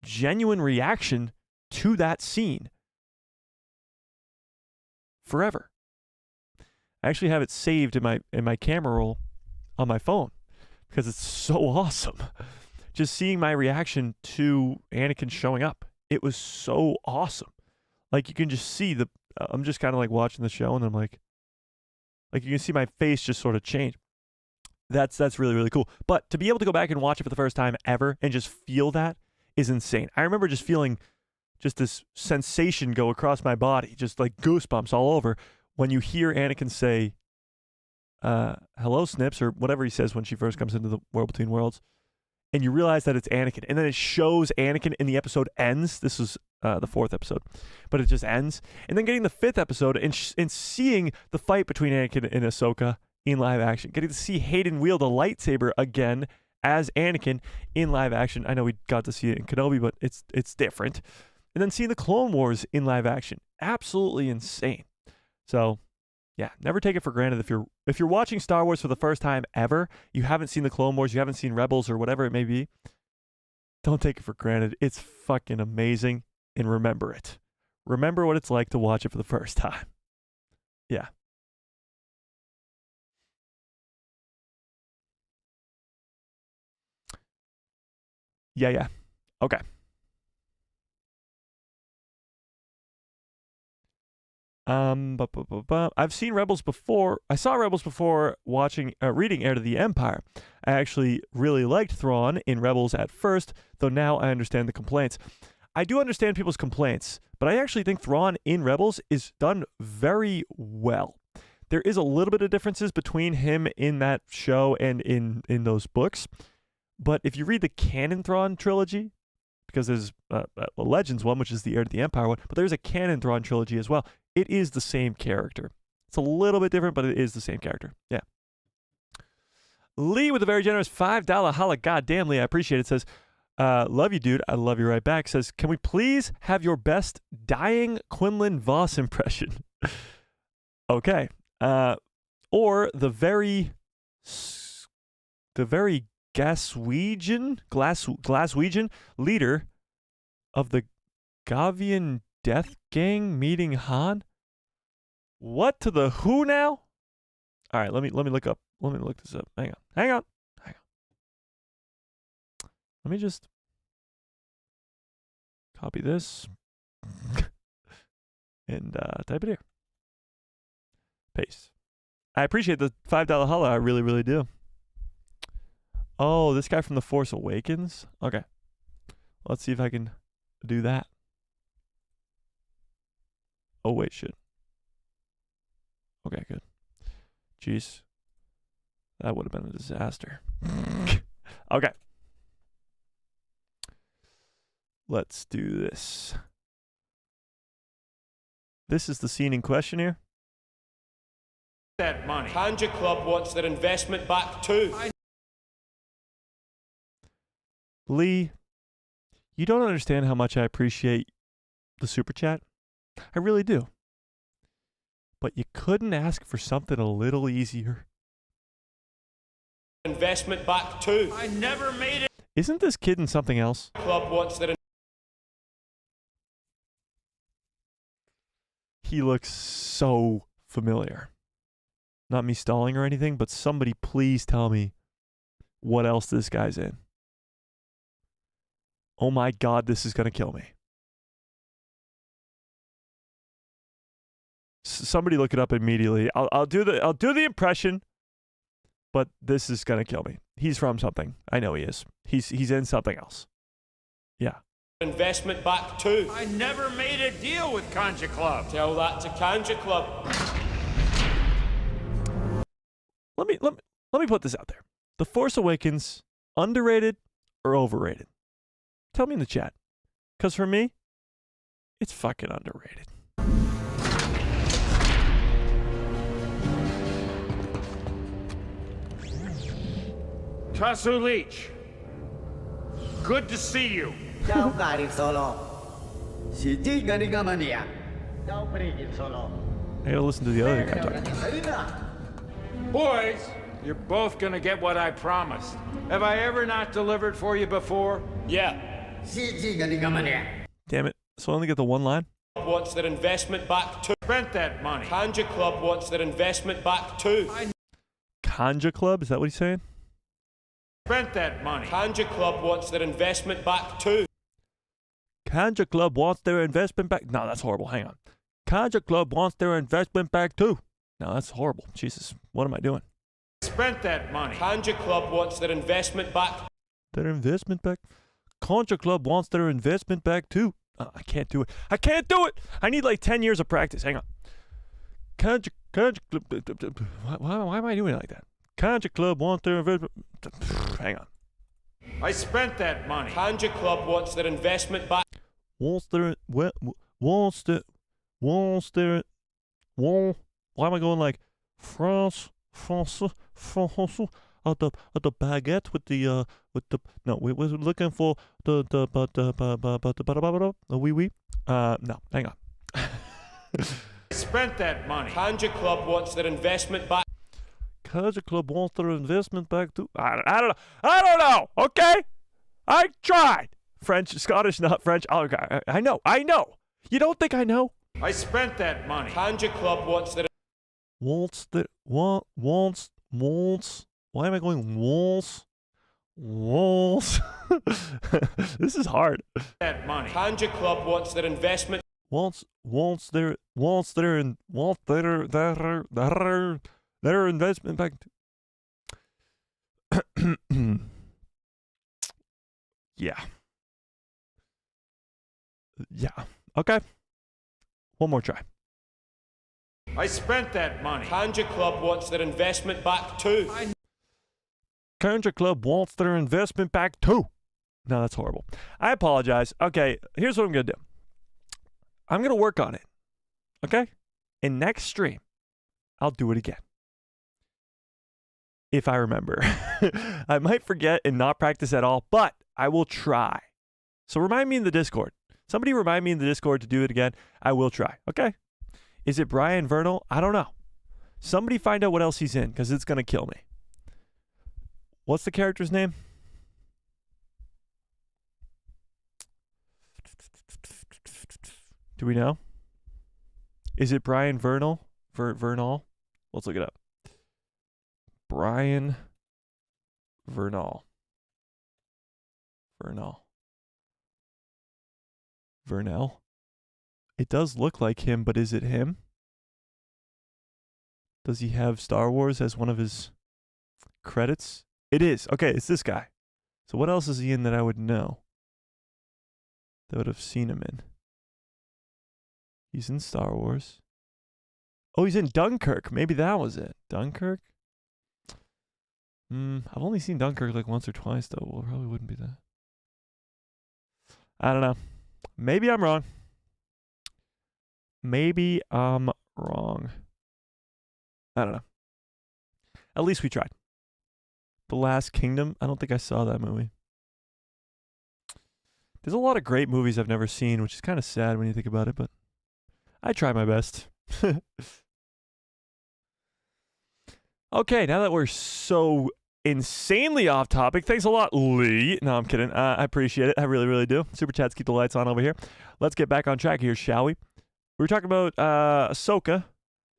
genuine reaction to that scene. Forever. I actually have it saved in my camera roll on my phone because it's so awesome. Just seeing my reaction to Anakin showing up. It was so awesome. Like, you can just see I'm just kind of like watching the show, and I'm like you can see my face just sort of change. That's really, really cool. But to be able to go back and watch it for the first time ever and just feel that is insane. I remember just feeling just this sensation go across my body, just like goosebumps all over when you hear Anakin say, hello, Snips, or whatever he says when she first comes into the World Between Worlds, and you realize that it's Anakin. And then it shows Anakin and the episode ends. This was the 4th episode, but it just ends. And then getting the 5th episode and seeing the fight between Anakin and Ahsoka in live action. Getting to see Hayden wield a lightsaber again as Anakin in live action. I know we got to see it in Kenobi, but it's different. And then seeing the Clone Wars in live action. Absolutely insane. So, yeah, never take it for granted. If you're watching Star Wars for the first time ever, you haven't seen the Clone Wars, you haven't seen Rebels or whatever it may be, don't take it for granted. It's fucking amazing, and remember it. Remember what it's like to watch it for the first time. Yeah. Yeah. Okay. I've seen Rebels before. I saw Rebels before reading Heir to the Empire. I actually really liked Thrawn in Rebels at first, though now I understand the complaints. I do understand people's complaints, but I actually think Thrawn in Rebels is done very well. There is a little bit of differences between him in that show and in those books, but if you read the canon Thrawn trilogy, because there's a Legends one, which is the Heir to the Empire one, but there's a canon Thrawn trilogy as well. It is the same character. It's a little bit different, but it is the same character. Yeah. Lee with a very generous $5 holla. Goddamn, Lee, I appreciate it. Says, love you, dude. I love you right back. Says, can we please have your best dying Quinlan Voss impression? Okay. Or the very Glaswegian leader of the Gavian Death Gang meeting Han? What to the who now? All right, let me look up. Let me look this up. Hang on. Let me just copy this and type it here. Paste. I appreciate the $5 holla. I really, really do. Oh, this guy from The Force Awakens? Okay. Let's see if I can do that. Oh, wait, shit. Okay, good. Jeez. That would have been a disaster. Okay. Let's do this. This is the scene in question here. That money. Kanja Club wants their investment back too. Lee, you don't understand how much I appreciate the super chat. I really do. But you couldn't ask for something a little easier. Investment back too. I never made it. Isn't this kid in something else? Club wants their. He looks so familiar. Not me stalling or anything, but somebody please tell me what else this guy's in. Oh my God, this is going to kill me. Somebody look it up immediately. I'll do the impression, but this is going to kill me. He's from something. I know he is. He's in something else. Yeah. Investment back too. I never made a deal with Kanja Club. Tell that to Kanja Club. Let me put this out there. The Force Awakens, underrated or overrated? Tell me in the chat. Because for me, it's fucking underrated. Tasu Leach, good to see you. I gotta listen to the other guy talking. Boys, you're both gonna get what I promised. Have I ever not delivered for you before? Yeah. Damn it. So I only get the one line? Wants their investment back too. Spent that money. Kanja Club wants their investment back too. Kanja Club? Is that what he's saying? Spent that money. Kanja Club wants their investment back too. Kanja Club wants their investment back. No, that's horrible. Hang on. Kanja Club wants their investment back too. No, that's horrible. Jesus, what am I doing? Spent that money. Kanja Club wants their investment back. Their investment back? Kanja Club wants their investment back too. I can't do it. I can't do it. I need like 10 years of practice. Hang on. Kanja Club. Why am I doing it like that? Kanja Club wants their investment. Hang on. I spent that money. Kanja Club wants their investment back. Wants their. Why am I going like France, at the baguette with the no, we was looking for the wee. No, hang on. Spent that money. Kanja Club wants their investment back. Kanja Club wants their investment back too. I don't know. Okay, I tried. French, Scottish, not French. Okay, I know. You don't think I know? I spent that money. Kanja Club wants their. Wants. Why am I going walls? This is hard. That money. Kanja Club wants their investment. Wants their investment back. Yeah. Okay. One more try. I spent that money. Kanja Club wants their investment back too. Kanja Club wants their investment back too. No, that's horrible. I apologize. Okay, here's what I'm going to do. I'm going to work on it. Okay? And next stream, I'll do it again. If I remember. I might forget and not practice at all, but I will try. So remind me in the Discord. Somebody remind me in the Discord to do it again. I will try. Okay? Is it Brian Vernal? I don't know. Somebody find out what else he's in, because it's going to kill me. What's the character's name? Do we know? Is it Brian Vernal? Vernal? Let's look it up. Brian Vernal. Vernal? It does look like him, but is it him? Does he have Star Wars as one of his credits? It is. Okay, it's this guy. So what else is he in that I would know? That I would have seen him in. He's in Star Wars. Oh, he's in Dunkirk. Maybe that was it. Dunkirk? I've only seen Dunkirk like once or twice, though. Well, it probably wouldn't be that. I don't know. Maybe I'm wrong. I don't know. At least we tried. The Last Kingdom. I don't think I saw that movie. There's a lot of great movies I've never seen, which is kind of sad when you think about it, but I try my best. Okay, now that we're so insanely off topic, thanks a lot, Lee. No, I'm kidding. I appreciate it. I really, really do. Super chats keep the lights on over here. Let's get back on track here, shall we? We were talking about Ahsoka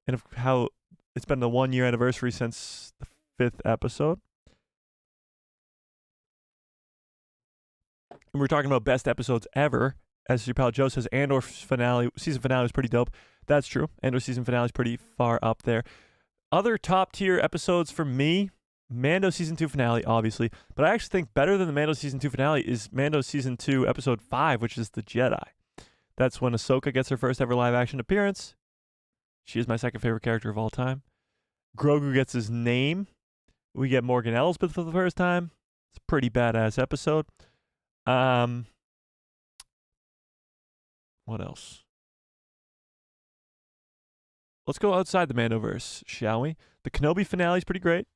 and how it's been the 1 year anniversary since the 5th episode. And we were talking about best episodes ever. As your pal Joe says, Andor season finale was pretty dope. That's true. Andor season finale is pretty far up there. Other top tier episodes for me, Mando season 2 finale, obviously. But I actually think better than the Mando season 2 finale is Mando season 2 episode 5, which is The Jedi. That's when Ahsoka gets her first ever live action appearance. She is my second favorite character of all time. Grogu gets his name. We get Morgan Elsbeth for the first time. It's a pretty badass episode. What else? Let's go outside the Mandoverse, shall we? The Kenobi finale is pretty great.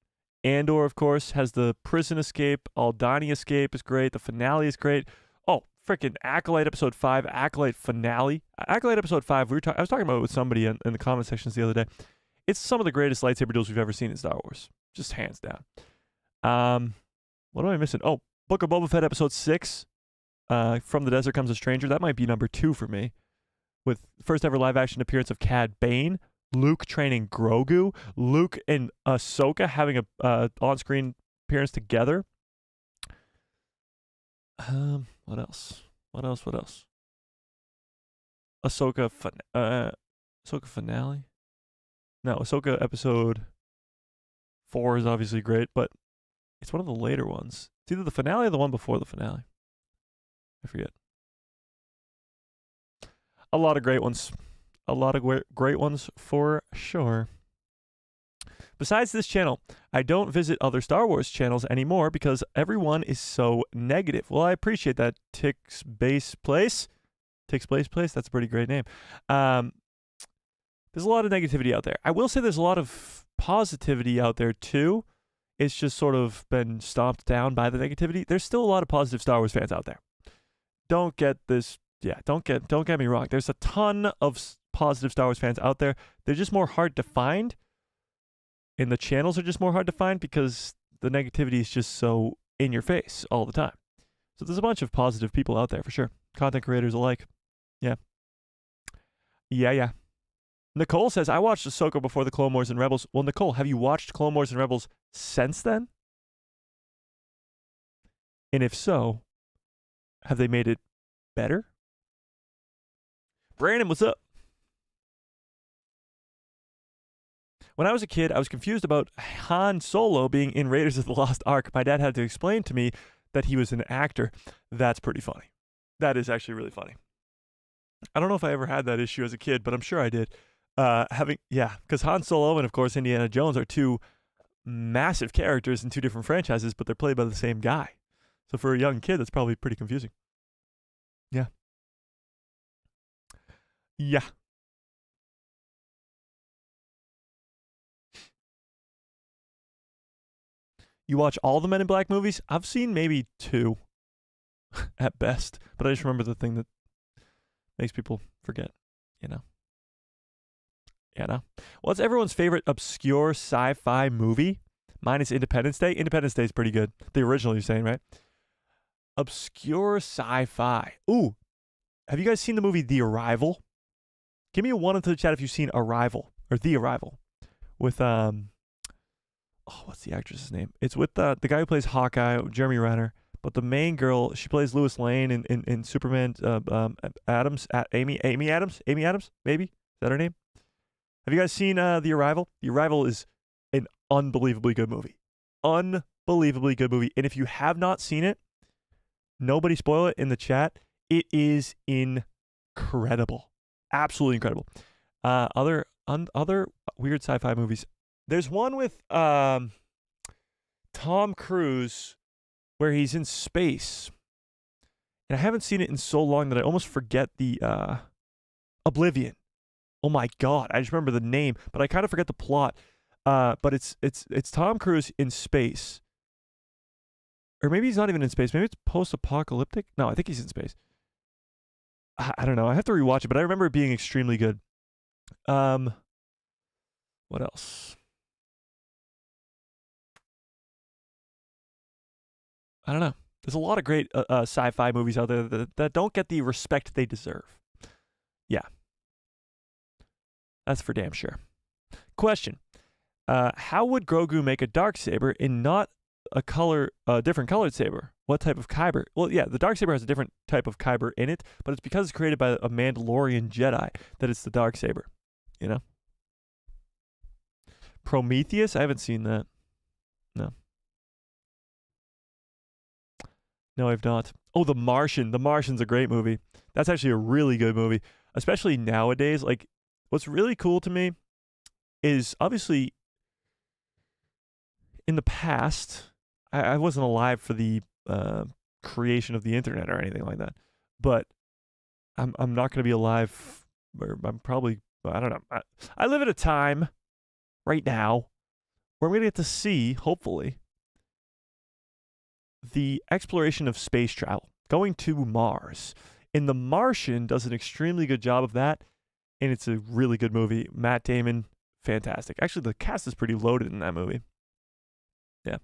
Andor, of course, has the prison escape. Aldani escape is great. The finale is great. Oh, freaking Acolyte episode 5, Acolyte finale. Acolyte episode 5, I was talking about it with somebody in the comment sections the other day. It's some of the greatest lightsaber duels we've ever seen in Star Wars, just hands down. What am I missing? Oh, Book of Boba Fett episode 6. From the Desert Comes a Stranger. That might be number 2 for me. With first ever live action appearance of Cad Bane, Luke training Grogu, Luke and Ahsoka having a on-screen appearance together. What else? Ahsoka finale? No, Ahsoka episode 4 is obviously great, but it's one of the later ones. It's either the finale or the one before the finale. I forget. A lot of great ones. A lot of great ones for sure. Besides this channel, I don't visit other Star Wars channels anymore because everyone is so negative. Well, I appreciate that. Tix Base Place? That's a pretty great name. There's a lot of negativity out there. I will say there's a lot of positivity out there too. It's just sort of been stomped down by the negativity. There's still a lot of positive Star Wars fans out there. Don't get me wrong. There's a ton of positive Star Wars fans out there. They're just more hard to find. And the channels are just more hard to find because the negativity is just so in your face all the time. So there's a bunch of positive people out there for sure. Content creators alike. Yeah. Nicole says, I watched Ahsoka before the Clone Wars and Rebels. Well, Nicole, have you watched Clone Wars and Rebels since then? And if so, have they made it better? Brandon, what's up? When I was a kid, I was confused about Han Solo being in Raiders of the Lost Ark. My dad had to explain to me that he was an actor. That's pretty funny. That is actually really funny. I don't know if I ever had that issue as a kid, but I'm sure I did. Because Han Solo and, of course, Indiana Jones are two massive characters in two different franchises, but they're played by the same guy. So for a young kid, that's probably pretty confusing. Yeah. You watch all the Men in Black movies? I've seen maybe 2 at best, but I just remember the thing that makes people forget, What's everyone's favorite obscure sci-fi movie? Mine is Independence Day. Independence Day is pretty good. The original, you're saying, right? Obscure sci-fi. Ooh, have you guys seen the movie The Arrival? Give me a 1 into the chat if you've seen Arrival or The Arrival with what's the actress's name? It's with the guy who plays Hawkeye, Jeremy Renner. But the main girl, she plays Lois Lane in Superman. Amy Adams, maybe is that her name? Have you guys seen The Arrival? The Arrival is an unbelievably good movie. And if you have not seen it, nobody spoil it in the chat. It is incredible, absolutely incredible. Other weird sci-fi movies. There's one with Tom Cruise where he's in space, and I haven't seen it in so long that I almost forget the Oblivion. Oh my God, I just remember the name, but I kind of forget the plot. But it's Tom Cruise in space, or maybe he's not even in space. Maybe it's post-apocalyptic. No, I think he's in space. I don't know. I have to rewatch it, but I remember it being extremely good. What else? I don't know. There's a lot of great sci-fi movies out there that don't get the respect they deserve. Yeah. That's for damn sure. Question. How would Grogu make a Darksaber and not a different colored saber? What type of kyber? Well, yeah, the Darksaber has a different type of kyber in it, but it's because it's created by a Mandalorian Jedi that it's the Darksaber. Prometheus? I haven't seen that. No, I've not. Oh, The Martian. The Martian's a great movie. That's actually a really good movie, especially nowadays. Like, what's really cool to me is obviously in the past, I wasn't alive for the creation of the internet or anything like that, but I'm not going to be alive, or I'm probably, I don't know. I live at a time right now where I'm going to get to see, hopefully, the exploration of space travel, going to Mars. And The Martian does an extremely good job of that, and it's a really good movie. Matt Damon, fantastic. Actually, the cast is pretty loaded in that movie. Yeah.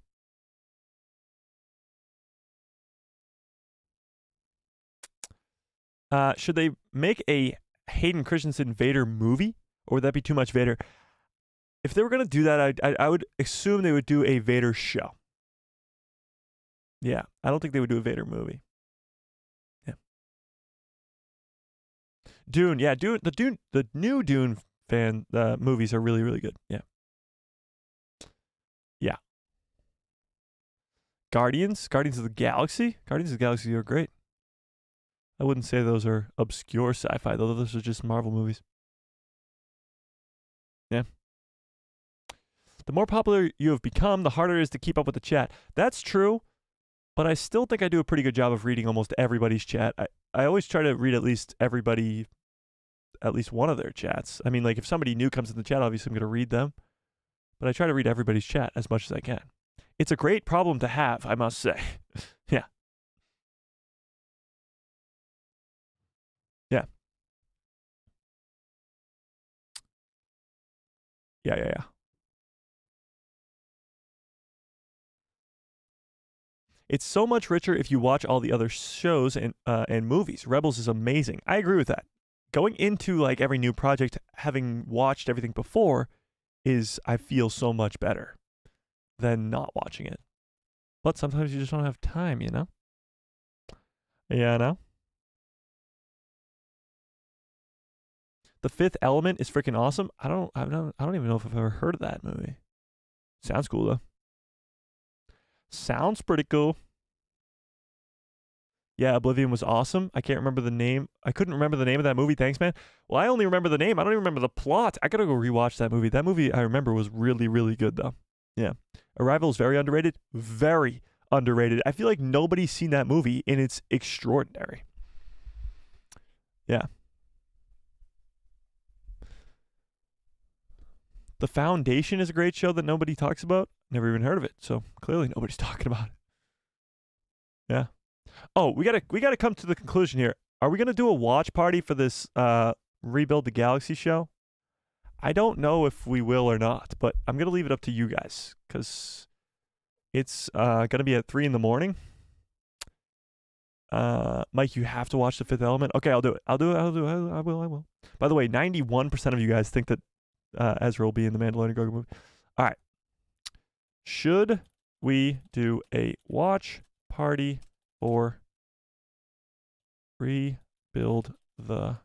Should they make a Hayden Christensen Vader movie, or would that be too much Vader? If they were going to do that, I would assume they would do a Vader show. Yeah, I don't think they would do a Vader movie. Yeah. Dune, yeah, the new Dune fan movies are really, really good. Yeah. Yeah. Guardians of the Galaxy are great. I wouldn't say those are obscure sci-fi, though. Those are just Marvel movies. Yeah. The more popular you have become, the harder it is to keep up with the chat. That's true, but I still think I do a pretty good job of reading almost everybody's chat. I always try to read at least one of their chats. I mean, like, if somebody new comes in the chat, obviously I'm going to read them. But I try to read everybody's chat as much as I can. It's a great problem to have, I must say. Yeah. Yeah. Yeah. It's so much richer if you watch all the other shows and movies. Rebels is amazing. I agree with that. Going into like every new project, having watched everything before, I feel so much better than not watching it. But sometimes you just don't have time, you know? Yeah, I know. The Fifth Element is freaking awesome. I don't even know if I've ever heard of that movie. Sounds cool though. Sounds pretty cool. Yeah, Oblivion was awesome. I can't remember the name. I couldn't remember the name of that movie. Thanks, man. Well, I only remember the name. I don't even remember the plot. I gotta go rewatch that movie. That movie I remember was really, really good though. Yeah. Arrival is very underrated. Very underrated. I feel like nobody's seen that movie and it's extraordinary. Yeah. The Foundation is a great show that nobody talks about. Never even heard of it, so clearly nobody's talking about it. Yeah. Oh, we gotta come to the conclusion here. Are we gonna do a watch party for this Rebuild the Galaxy show? I don't know if we will or not, but I'm gonna leave it up to you guys because it's gonna be at 3 a.m. Mike, you have to watch The Fifth Element. Okay, I'll do it. I will. By the way, 91% of you guys think that Ezra will be in the Mandalorian and Grogu movie. All right. Should we do a watch party or rebuild the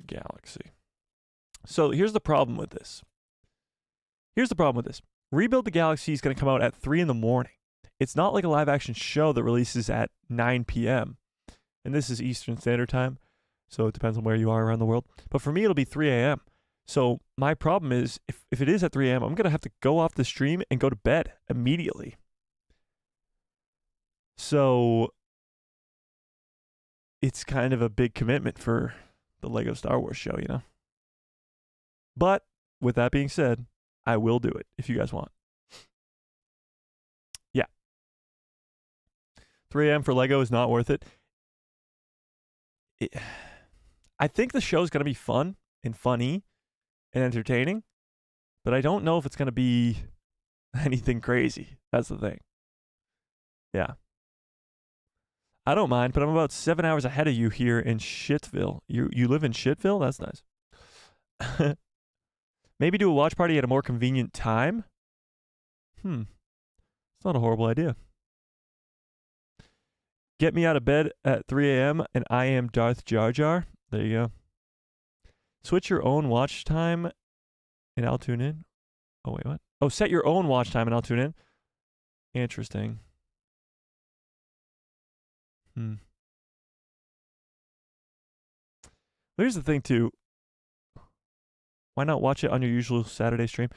galaxy? So here's the problem with this. Rebuild the Galaxy is going to come out at 3 a.m. It's not like a live action show that releases at 9 p.m. And this is Eastern Standard Time. So it depends on where you are around the world. But for me, it'll be 3 a.m. So my problem is, if it is at 3 a.m., I'm going to have to go off the stream and go to bed immediately. So it's kind of a big commitment for the Lego Star Wars show, you know? But with that being said, I will do it if you guys want. Yeah. 3 a.m. for Lego is not worth it. I think the show's going to be fun and funny and entertaining, but I don't know if it's going to be anything crazy. That's the thing. Yeah. I don't mind, but I'm about 7 hours ahead of you here in Shittville. You live in Shittville? That's nice. Maybe do a watch party at a more convenient time? It's not a horrible idea. Get me out of bed at 3 a.m. and I am Darth Jar Jar. There you go. Switch your own watch time and I'll tune in. Oh, wait, what? Oh, set your own watch time and I'll tune in. Interesting. Here's the thing, too. Why not watch it on your usual Saturday stream?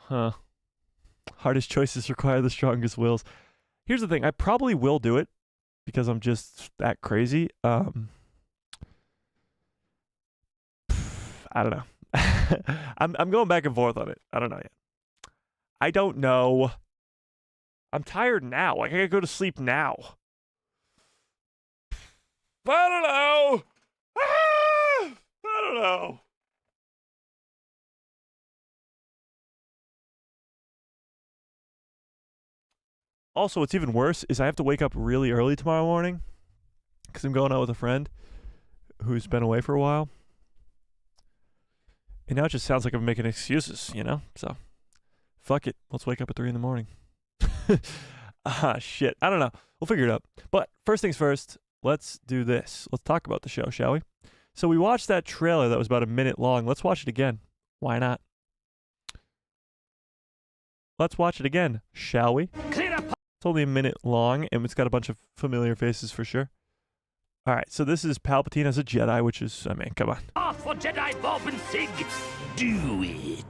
Hardest choices require the strongest wills. Here's the thing. I probably will do it because I'm just that crazy. I don't know. I'm going back and forth on it. I don't know yet. I don't know. I'm tired now. Like, I gotta go to sleep now. I don't know. I don't Oh. Also, what's even worse is I have to wake up really early tomorrow morning because I'm going out with a friend who's been away for a while. And now it just sounds like I'm making excuses, you know? So, fuck it. Let's wake up at 3 in the morning. Shit. I don't know. We'll figure it out. But first things first, let's do this. Let's talk about the show, shall we? So we watched that trailer that was about a minute long. Let's watch it again. Why not? Let's watch it again, shall we? It's only a minute long, and it's got a bunch of familiar faces for sure. All right, so this is Palpatine as a Jedi, which is, I mean, come on. Off for Jedi Bob and Sig. Do it.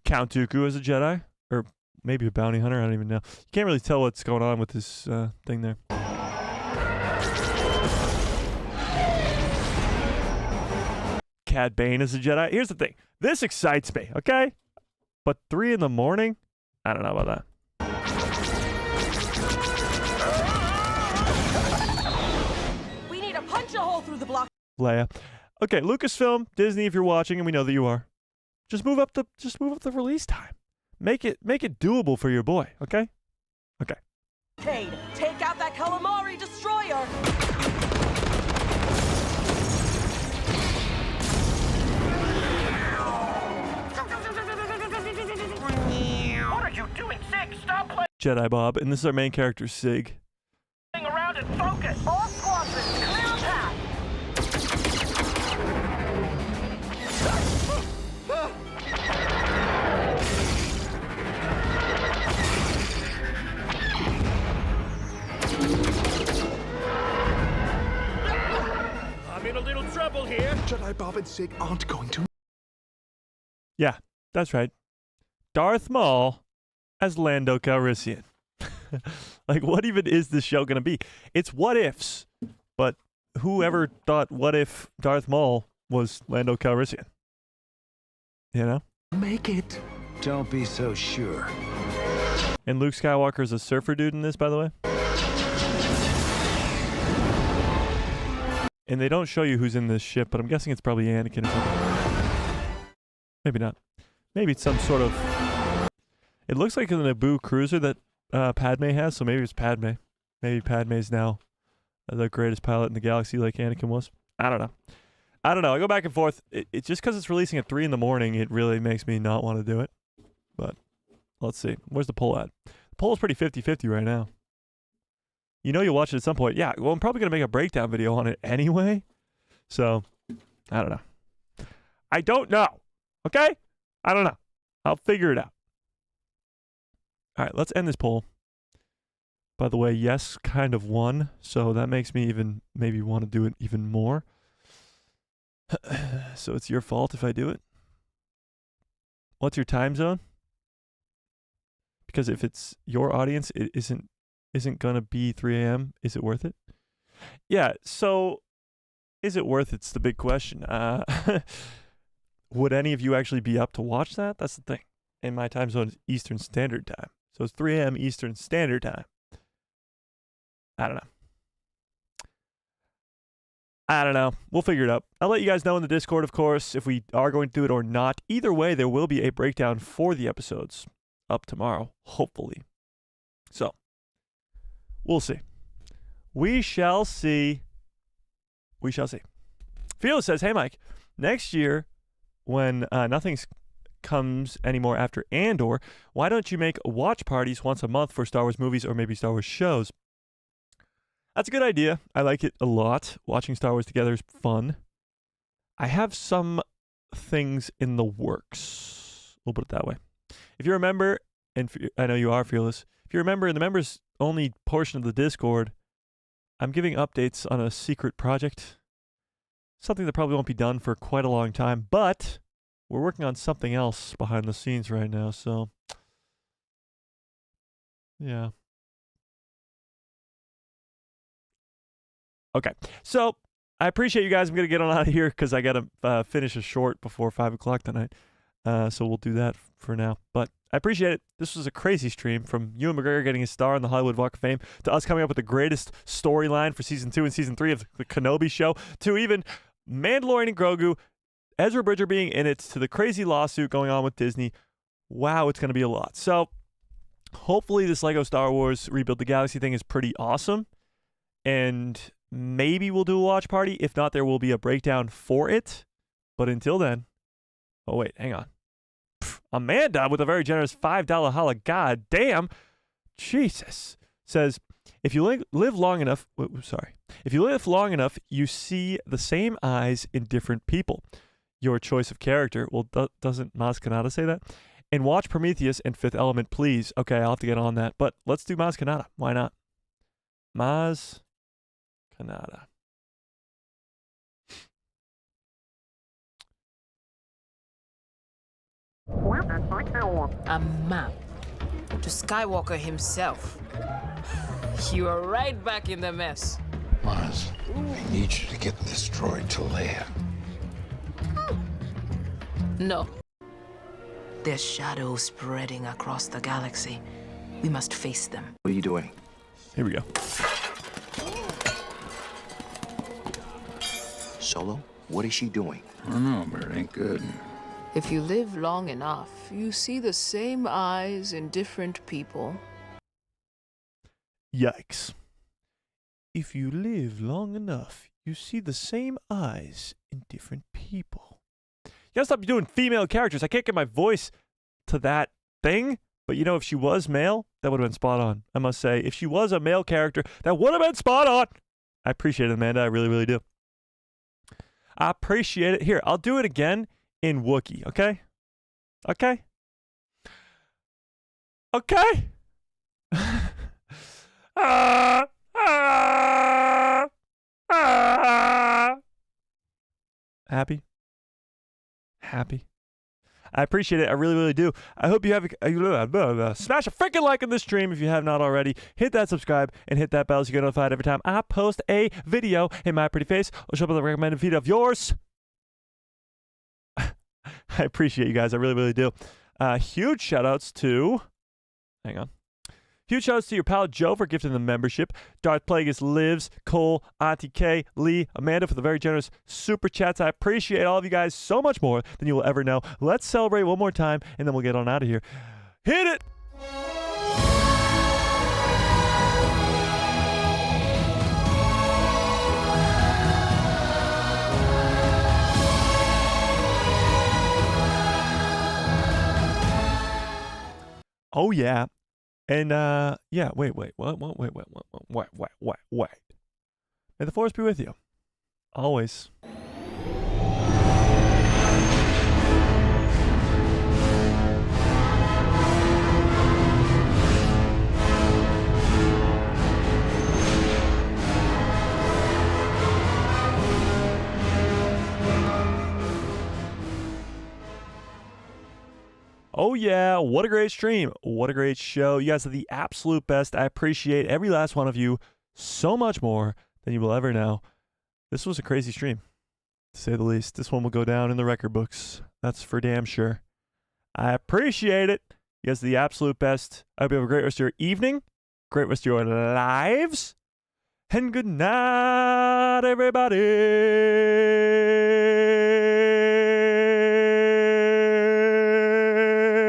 Count Dooku as a Jedi, or maybe a bounty hunter. I don't even know. You can't really tell what's going on with this thing there. Cad Bane as a Jedi. Here's the thing. This excites me, okay? But 3 in the morning? I don't know about that. We need to punch a hole through the block. Leia. Okay, Lucasfilm, Disney, if you're watching, and we know that you are, just move up the release time. Make it doable for your boy, okay? Okay. Cade, take out that calamari destroyer. What are you doing, Sig? Stop playing Jedi Bob, and this is our main character, Sig. around and focus. All squadrons, clear a path. I'm in a little trouble here. Jedi Bob and Sig aren't going to. Yeah, that's right. Darth Maul as Lando Calrissian. Like, what even is this show going to be? It's what ifs, but whoever thought what if Darth Maul was Lando Calrissian? You know? Make it. Don't be so sure. And Luke Skywalker's a surfer dude in this, by the way. And they don't show you who's in this ship, but I'm guessing it's probably Anakin or something. Maybe not. Maybe it's some sort of... It looks like a Naboo cruiser that Padme has, so maybe it's Padme. Maybe Padme's now the greatest pilot in the galaxy like Anakin was. I don't know. I go back and forth. It just because it's releasing at 3 in the morning, it really makes me not want to do it. But let's see. Where's the poll at? The poll is pretty 50-50 right now. You know you'll watch it at some point. Yeah, well, I'm probably going to make a breakdown video on it anyway. So, I don't know. I don't know. Okay? I don't know. I'll figure it out. All right, let's end this poll. By the way, yes kind of won, so that makes me even maybe want to do it even more. So it's your fault if I do it. What's your time zone? Because if it's your audience, it isn't going to be 3 a.m. Is it worth it? Yeah, so is it worth it's the big question. Would any of you actually be up to watch that? That's the thing. And my time zone is Eastern Standard Time. So it's 3 a.m. Eastern Standard Time. I don't know. We'll figure it out. I'll let you guys know in the Discord, of course, if we are going to do it or not. Either way, there will be a breakdown for the episodes up tomorrow, hopefully. So, we'll see. We shall see. We shall see. Fearless says, hey, Mike, next year when nothing comes anymore after Andor, why don't you make watch parties once a month for Star Wars movies or maybe Star Wars shows? That's a good idea. I like it a lot. Watching Star Wars together is fun. I have some things in the works. We'll put it that way. If you remember, and I know you are, Fearless, if you remember in the members only portion of the Discord, I'm giving updates on a secret project. Something that probably won't be done for quite a long time, but we're working on something else behind the scenes right now, so yeah. Okay, so I appreciate you guys. I'm going to get on out of here because I got to finish a short before 5 o'clock tonight. So we'll do that for now. But I appreciate it. This was a crazy stream, from Ewan McGregor getting his star on the Hollywood Walk of Fame, to us coming up with the greatest storyline for Season 2 and Season 3 of the Kenobi show, to even Mandalorian and Grogu, Ezra Bridger being in it, to the crazy lawsuit going on with Disney. Wow, it's going to be a lot. So hopefully this Lego Star Wars Rebuild the Galaxy thing is pretty awesome. And maybe we'll do a watch party. If not, there will be a breakdown for it. But until then, oh wait, hang on. Amanda with a very generous $5 holla. God damn. Jesus. Says, if you live long enough, if you live long enough, you see the same eyes in different people. Your choice of character. Well, doesn't Maz Kanata say that? And watch Prometheus and Fifth Element, please. Okay, I'll have to get on that. But let's do Maz Kanata. Why not? Maz Kanata. A map to Skywalker himself. You are right back in the mess. Maz, I need you to get this droid to Leia. No. There's shadows spreading across the galaxy. We must face them. What are you doing? Here we go. Solo? What is she doing? I don't know, but it ain't good. If you live long enough, you see the same eyes in different people. Yikes. If you live long enough, you see the same eyes in different people. You gotta stop doing female characters. I can't get my voice to that thing. But you know, if she was male, that would have been spot on. I must say, if she was a male character, that would have been spot on. I appreciate it, Amanda. I really, really do. I appreciate it. Here, I'll do it again in Wookiee, okay? Okay? Okay? Happy? Happy? I appreciate it. I really, really do. I hope you have smash a freaking like on this stream if you have not already. Hit that subscribe and hit that bell so you get notified every time I post a video in my pretty face. I'll show up with a recommended feed of yours. I appreciate you guys. I really, really do. Huge shout outs to... Hang on. Huge shout outs to your pal Joe for gifting the membership. Darth Plagueis, Lives, Cole, Auntie K, Lee, Amanda for the very generous super chats. I appreciate all of you guys so much more than you will ever know. Let's celebrate one more time, and then we'll get on out of here. Hit it! Oh, yeah. And, yeah, wait. What? May the Force be with you. Always. Oh, yeah. What a great stream. What a great show. You guys are the absolute best. I appreciate every last one of you so much more than you will ever know. This was a crazy stream, to say the least. This one will go down in the record books. That's for damn sure. I appreciate it. You guys are the absolute best. I hope you have a great rest of your evening, great rest of your lives, and good night, everybody.